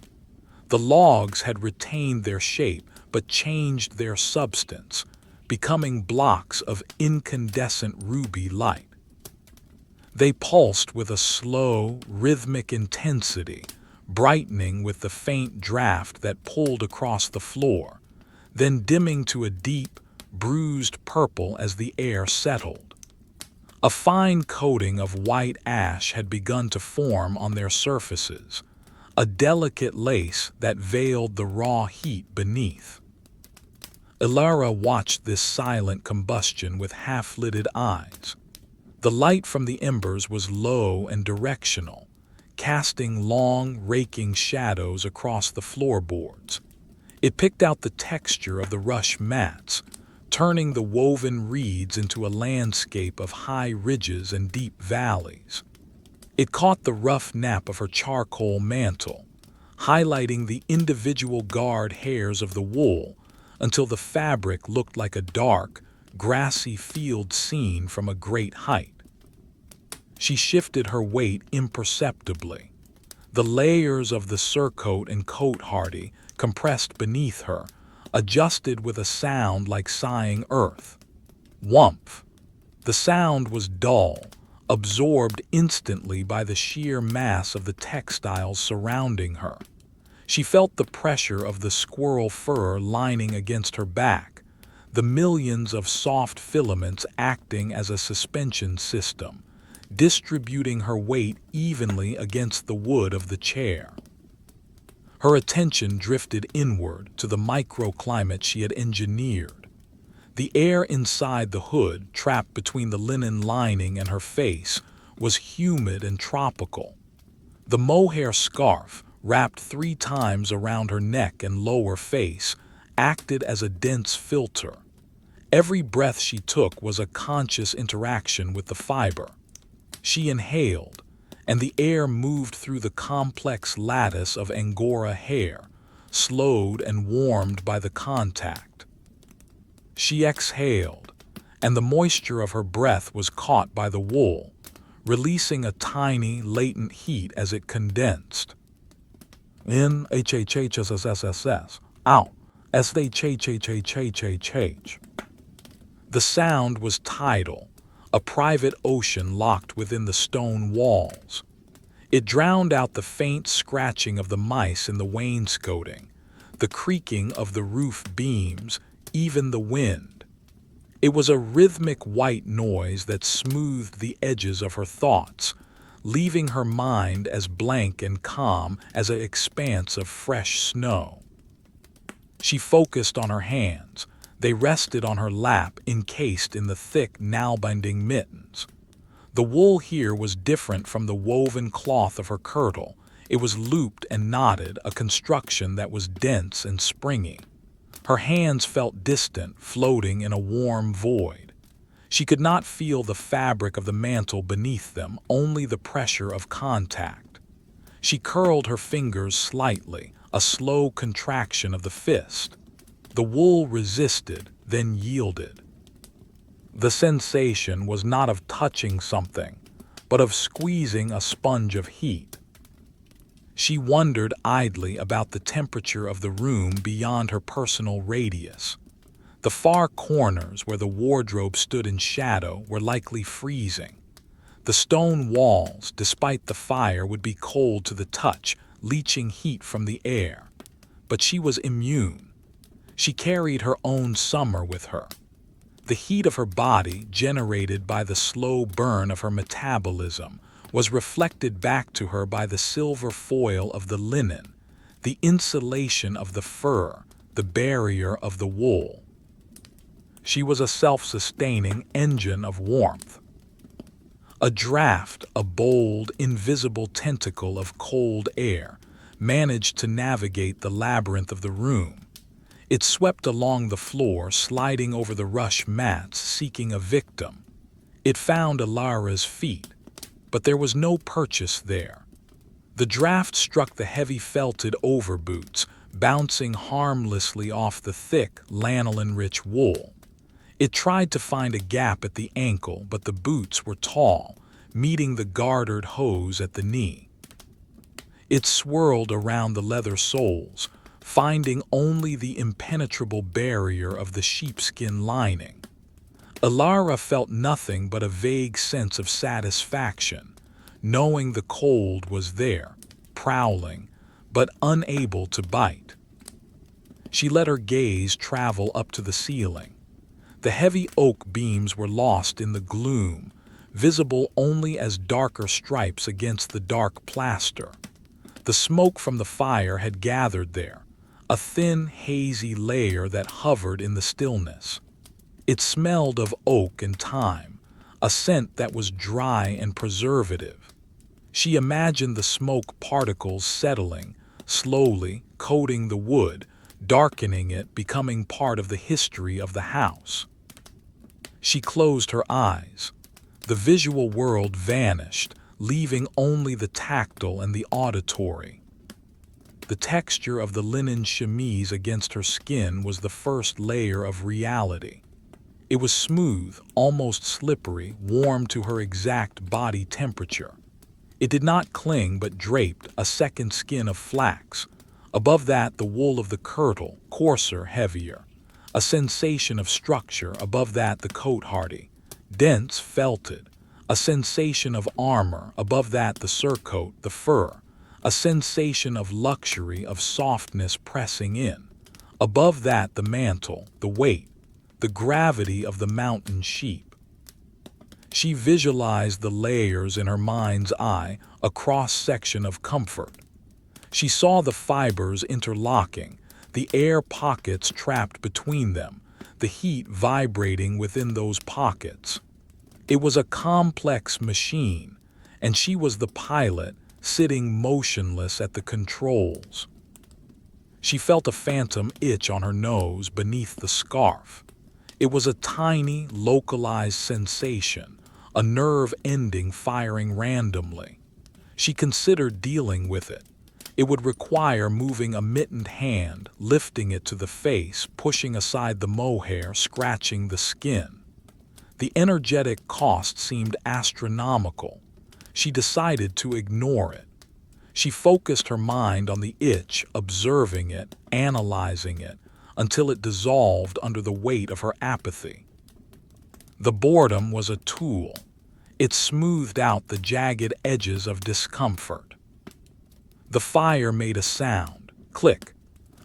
The logs had retained their shape but changed their substance, becoming blocks of incandescent ruby light. They pulsed with a slow, rhythmic intensity, brightening with the faint draft that pulled across the floor, then dimming to a deep, bruised purple as the air settled. A fine coating of white ash had begun to form on their surfaces, a delicate lace that veiled the raw heat beneath. Ilara watched this silent combustion with half-lidded eyes. The light from the embers was low and directional, casting long, raking shadows across the floorboards. It picked out the texture of the rush mats, turning the woven reeds into a landscape of high ridges and deep valleys. It caught the rough nap of her charcoal mantle, highlighting the individual guard hairs of the wool until the fabric looked like a dark, grassy field scene from a great height. She shifted her weight imperceptibly. The layers of the surcoat and cotehardie compressed beneath her, adjusted with a sound like sighing earth. Whumph! The sound was dull, absorbed instantly by the sheer mass of the textiles surrounding her. She felt the pressure of the squirrel fur lining against her back, the millions of soft filaments acting as a suspension system, distributing her weight evenly against the wood of the chair. Her attention drifted inward to the microclimate she had engineered. The air inside the hood, trapped between the linen lining and her face, was humid and tropical. The mohair scarf, wrapped 3 times around her neck and lower face, acted as a dense filter. Every breath she took was a conscious interaction with the fiber. She inhaled, and the air moved through the complex lattice of Angora hair, slowed and warmed by the contact. She exhaled, and the moisture of her breath was caught by the wool, releasing a tiny, latent heat as it condensed. N-H-H-H-S-S-S-S, out, S-H-H-H-H-H-H-H. The sound was tidal, a private ocean locked within the stone walls. It drowned out the faint scratching of the mice in the wainscoting, the creaking of the roof beams, even the wind. It was a rhythmic white noise that smoothed the edges of her thoughts, leaving her mind as blank and calm as an expanse of fresh snow. She focused on her hands. They rested on her lap, encased in the thick Nalbinding mittens. The wool here was different from the woven cloth of her kirtle. It was looped and knotted, a construction that was dense and springy. Her hands felt distant, floating in a warm void. She could not feel the fabric of the mantle beneath them, only the pressure of contact. She curled her fingers slightly, a slow contraction of the fist. The wool resisted, then yielded. The sensation was not of touching something, but of squeezing a sponge of heat. She wondered idly about the temperature of the room beyond her personal radius. The far corners where the wardrobe stood in shadow were likely freezing. The stone walls, despite the fire, would be cold to the touch, leaching heat from the air. But she was immune. She carried her own summer with her. The heat of her body, generated by the slow burn of her metabolism, was reflected back to her by the silver foil of the linen, the insulation of the fur, the barrier of the wool. She was a self-sustaining engine of warmth. A draft, a bold, invisible tentacle of cold air, managed to navigate the labyrinth of the room. It swept along the floor, sliding over the rush mats, seeking a victim. It found Alara's feet, but there was no purchase there. The draft struck the heavy felted overboots, bouncing harmlessly off the thick, lanolin-rich wool. It tried to find a gap at the ankle, but the boots were tall, meeting the gartered hose at the knee. It swirled around the leather soles, finding only the impenetrable barrier of the sheepskin lining. Alara felt nothing but a vague sense of satisfaction, knowing the cold was there, prowling, but unable to bite. She let her gaze travel up to the ceiling. The heavy oak beams were lost in the gloom, visible only as darker stripes against the dark plaster. The smoke from the fire had gathered there, a thin, hazy layer that hovered in the stillness. It smelled of oak and thyme, a scent that was dry and preservative. She imagined the smoke particles settling, slowly coating the wood, darkening it, becoming part of the history of the house. She closed her eyes. The visual world vanished, leaving only the tactile and the auditory. The texture of the linen chemise against her skin was the first layer of reality. It was smooth, almost slippery, warm to her exact body temperature. It did not cling but draped, a second skin of flax. Above that, the wool of the kirtle, coarser, heavier. A sensation of structure. Above that, the Cotehardie, dense, felted. A sensation of armor. Above that, the surcoat, the fur. A sensation of luxury, of softness pressing in. Above that, the mantle, the weight, the gravity of the mountain sheep. She visualized the layers in her mind's eye, a cross-section of comfort. She saw the fibers interlocking, the air pockets trapped between them, the heat vibrating within those pockets. It was a complex machine, and she was the pilot, sitting motionless at the controls. She felt a phantom itch on her nose beneath the scarf. It was a tiny, localized sensation, a nerve ending firing randomly. She considered dealing with it. It would require moving a mittened hand, lifting it to the face, pushing aside the mohair, scratching the skin. The energetic cost seemed astronomical. She decided to ignore it. She focused her mind on the itch, observing it, analyzing it, until it dissolved under the weight of her apathy. The boredom was a tool. It smoothed out the jagged edges of discomfort. The fire made a sound, click.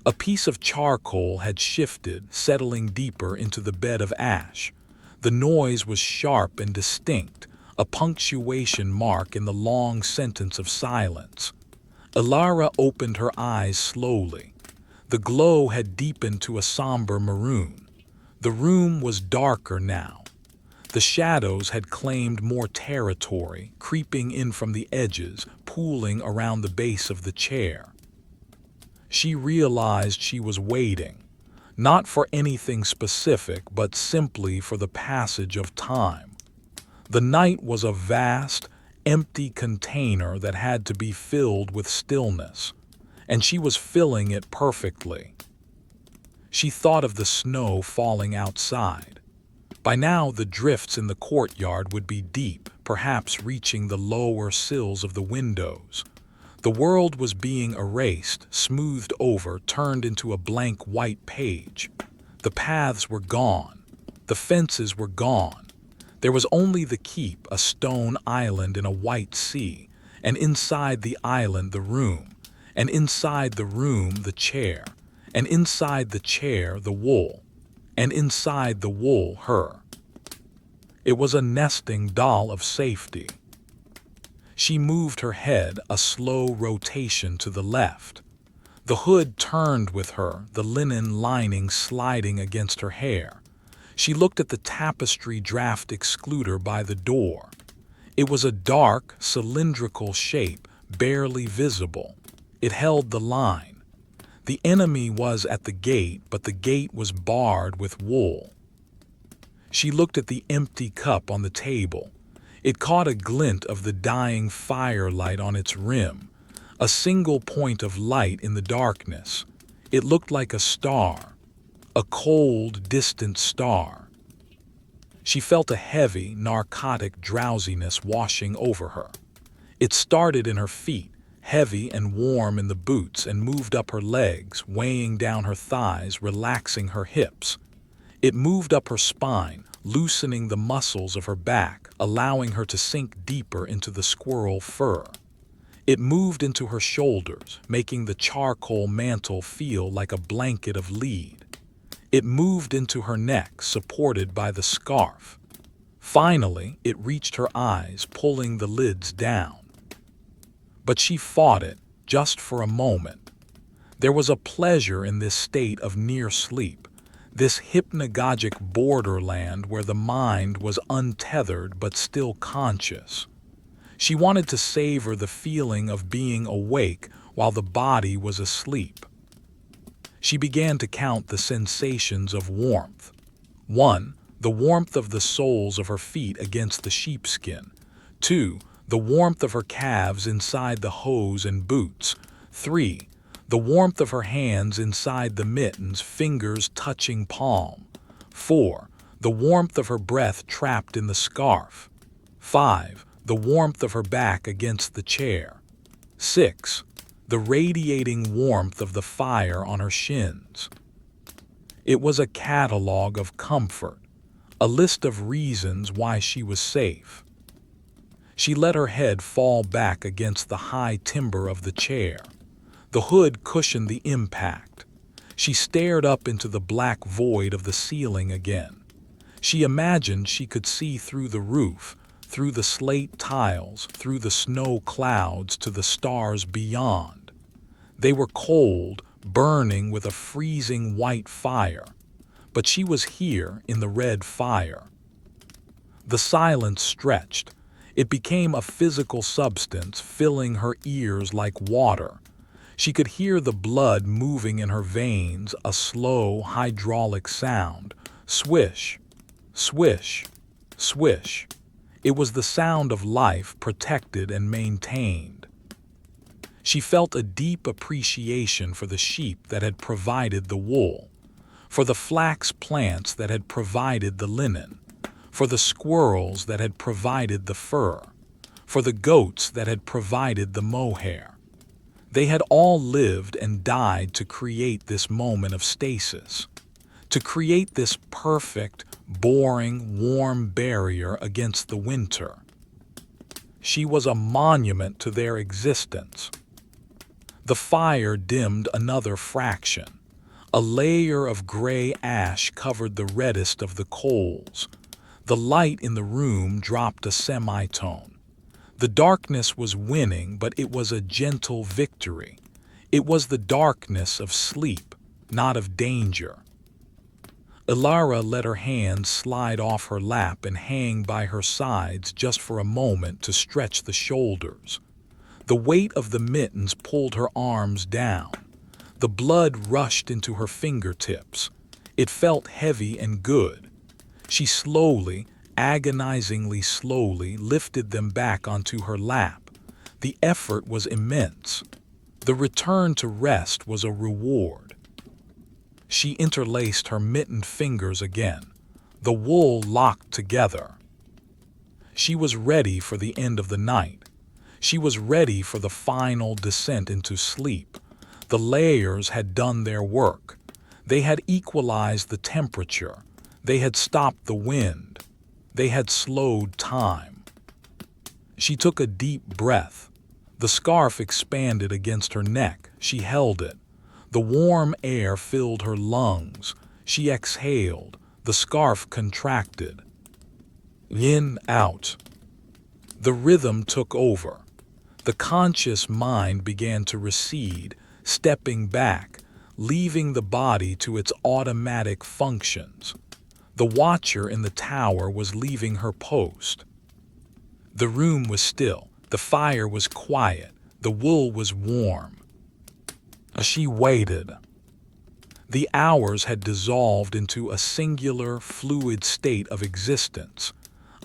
A piece of charcoal had shifted, settling deeper into the bed of ash. The noise was sharp and distinct, a punctuation mark in the long sentence of silence. Alara opened her eyes slowly. The glow had deepened to a somber maroon. The room was darker now. The shadows had claimed more territory, creeping in from the edges, pooling around the base of the chair. She realized she was waiting, not for anything specific, but simply for the passage of time. The night was a vast, empty container that had to be filled with stillness, and she was filling it perfectly. She thought of the snow falling outside. By now, the drifts in the courtyard would be deep, perhaps reaching the lower sills of the windows. The world was being erased, smoothed over, turned into a blank white page. The paths were gone. The fences were gone. There was only the keep, a stone island in a white sea, and inside the island the room, and inside the room the chair, and inside the chair the wool, and inside the wool her. It was a nesting doll of safety. She moved her head, a slow rotation to the left. The hood turned with her, the linen lining sliding against her hair. She looked at the tapestry draft excluder by the door. It was a dark, cylindrical shape, barely visible. It held the line. The enemy was at the gate, but the gate was barred with wool. She looked at the empty cup on the table. It caught a glint of the dying firelight on its rim, a single point of light in the darkness. It looked like a star, a cold, distant star. She felt a heavy, narcotic drowsiness washing over her. It started in her feet, heavy and warm in the boots, and moved up her legs, weighing down her thighs, relaxing her hips. It moved up her spine, loosening the muscles of her back, allowing her to sink deeper into the squirrel fur. It moved into her shoulders, making the charcoal mantle feel like a blanket of lead. It moved into her neck, supported by the scarf. Finally, it reached her eyes, pulling the lids down. But she fought it, just for a moment. There was a pleasure in this state of near sleep, this hypnagogic borderland where the mind was untethered but still conscious. She wanted to savor the feeling of being awake while the body was asleep. She began to count the sensations of warmth. 1. The warmth of the soles of her feet against the sheepskin. 2. The warmth of her calves inside the hose and boots. 3. The warmth of her hands inside the mittens, fingers touching palm. 4. The warmth of her breath trapped in the scarf. 5. The warmth of her back against the chair. 6. The radiating warmth of the fire on her shins. It was a catalog of comfort, a list of reasons why she was safe. She let her head fall back against the high timber of the chair. The hood cushioned the impact. She stared up into the black void of the ceiling again. She imagined she could see through the roof, through the slate tiles, through the snow clouds to the stars beyond. They were cold, burning with a freezing white fire, but she was here in the red fire. The silence stretched. It became a physical substance, filling her ears like water. She could hear the blood moving in her veins, a slow, hydraulic sound. Swish, swish, swish. It was the sound of life protected and maintained. She felt a deep appreciation for the sheep that had provided the wool, for the flax plants that had provided the linen, for the squirrels that had provided the fur, for the goats that had provided the mohair. They had all lived and died to create this moment of stasis, to create this perfect, boring, warm barrier against the winter. She was a monument to their existence. The fire dimmed another fraction. A layer of gray ash covered the reddest of the coals. The light in the room dropped a semitone. The darkness was winning, but it was a gentle victory. It was the darkness of sleep, not of danger. Ilara let her hands slide off her lap and hang by her sides just for a moment to stretch the shoulders. The weight of the mittens pulled her arms down. The blood rushed into her fingertips. It felt heavy and good. She slowly, agonizingly slowly, lifted them back onto her lap. The effort was immense. The return to rest was a reward. She interlaced her mittened fingers again, the wool locked together. She was ready for the end of the night. She was ready for the final descent into sleep. The layers had done their work. They had equalized the temperature. They had stopped the wind. They had slowed time. She took a deep breath. The scarf expanded against her neck. She held it. The warm air filled her lungs. She exhaled. The scarf contracted. In, out. The rhythm took over. The conscious mind began to recede, stepping back, leaving the body to its automatic functions. The watcher in the tower was leaving her post. The room was still. The fire was quiet. The wool was warm. She waited. The hours had dissolved into a singular, fluid state of existence,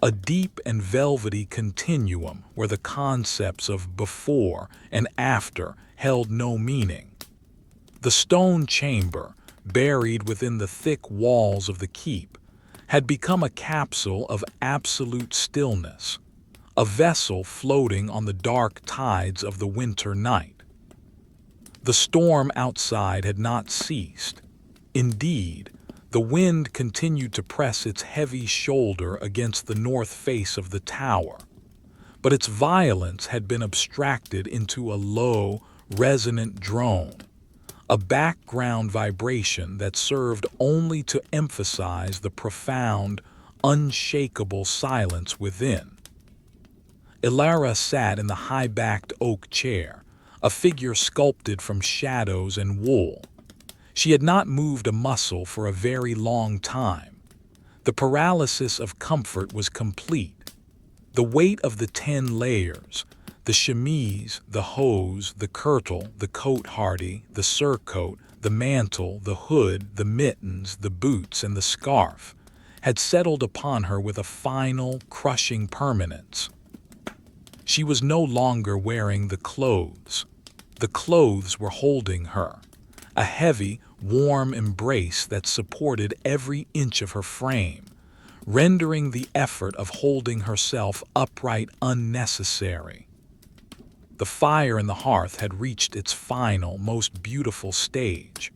a deep and velvety continuum where the concepts of before and after held no meaning. The stone chamber, buried within the thick walls of the keep, had become a capsule of absolute stillness, a vessel floating on the dark tides of the winter night. The storm outside had not ceased. Indeed, the wind continued to press its heavy shoulder against the north face of the tower, but its violence had been abstracted into a low, resonant drone, a background vibration that served only to emphasize the profound, unshakable silence within. Ilara sat in the high-backed oak chair, a figure sculpted from shadows and wool. She had not moved a muscle for a very long time. The paralysis of comfort was complete. The weight of the 10 layers, the chemise, the hose, the kirtle, the cotehardie, the surcoat, the mantle, the hood, the mittens, the boots, and the scarf, had settled upon her with a final, crushing permanence. She was no longer wearing the clothes. The clothes were holding her, a heavy, warm embrace that supported every inch of her frame, rendering the effort of holding herself upright unnecessary. The fire in the hearth had reached its final, most beautiful stage.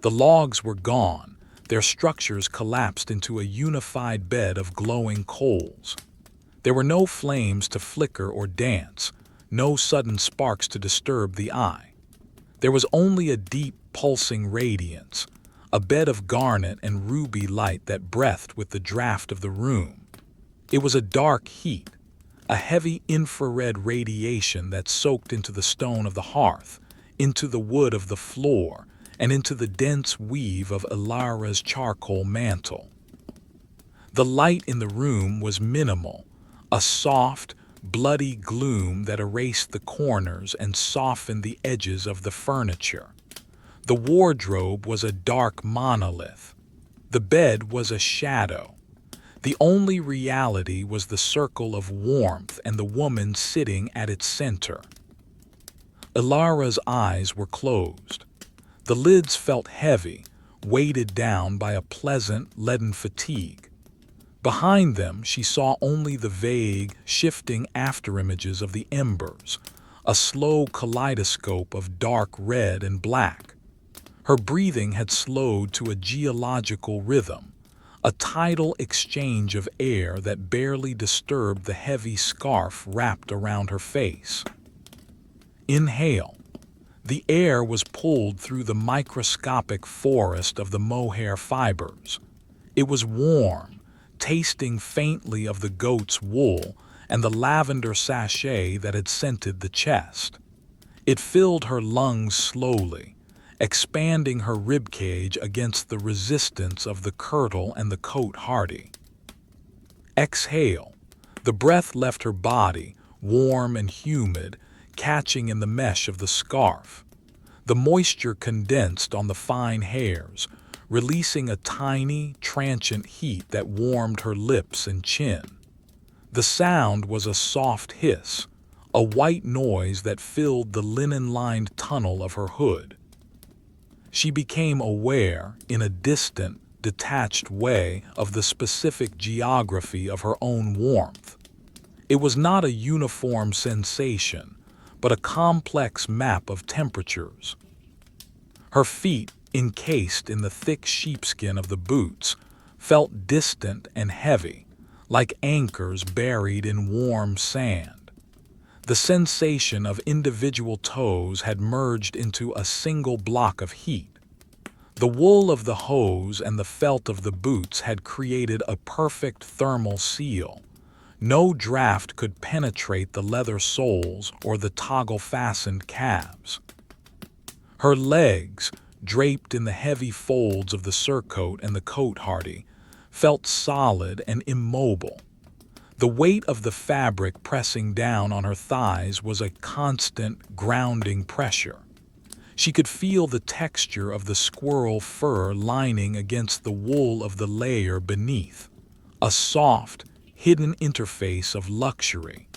The logs were gone, their structures collapsed into a unified bed of glowing coals. There were no flames to flicker or dance, no sudden sparks to disturb the eye. There was only a deep, pulsing radiance, a bed of garnet and ruby light that breathed with the draft of the room. It was a dark heat, a heavy infrared radiation that soaked into the stone of the hearth, into the wood of the floor, and into the dense weave of Ilara's charcoal mantle. The light in the room was minimal, a soft, bloody gloom that erased the corners and softened the edges of the furniture. The wardrobe was a dark monolith. The bed was a shadow. The only reality was the circle of warmth and the woman sitting at its center. Ilara's eyes were closed. The lids felt heavy, weighted down by a pleasant, leaden fatigue. Behind them, she saw only the vague, shifting afterimages of the embers, a slow kaleidoscope of dark red and black. Her breathing had slowed to a geological rhythm, a tidal exchange of air that barely disturbed the heavy scarf wrapped around her face. Inhale. The air was pulled through the microscopic forest of the mohair fibers. It was warm, tasting faintly of the goat's wool and the lavender sachet that had scented the chest. It filled her lungs slowly, expanding her ribcage against the resistance of the kirtle and the cotehardie. Exhale. The breath left her body, warm and humid, catching in the mesh of the scarf. The moisture condensed on the fine hairs, releasing a tiny, transient heat that warmed her lips and chin. The sound was a soft hiss, a white noise that filled the linen-lined tunnel of her hood. She became aware, in a distant, detached way, of the specific geography of her own warmth. It was not a uniform sensation, but a complex map of temperatures. Her feet, encased in the thick sheepskin of the boots, felt distant and heavy, like anchors buried in warm sand. The sensation of individual toes had merged into a single block of heat. The wool of the hose and the felt of the boots had created a perfect thermal seal. No draft could penetrate the leather soles or the toggle-fastened calves. Her legs, draped in the heavy folds of the surcoat and the cotehardie, felt solid and immobile. The weight of the fabric pressing down on her thighs was a constant, grounding pressure. She could feel the texture of the squirrel fur lining against the wool of the layer beneath, a soft, hidden interface of luxury.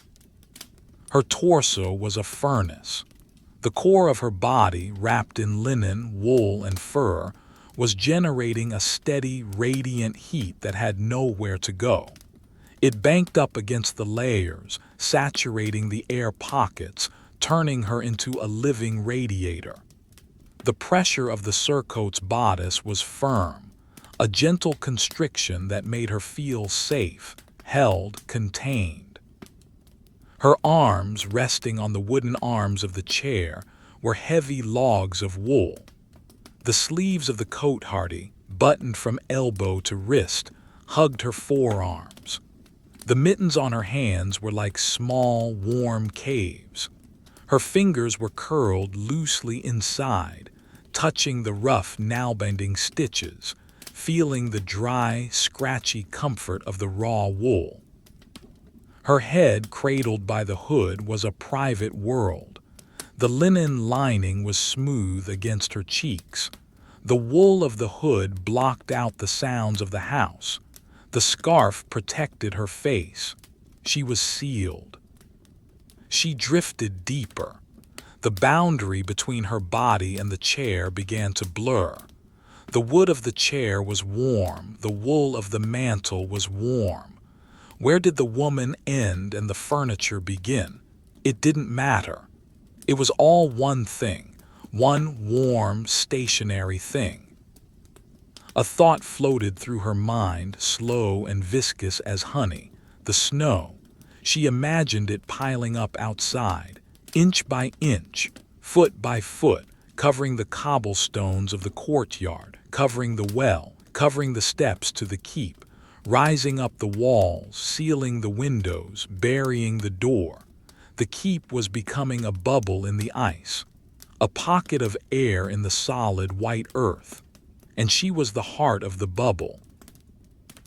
Her torso was a furnace. The core of her body, wrapped in linen, wool, and fur, was generating a steady, radiant heat that had nowhere to go. It banked up against the layers, saturating the air pockets, turning her into a living radiator. The pressure of the surcoat's bodice was firm, a gentle constriction that made her feel safe, held, contained. Her arms, resting on the wooden arms of the chair, were heavy logs of wool. The sleeves of the cotehardie, buttoned from elbow to wrist, hugged her forearms. The mittens on her hands were like small, warm caves. Her fingers were curled loosely inside, touching the rough Nalbinding stitches, feeling the dry, scratchy comfort of the raw wool. Her head, cradled by the hood, was a private world. The linen lining was smooth against her cheeks. The wool of the hood blocked out the sounds of the house. The scarf protected her face. She was sealed. She drifted deeper. The boundary between her body and the chair began to blur. The wood of the chair was warm. The wool of the mantle was warm. Where did the woman end and the furniture begin? It didn't matter. It was all one thing, one warm, stationary thing. A thought floated through her mind, slow and viscous as honey, the snow. She imagined it piling up outside, inch by inch, foot by foot, covering the cobblestones of the courtyard, covering the well, covering the steps to the keep, rising up the walls, sealing the windows, burying the door. The keep was becoming a bubble in the ice, a pocket of air in the solid white earth, and she was the heart of the bubble.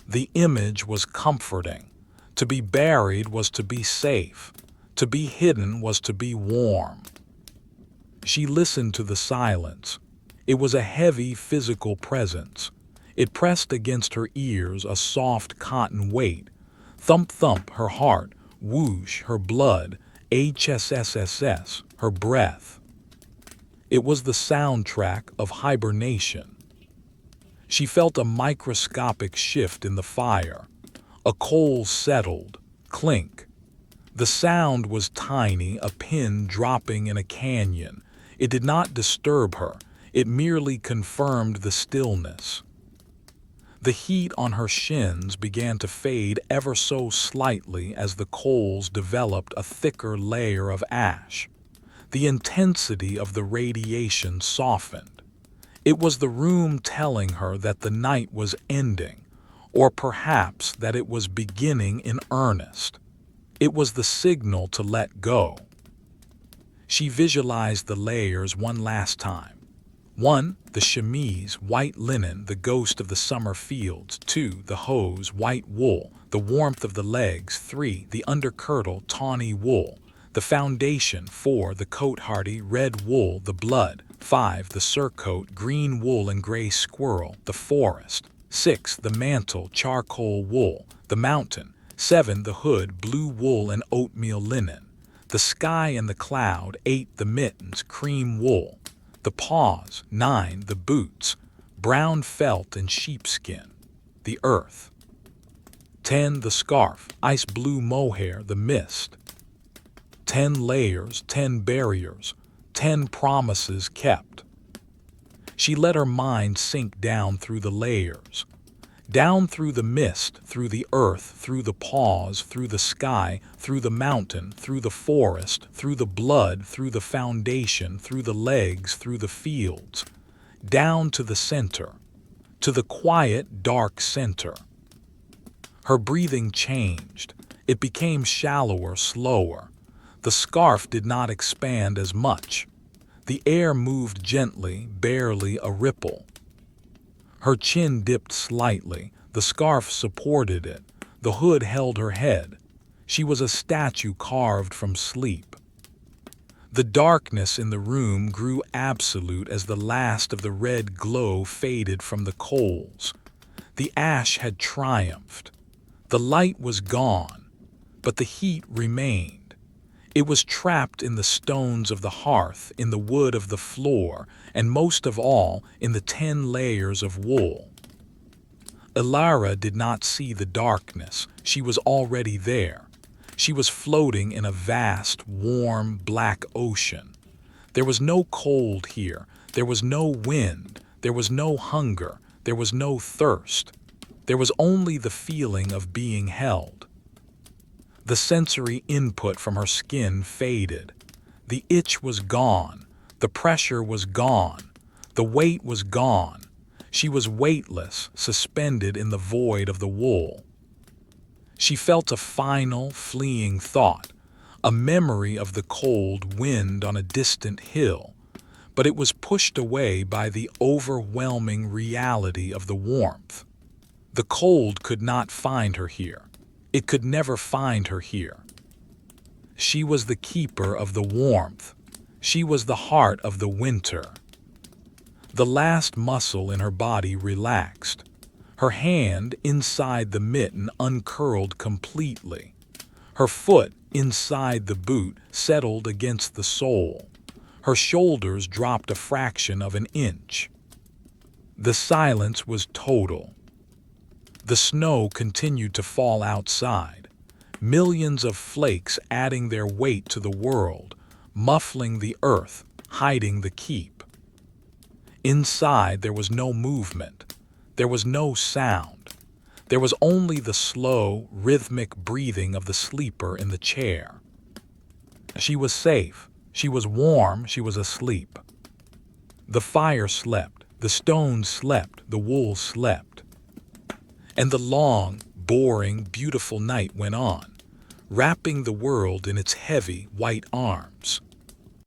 The image was comforting. To be buried was to be safe. To be hidden was to be warm. She listened to the silence. It was a heavy physical presence. It pressed against her ears, a soft cotton weight. Thump, thump, her heart. Whoosh, her blood. HSSSS, her breath. It was the soundtrack of hibernation. She felt a microscopic shift in the fire. A coal settled. Clink. The sound was tiny, a pin dropping in a canyon. It did not disturb her. It merely confirmed the stillness. The heat on her shins began to fade ever so slightly as the coals developed a thicker layer of ash. The intensity of the radiation softened. It was the room telling her that the night was ending, or perhaps that it was beginning in earnest. It was the signal to let go. She visualized the layers one last time. 1. The chemise, white linen, the ghost of the summer fields. 2. The hose, white wool, the warmth of the legs. 3. The under-kirtle, tawny wool, The foundation. 4. The Cotehardie, red wool, the blood. 5. The Surcoat, green wool and gray squirrel, the forest. 6. The Mantle, charcoal wool, the mountain. 7. The Hood, blue wool and oatmeal linen. The Sky and the Cloud. 8. The Mittens, cream wool. The Paws. 9. The Boots, brown felt and sheepskin, the earth. 10. The Scarf, ice blue mohair, the mist. 10 layers, 10 barriers, 10 promises kept. She let her mind sink down through the layers, down through the mist, through the earth, through the paws, through the sky, through the mountain, through the forest, through the blood, through the foundation, through the legs, through the fields, down to the center, to the quiet, dark center. Her breathing changed. It became shallower, slower. The scarf did not expand as much. The air moved gently, barely a ripple. Her chin dipped slightly. The scarf supported it. The hood held her head. She was a statue carved from sleep. The darkness in the room grew absolute as the last of the red glow faded from the coals. The ash had triumphed. The light was gone, but the heat remained. It was trapped in the stones of the hearth, in the wood of the floor, and most of all, in the 10 layers of wool. Ilara did not see the darkness. She was already there. She was floating in a vast, warm, black ocean. There was no cold here. There was no wind. There was no hunger. There was no thirst. There was only the feeling of being held. The sensory input from her skin faded. The itch was gone. The pressure was gone. The weight was gone. She was weightless, suspended in the void of the wool. She felt a final, fleeing thought, a memory of the cold wind on a distant hill, but it was pushed away by the overwhelming reality of the warmth. The cold could not find her here. It could never find her here. She was the keeper of the warmth. She was the heart of the winter. The last muscle in her body relaxed. Her hand inside the mitten uncurled completely. Her foot inside the boot settled against the sole. Her shoulders dropped a fraction of an inch. The silence was total. The snow continued to fall outside, millions of flakes adding their weight to the world, muffling the earth, hiding the keep. Inside there was no movement. There was no sound. There was only the slow, rhythmic breathing of the sleeper in the chair. She was safe. She was warm. She was asleep. The fire slept. The stones slept. The wool slept. And the long, boring, beautiful night went on, wrapping the world in its heavy, white arms.